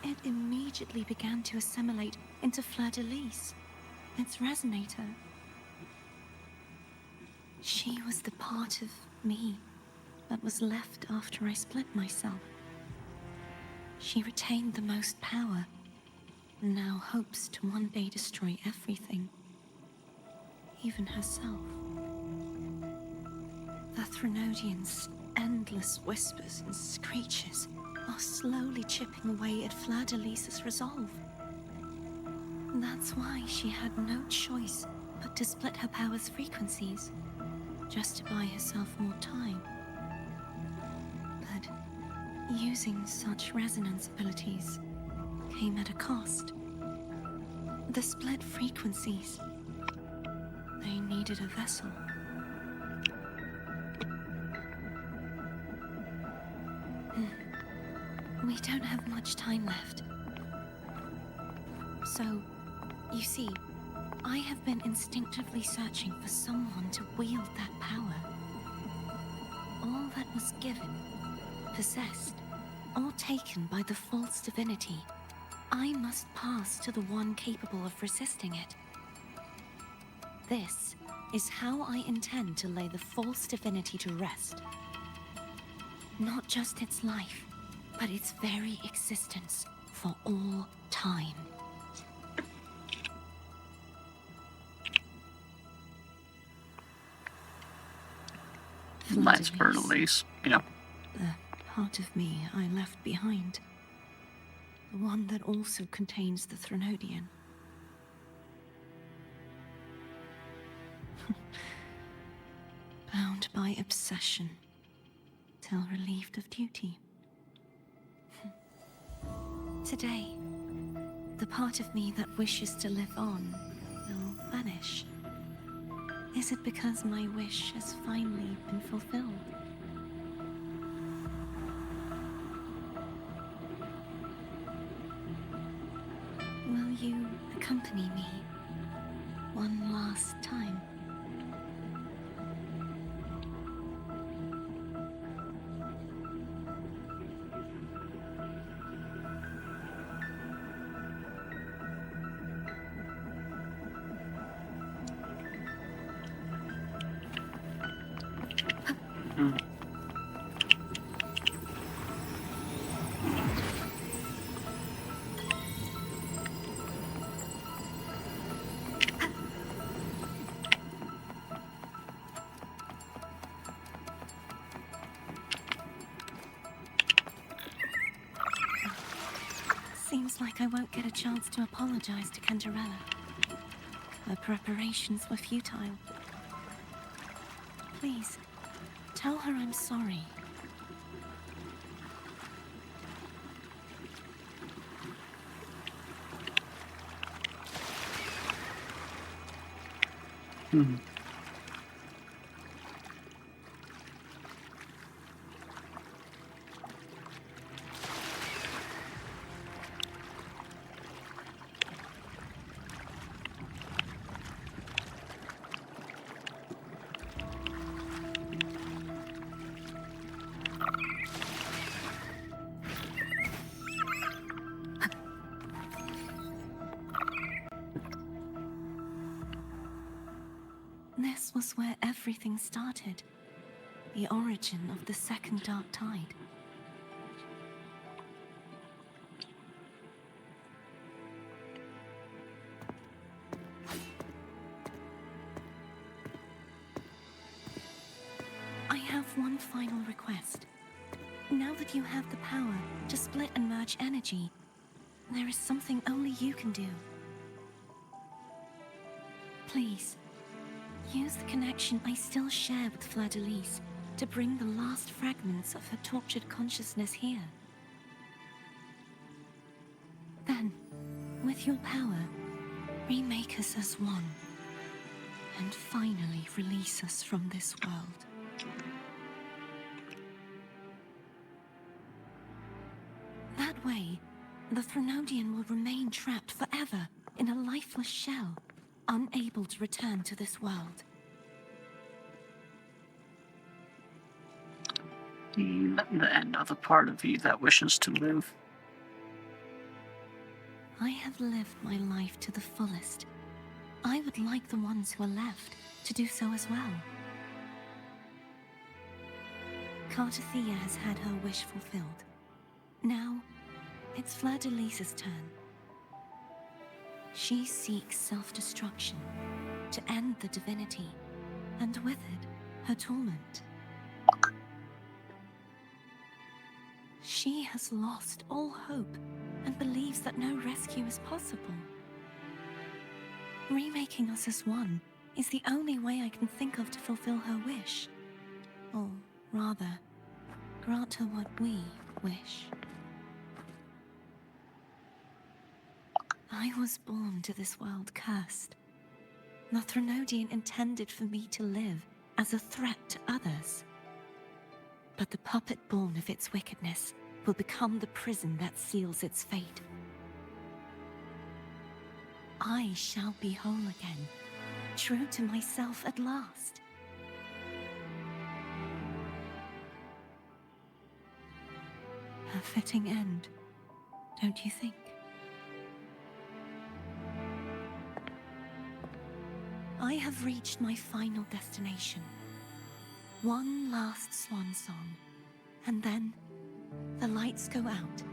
it immediately began to assimilate into Fleur-de-Lis, its resonator. She was the part of me that was left after I split myself. She retained the most power, and now hopes to one day destroy everything. even herself. The Threnodian's endless whispers and screeches are slowly chipping away at Fleur-de-Lis's resolve. That's why she had no choice but to split her power's frequencies, just to buy herself more time. But using such resonance abilities came at a cost. The split frequencies, they needed a vessel. We don't have much time left. So, you see, I have been instinctively searching for someone to wield that power. All that was given, possessed, or taken by the false divinity, I must pass to the one capable of resisting it. This is how I intend to lay the false divinity to rest. Not just its life, but its very existence for all time. Mine's Fleur-de-Lis. Yeah. The part of me I left behind. The one that also contains the Threnodian. Bound by obsession, till relieved of duty. Today, the part of me that wishes to live on will vanish. Is it because my wish has finally been fulfilled? Will you accompany me one last time? Seems like I won't get a chance to apologize to Cantarella. Her preparations were futile. Please, tell her I'm sorry. This was where everything started. The origin of the second dark tide. I have one final request. Now that you have the power to split and merge energy, there is something only you can do. Please, use the connection I still share with Fleur-de-Lis to bring the last fragments of her tortured consciousness here. Then, with your power, remake us as one, and finally release us from this world. That way, the Threnodian will remain trapped forever in a lifeless shell, unable to return to this world. The end of the part of you that wishes to live. I have lived my life to the fullest. I would like the ones who are left to do so as well. Cartathea has had her wish fulfilled. Now, it's Fleur-de-Lis's turn. She seeks self-destruction, to end the divinity, and with it, her torment. She has lost all hope and believes that no rescue is possible. Remaking us as one is the only way I can think of to fulfill her wish. Or rather, grant her what we wish. I was born to this world cursed. The Threnodian intended for me to live as a threat to others. But the puppet born of its wickedness will become the prison that seals its fate. I shall be whole again, true to myself at last. A fitting end, don't you think? I have reached my final destination. One last swan song, and then the lights go out.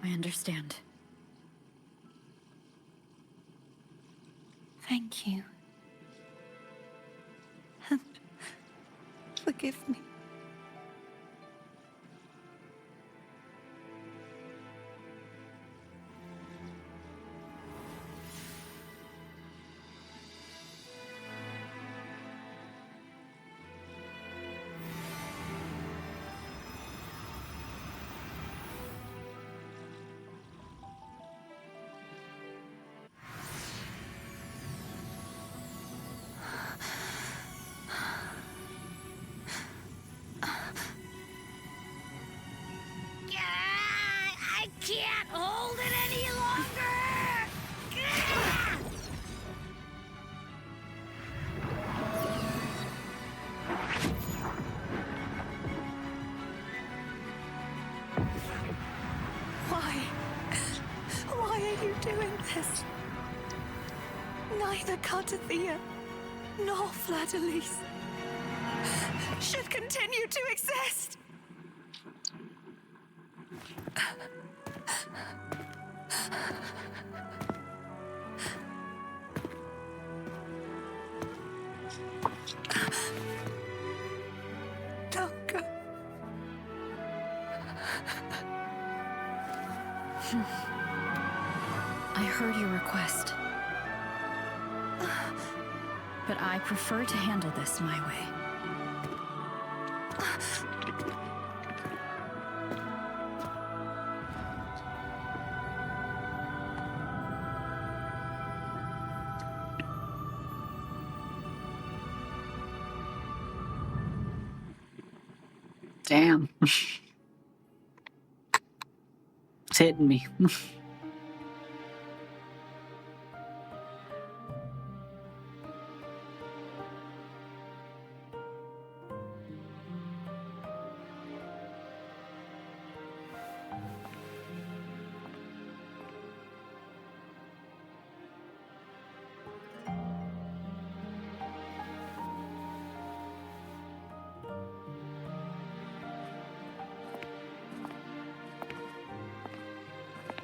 I understand. Thank you. And forgive me. I can't hold it any longer! Gah! Why are you doing this? Neither Cartathea nor Fladalise should continue to exist. Don't go. I heard your request. But I prefer to handle this my way. Damn. It's hitting me.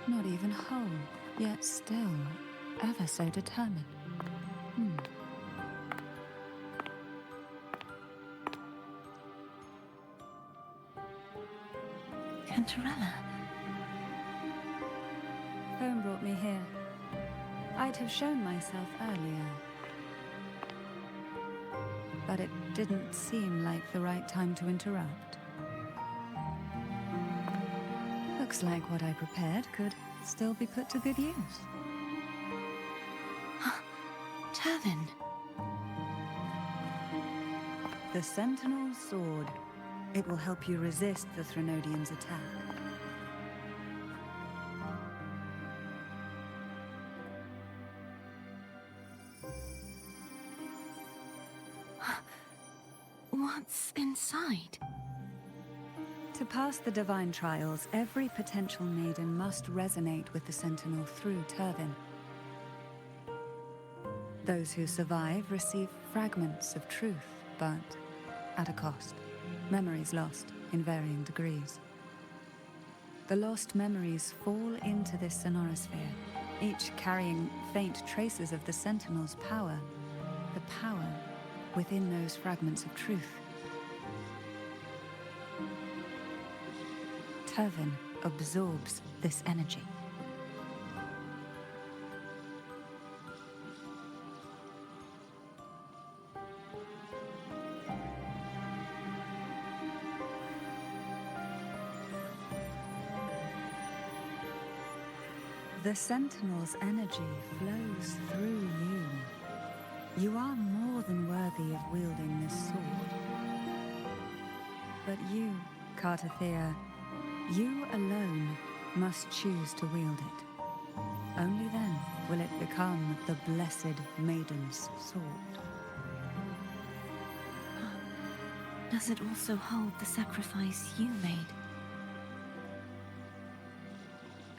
Not even whole, yet still ever so determined. Cantarella. Phone brought me here. I'd have shown myself earlier. But it didn't seem like the right time to interrupt. Looks like what I prepared could still be put to good use. Turvin. The Sentinel's sword. It will help you resist the Threnodian's attack. What's inside? To pass the divine trials, every potential maiden must resonate with the Sentinel through Turvin. Those who survive receive fragments of truth, but at a cost. Memories lost in varying degrees. The lost memories fall into this sonorosphere, each carrying faint traces of the Sentinel's power, the power within those fragments of truth. Turvin absorbs this energy. The Sentinel's energy flows through you. You are more than worthy of wielding this sword. But you, Cartathea, you alone must choose to wield it. Only then will it become the Blessed Maiden's sword. Does it also hold the sacrifice you made?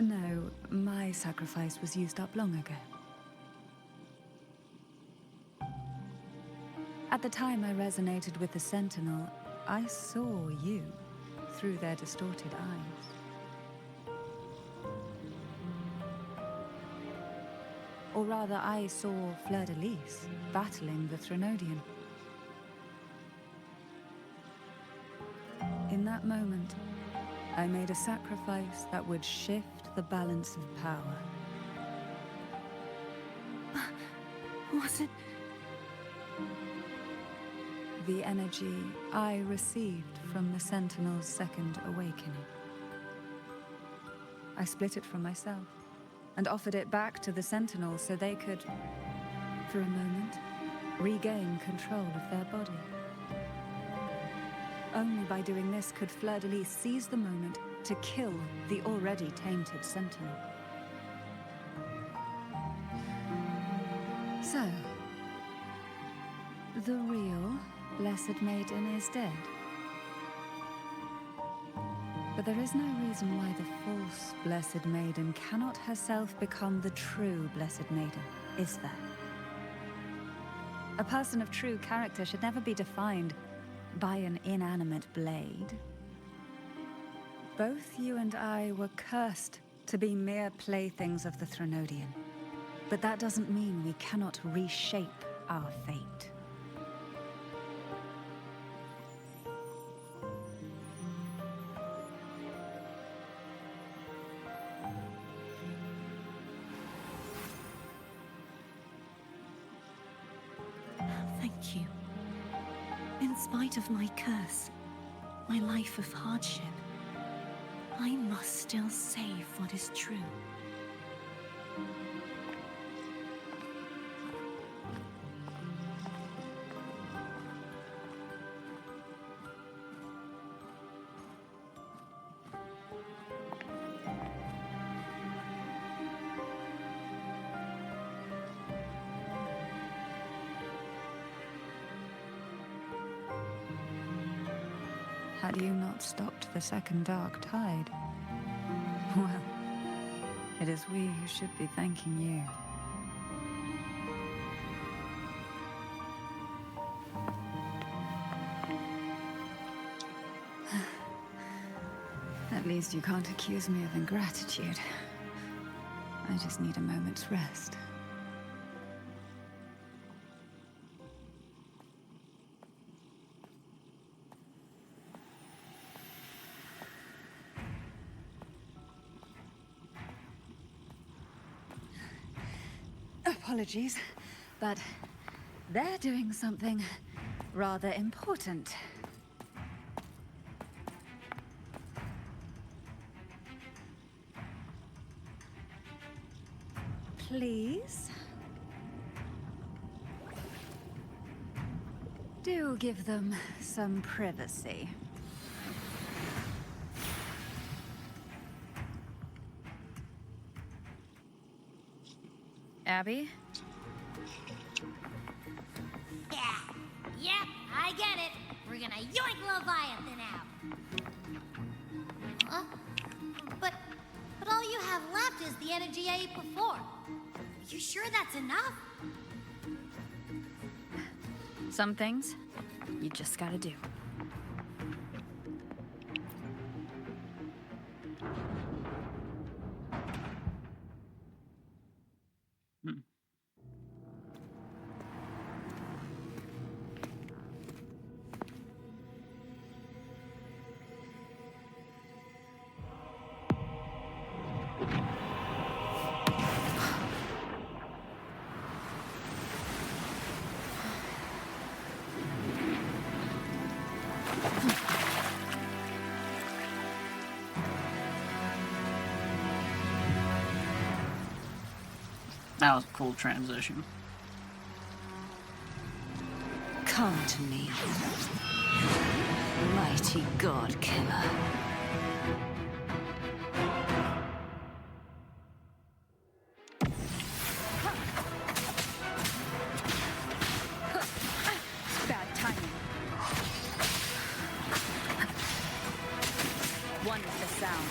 No, my sacrifice was used up long ago. At the time I resonated with the Sentinel, I saw you through their distorted eyes. Or rather, I saw Fleur-de-Lis battling the Threnodian. In that moment, I made a sacrifice that would shift the balance of power. Was it? The energy I received from the Sentinel's second awakening. I split it from myself and offered it back to the Sentinel so they could, for a moment, regain control of their body. Only by doing this could Fleur-de-Lis seize the moment to kill the already tainted Sentinel. So, the real Blessed Maiden is dead. But there is no reason why the false Blessed Maiden cannot herself become the true Blessed Maiden, is there? A person of true character should never be defined by an inanimate blade. Both you and I were cursed to be mere playthings of the Threnodian. But that doesn't mean we cannot reshape our fate. Thank you. In spite of my curse, my life of hardship, I must still save what is true. Had you not stopped the second dark tide? Well, it is we who should be thanking you. At least you can't accuse me of ingratitude. I just need a moment's rest. Apologies, but they're doing something rather important. Please? Do give them some privacy. Abby? Yeah, yep, I get it. We're gonna yoink Leviathan out. Huh? But all you have left is the energy I ate before. You sure that's enough? Some things, you just gotta do. That was a cool transition. Come to me, mighty god killer. Bad timing. One with the sound.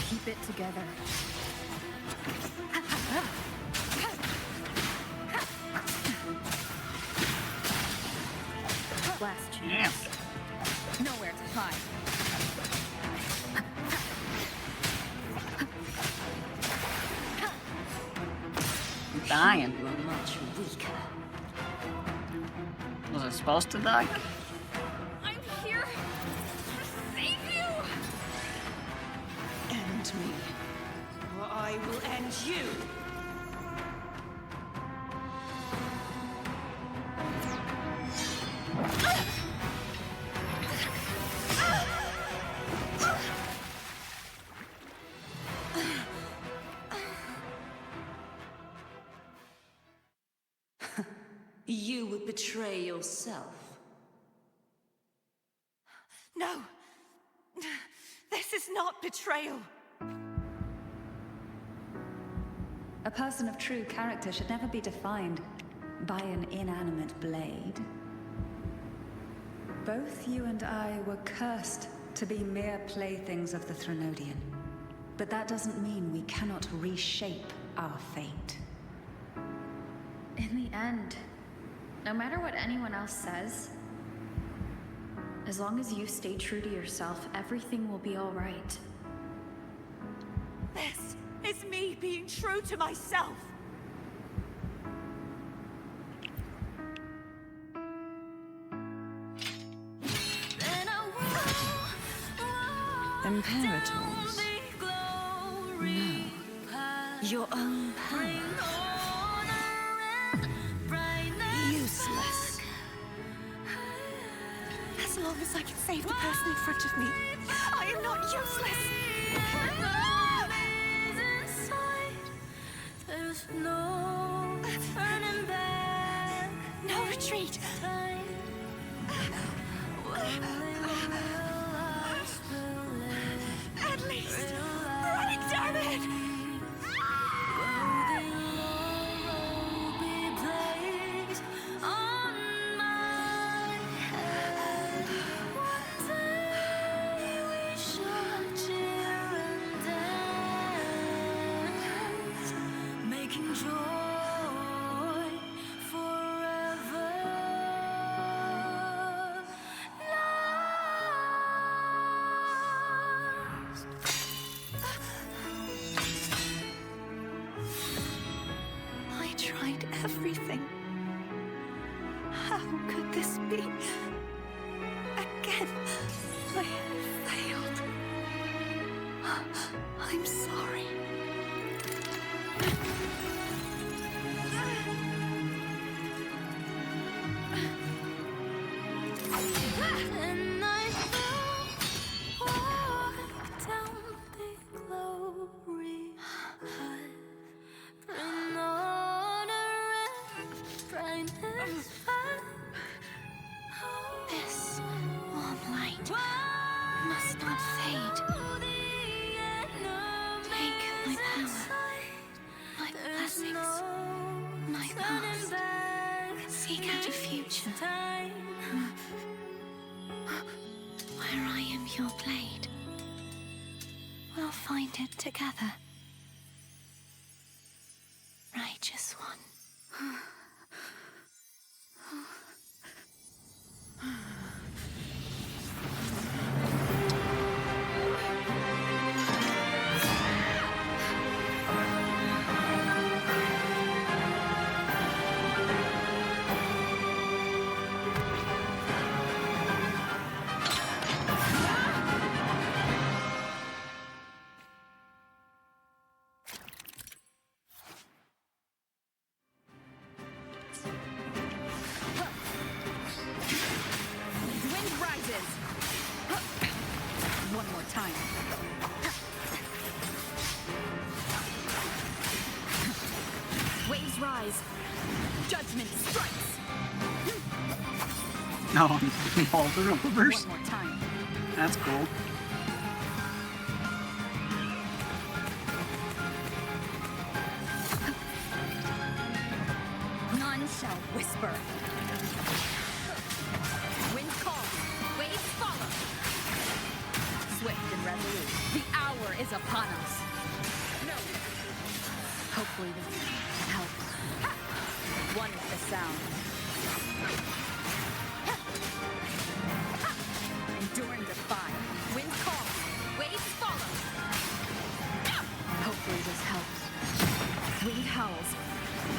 Keep it together. Last chance. Nowhere to hide. I'm dying. You are much weaker. Was I supposed to die? I'm here to save you! End me, or I will end you. You would betray yourself. No. This is not betrayal. A person of true character should never be defined by an inanimate blade. Both you and I were cursed to be mere playthings of the Threnodian. But that doesn't mean we cannot reshape our fate. In the end, no matter what anyone else says, as long as you stay true to yourself, everything will be all right. This is me being true to myself. Imperators. No. Your own power. Useless. As long as I can save the person in front of me, I am not useless. No retreat. At least, running, damn it! Everything. How could this be? Again, I failed. I'm sorry. And I walk down the glory path. This warm light must not fade. your blade. We'll find it together. Righteous one. Judgment strikes. No, all the reverse. One more time. That's cool. None shall whisper. Wind calls, waves follow. Swift and resolute, the hour is upon us. No. Hopefully this helps. One with the sound. Enduring defy. Wind calls. Waves follow. Hopefully this helps. Wind howls.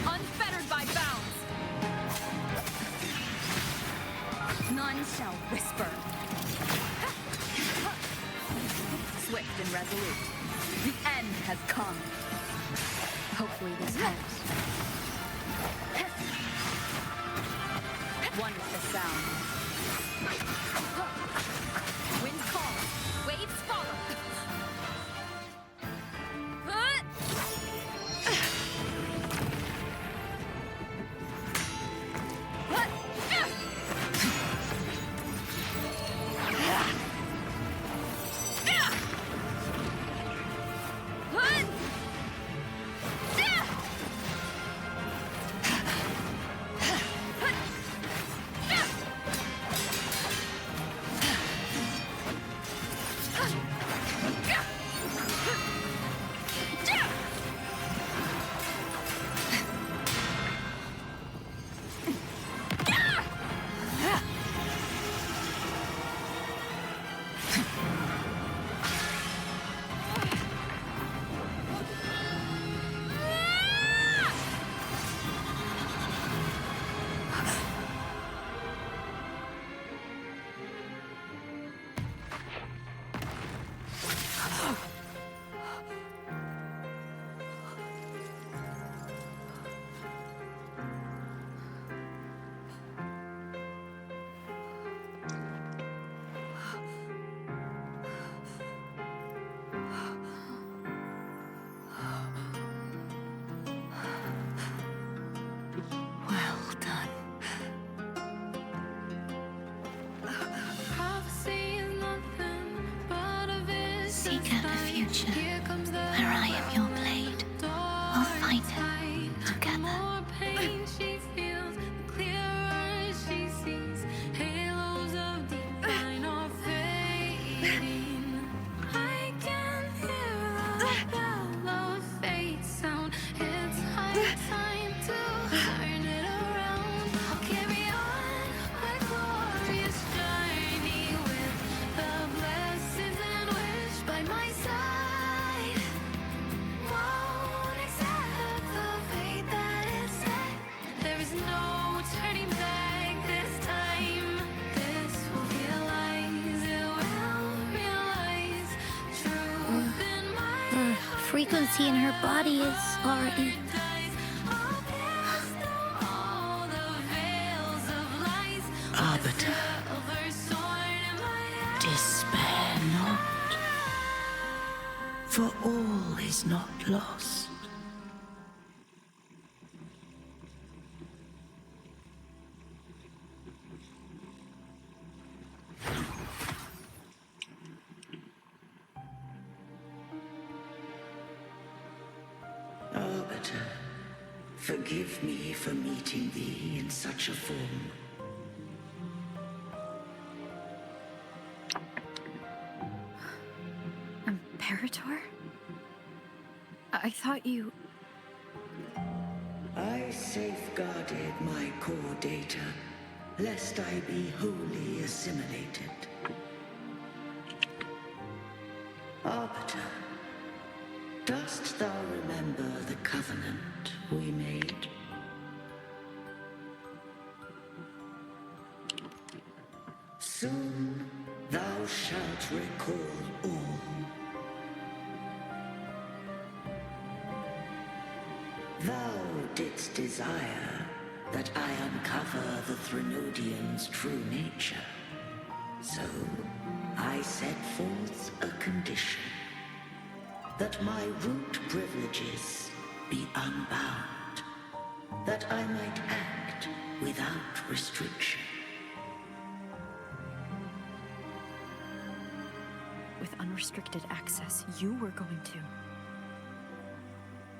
Unfettered by bounds. None shall whisper. Swift and resolute. The end has come. Hopefully this helps. One with the sound. Wind calls, waves follow. Seek out a future where I am your blade. We'll find it together. Frequency in her body is already... Arbiter, despair not, for all is not lost. Arbiter, forgive me for meeting thee in such a form. Imperator? I thought you... I safeguarded my core data, lest I be wholly assimilated. Arbiter, dost thou remember the covenant we made? Soon thou shalt recall all. Thou didst desire that I uncover the Threnodian's true nature. So, I set forth a condition. That my root privileges be unbound. That I might act without restriction. With unrestricted access, you were going to...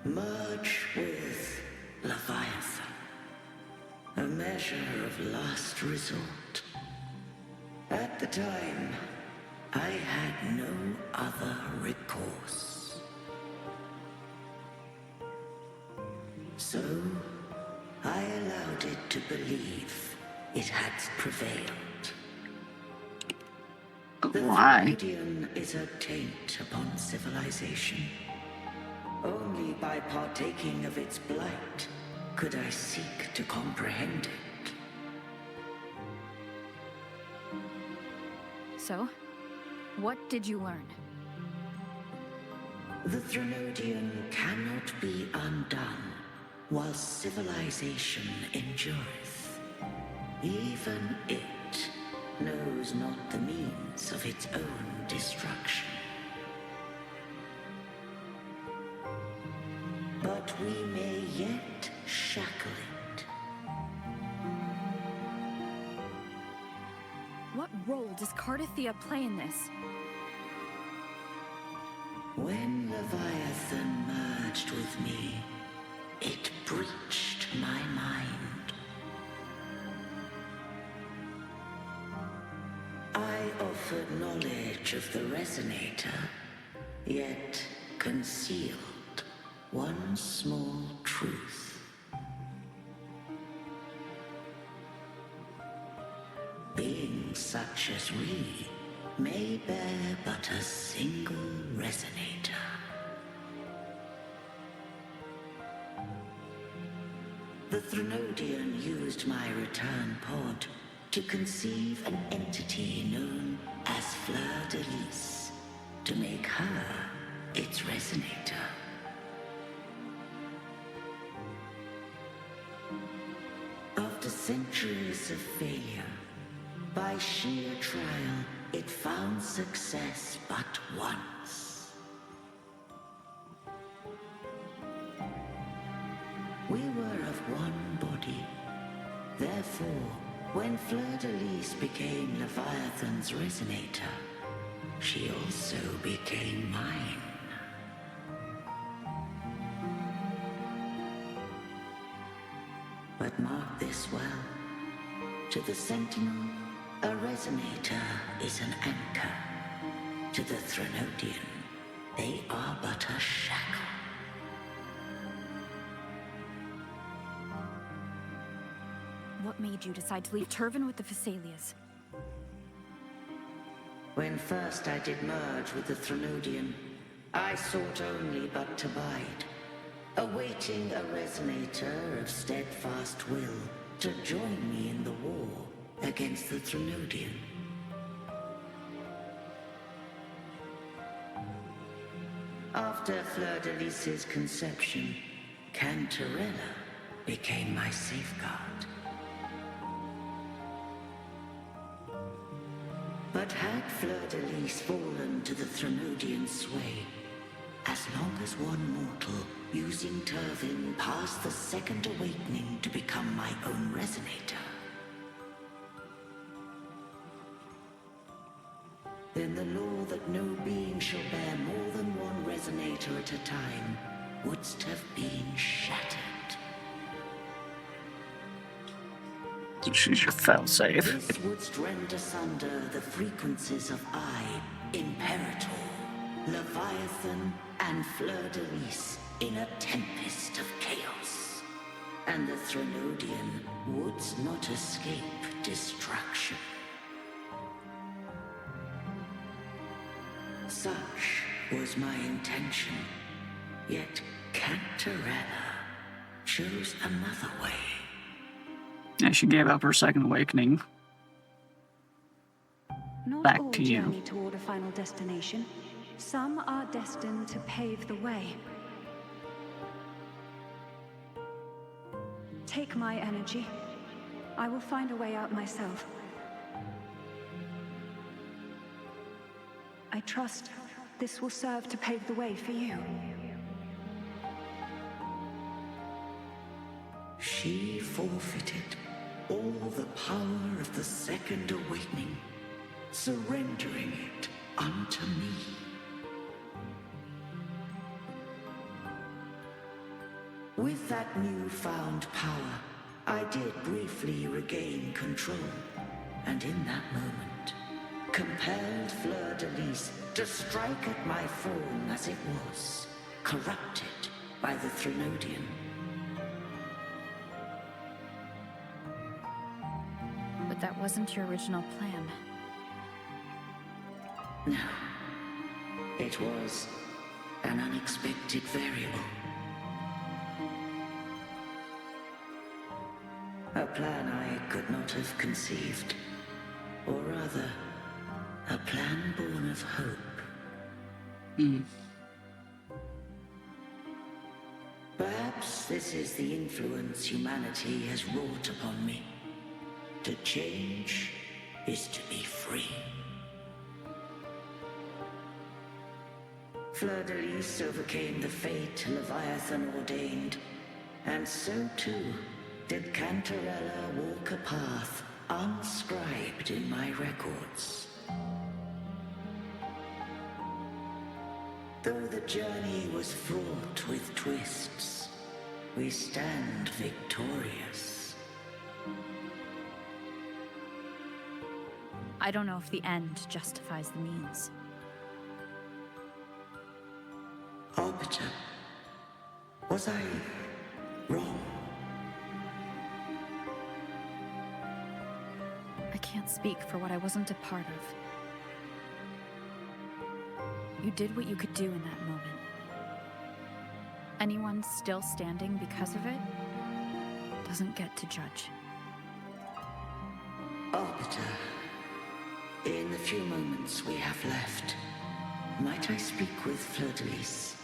Merge with Leviathan. A measure of last resort. At the time, I had no other recourse. So, I allowed it to believe it had prevailed. The Threnodian is a taint upon civilization. Only by partaking of its blight could I seek to comprehend it. So, what did you learn? The Threnodian cannot be undone while civilization endureth. Even it knows not the means of its own destruction. But we may yet shackle it. What role does Cardathia play in this? When Leviathan merged with me, it breached my mind. I offered knowledge of the Resonator, yet concealed one small truth. Beings such as we may bear but a single Resonator. The Threnodian used my return pod to conceive an entity known as Fleur de Lis, to make her its Resonator. After centuries of failure, by sheer trial, it found success but once. We were of one body. Therefore, when Fleur de Lis became Leviathan's Resonator, she also became mine. But mark this well. To the Sentinel, a Resonator is an anchor. To the Threnodian, they are but a shackle. What made you decide to leave Turvan with the Phasalias? When first I did merge with the Threnodian, I sought only but to bide, awaiting a Resonator of steadfast will to join me in the war against the Threnodian. After Fleur de Lis's conception, Cantarella became my safeguard. But had Fleur de Lis fallen to the Threnodian sway, as long as one mortal using Turvin passed the second awakening to become my own Resonator, then the law that no being shall bear more than one Resonator at a time wouldst have been shattered. She's your failsafe. This wouldst rend asunder the frequencies of I, Imperator, Leviathan and Fleur-de-Lis in a tempest of chaos. And the Threnodian would not escape destruction. Such was my intention, yet Cantarella chose another way. Yeah, she gave up her second awakening. Not Back all to you. journey toward a final destination. Some are destined to pave the way. Take my energy. I will find a way out myself. I trust this will serve to pave the way for you. She forfeited all the power of the second awakening, surrendering it unto me. With that newfound power, I did briefly regain control, and in that moment, compelled Fleur-de-Lis to strike at my form as it was, corrupted by the Threnodian. But that wasn't your original plan. No. It was an unexpected variable. A plan I could not have conceived. Or rather, a plan born of hope. Perhaps this is the influence humanity has wrought upon me. To change is to be free. Fleur-de-Lis overcame the fate Leviathan ordained, and so too did Cantarella walk a path unscribed in my records. Though the journey was fraught with twists, we stand victorious. I don't know if the end justifies the means. Arbiter, was I wrong? I can't speak for what I wasn't a part of. You did what you could do in that moment. Anyone still standing because of it doesn't get to judge. Arbiter, in the few moments we have left, might I speak with Fleur-de-Lis?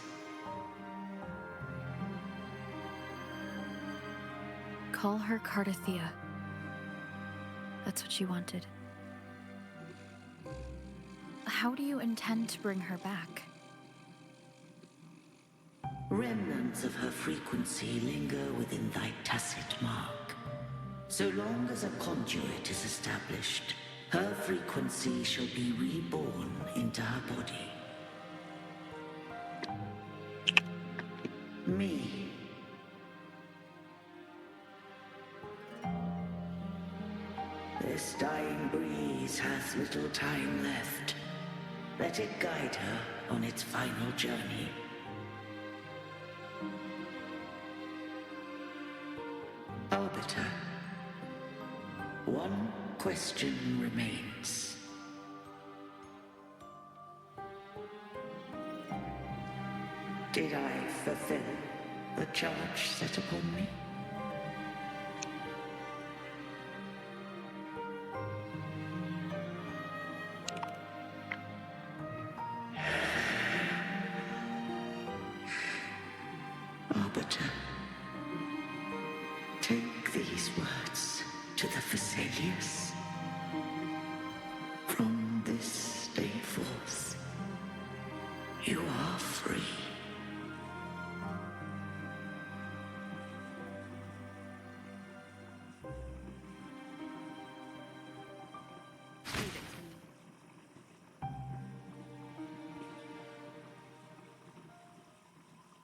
Call her Cardathea. That's what she wanted. How do you intend to bring her back? Remnants of her frequency linger within thy tacit mark. So long as a conduit is established, her frequency shall be reborn into her body. Me. This dying breeze hath little time left. Let it guide her on its final journey. Arbiter, one question remains. Did I fulfill the charge set upon me? Arbiter, take these words to the Phasaelius. From this day forth, you are free.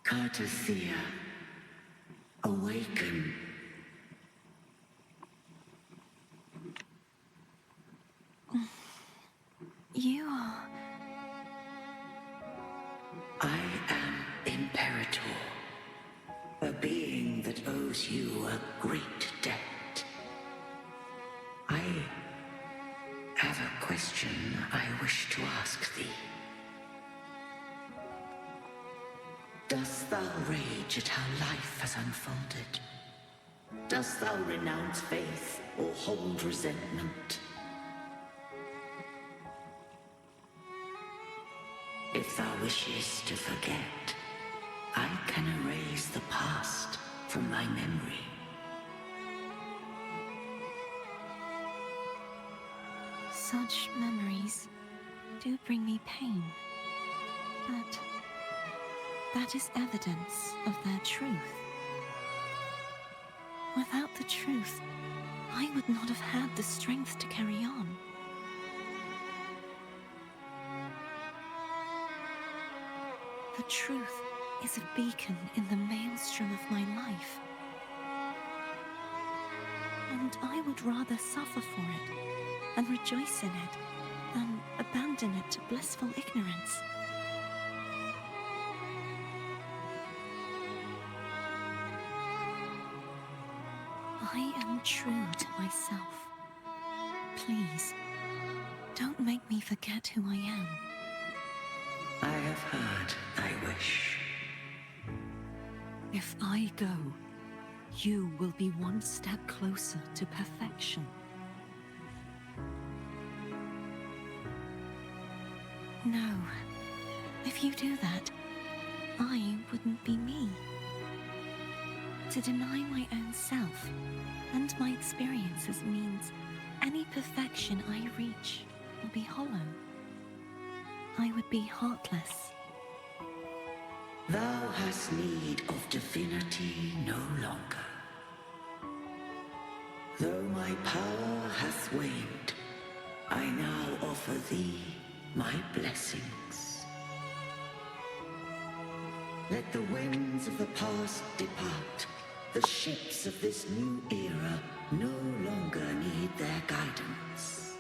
Cardathea, awaken. You are... Imperator, a being that owes you a great debt. I have a question I wish to ask thee. Dost thou rage at how life has unfolded? Dost thou renounce faith or hold resentment? If thou wishes to forget, I can erase the past from thy memory. Such memories do bring me pain, but that is evidence of their truth. Without the truth, I would not have had the strength to carry on. The truth is a beacon in the maelstrom of my life. And I would rather suffer for it and rejoice in it than abandon it to blissful ignorance. I am true to myself. Please, don't make me forget who I am. I have heard thy wish. If I go, you will be one step closer to perfection. No. If you do that, I wouldn't be me. To deny my own self and my experiences means any perfection I reach will be hollow. I would be heartless. Thou hast need of divinity no longer. Though my power hath waned, I now offer thee my blessings. Let the winds of the past depart. The ships of this new era no longer need their guidance.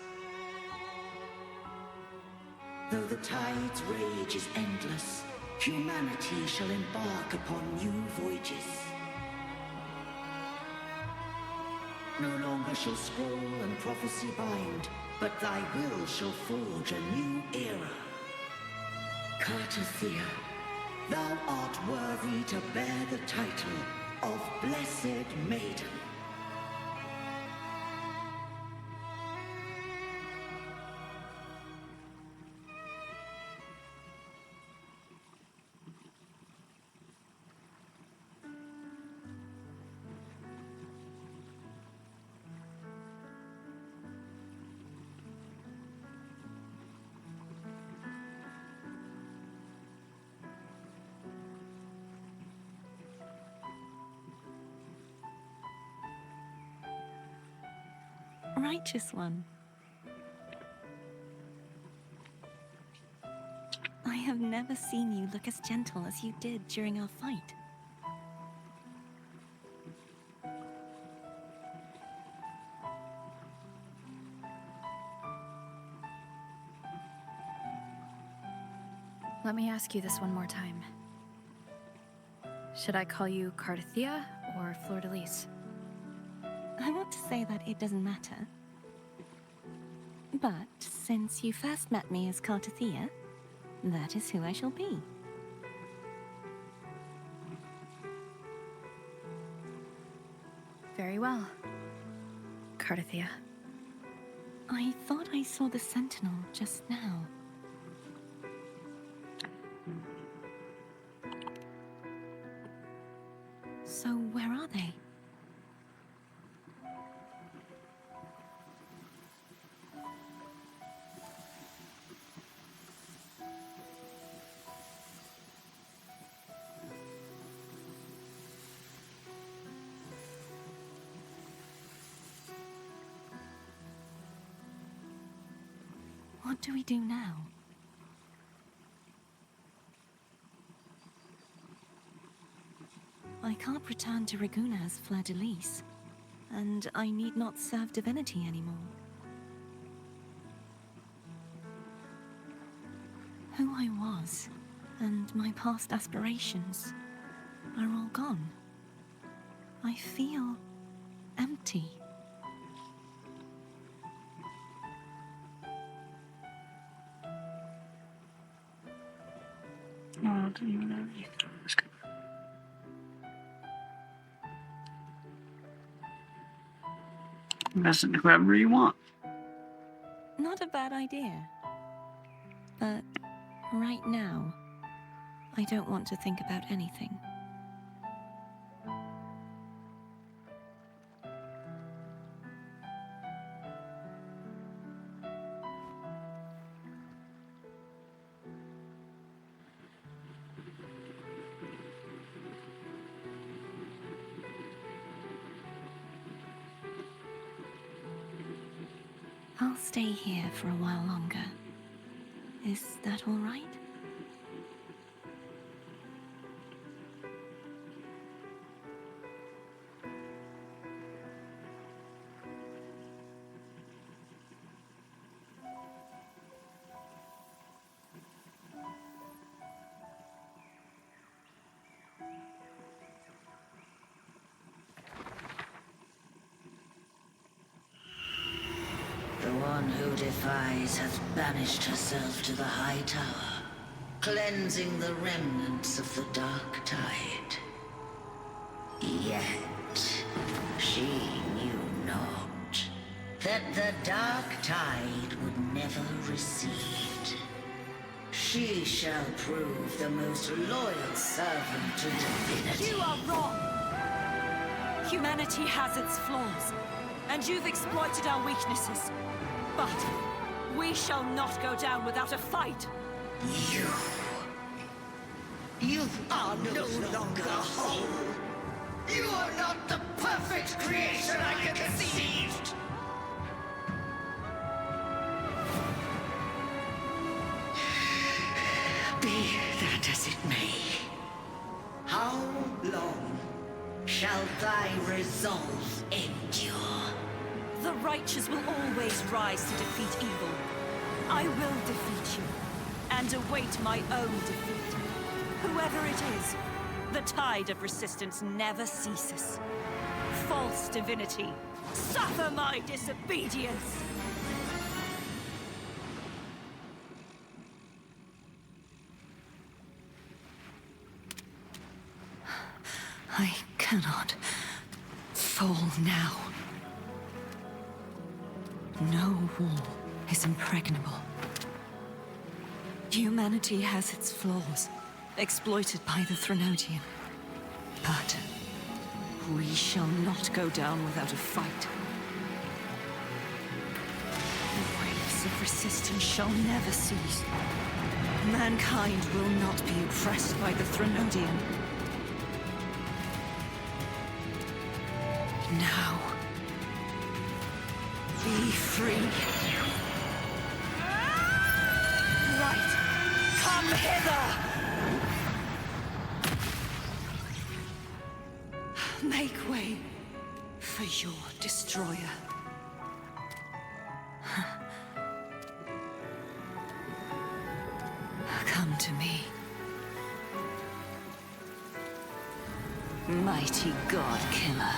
Though the tide's rage is endless, humanity shall embark upon new voyages. No longer shall scroll and prophecy bind, but thy will shall forge a new era. Cartothea, thou art worthy to bear the title of Blessed Maiden. Righteous one. I have never seen you look as gentle as you did during our fight. Let me ask you this one more time. Should I call you Cartothea or Fleur-de-Lis? I want to say that it doesn't matter. But since you first met me as Cartothea, that is who I shall be. Very well. Cartothea. I thought I saw the Sentinel just now. So where are they? What do we do now? I can't return to Raguna as Fleur-de-Lis, and I need not serve divinity anymore. Who I was, and my past aspirations, are all gone. I feel empty. Oh, I don't even know you thought it was good. Invest in whoever you want. Not a bad idea. But right now, I don't want to think about anything. I'll stay here for a while longer. Is that all right? The one who defies hath banished herself to the high tower, cleansing the remnants of the dark tide. Yet, she knew not that the dark tide would never recede. She shall prove the most loyal servant to divinity. You are wrong! Humanity has its flaws, and you've exploited our weaknesses. But we shall not go down without a fight. You are no longer whole. You are not the perfect creation I conceived. Be that as it may, how long shall thy resolve endure? The righteous will always rise to defeat evil. I will defeat you, and await my own defeat. Whoever it is, the tide of resistance never ceases. False divinity, suffer my disobedience! I cannot fall now. No wall is impregnable. Humanity has its flaws, exploited by the Threnodian. But we shall not go down without a fight. The waves of resistance shall never cease. Mankind will not be oppressed by the Threnodian. Now, be free. Right! Come hither! Make way for your destroyer. Come to me. Mighty God Killer.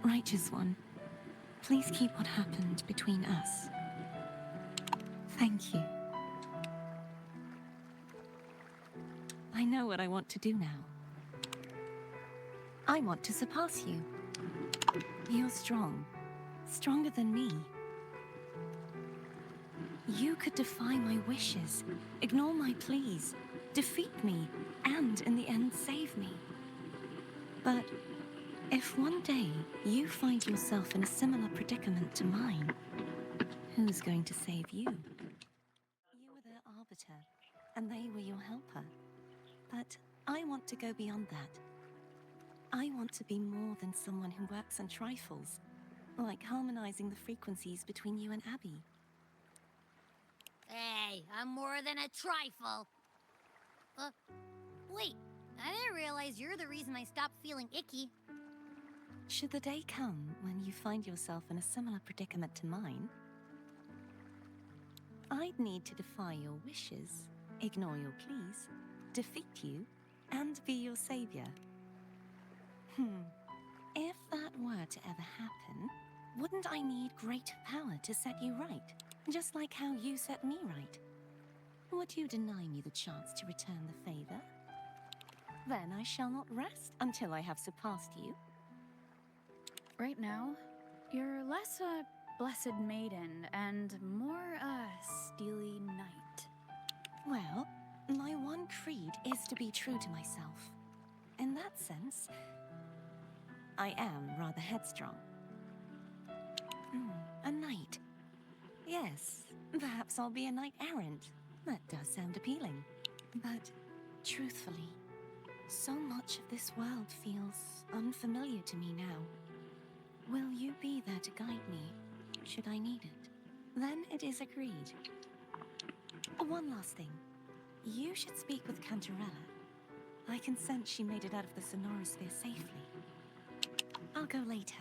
Righteous One, please keep what happened between us. Thank you. I know what I want to do now. I want to surpass you. You're strong. Stronger than me. You could defy my wishes, ignore my pleas, defeat me, and in the end save me. But if one day you find yourself in a similar predicament to mine, who's going to save you? You were their arbiter, and they were your helper. But I want to go beyond that. I want to be more than someone who works on trifles, like harmonizing the frequencies between you and Abby. Hey, I'm more than a trifle. Wait, I didn't realize you're the reason I stopped feeling icky. Should the day come when you find yourself in a similar predicament to mine, I'd need to defy your wishes, ignore your pleas, defeat you, and be your savior. If that were to ever happen, wouldn't I need great power to set you right? Just like how you set me right. Would you deny me the chance to return the favor? Then I shall not rest until I have surpassed you. Right now, you're less a blessed maiden and more a steely knight. Well, my one creed is to be true to myself. In that sense, I am rather headstrong. A knight. Yes, perhaps I'll be a knight errant. That does sound appealing. But, truthfully, so much of this world feels unfamiliar to me now. Will you be there to guide me, should I need it? Then it is agreed. One last thing. You should speak with Cantarella. I can sense she made it out of the Sonorosphere safely. I'll go later.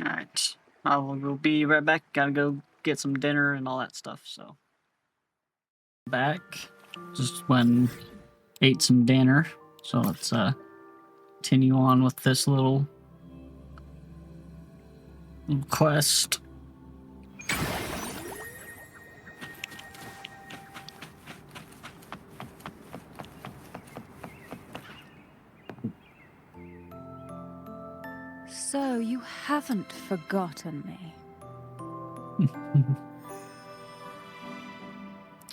Alright. I will go be right back. Gotta go get some dinner and all that stuff, so. Back. Just when ate some dinner. So let's continue on with this little quest. So you haven't forgotten me.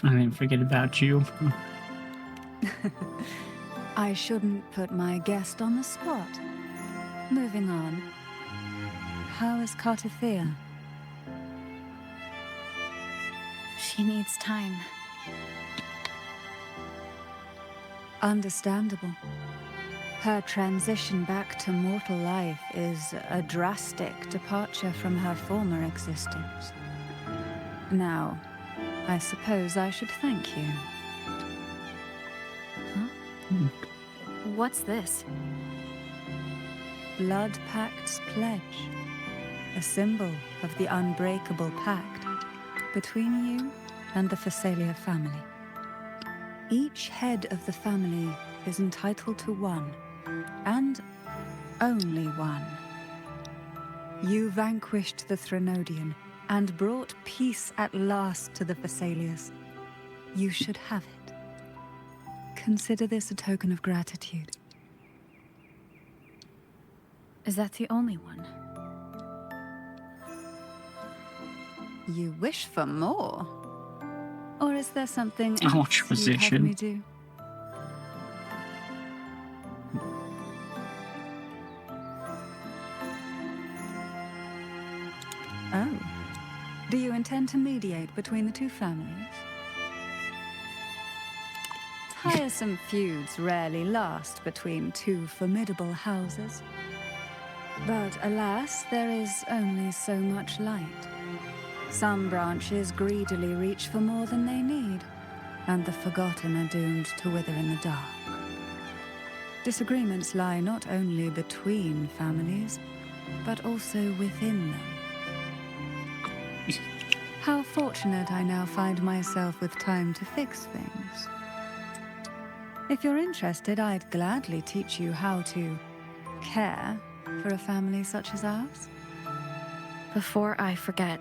I didn't forget about you. I shouldn't put my guest on the spot. Moving on. How is Cartathea? She needs time. Understandable. Her transition back to mortal life is a drastic departure from her former existence. Now, I suppose I should thank you. Huh? What's this? Blood Pact's pledge. A symbol of the unbreakable pact between you and the Phasalia family. Each head of the family is entitled to one, and only one. You vanquished the Threnodian and brought peace at last to the Phasalias. You should have it. Consider this a token of gratitude. Is that the only one? You wish for more? Or is there something I want else your you'd have position. me do? Oh. Do you intend to mediate between the two families? Tiresome feuds rarely last between two formidable houses. But alas, there is only so much light. Some branches greedily reach for more than they need, and the forgotten are doomed to wither in the dark. Disagreements lie not only between families, but also within them. How fortunate I now find myself with time to fix things. If you're interested, I'd gladly teach you how to care for a family such as ours. Before I forget,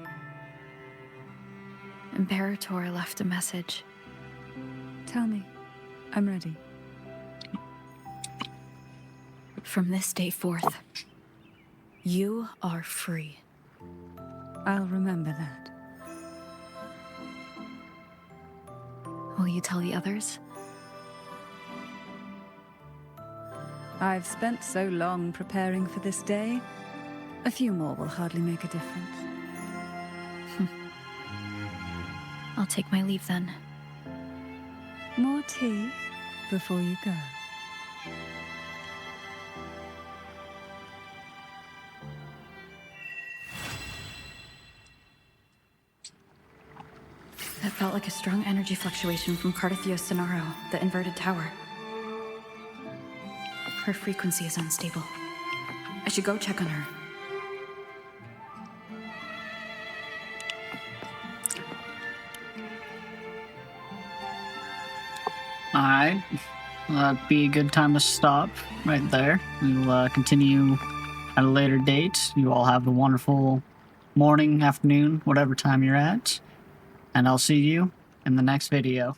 Imperator left a message. Tell me. I'm ready. From this day forth, you are free. I'll remember that. Will you tell the others? I've spent so long preparing for this day. A few more will hardly make a difference. I'll take my leave then. More tea before you go. felt like a strong energy fluctuation from Cardathio's Sonaro, the inverted tower. Her frequency is unstable. I should go check on her. Alright. Well, that'd be a good time to stop right there. We'll continue at a later date. You all have a wonderful morning, afternoon, whatever time you're at. And I'll see you in the next video.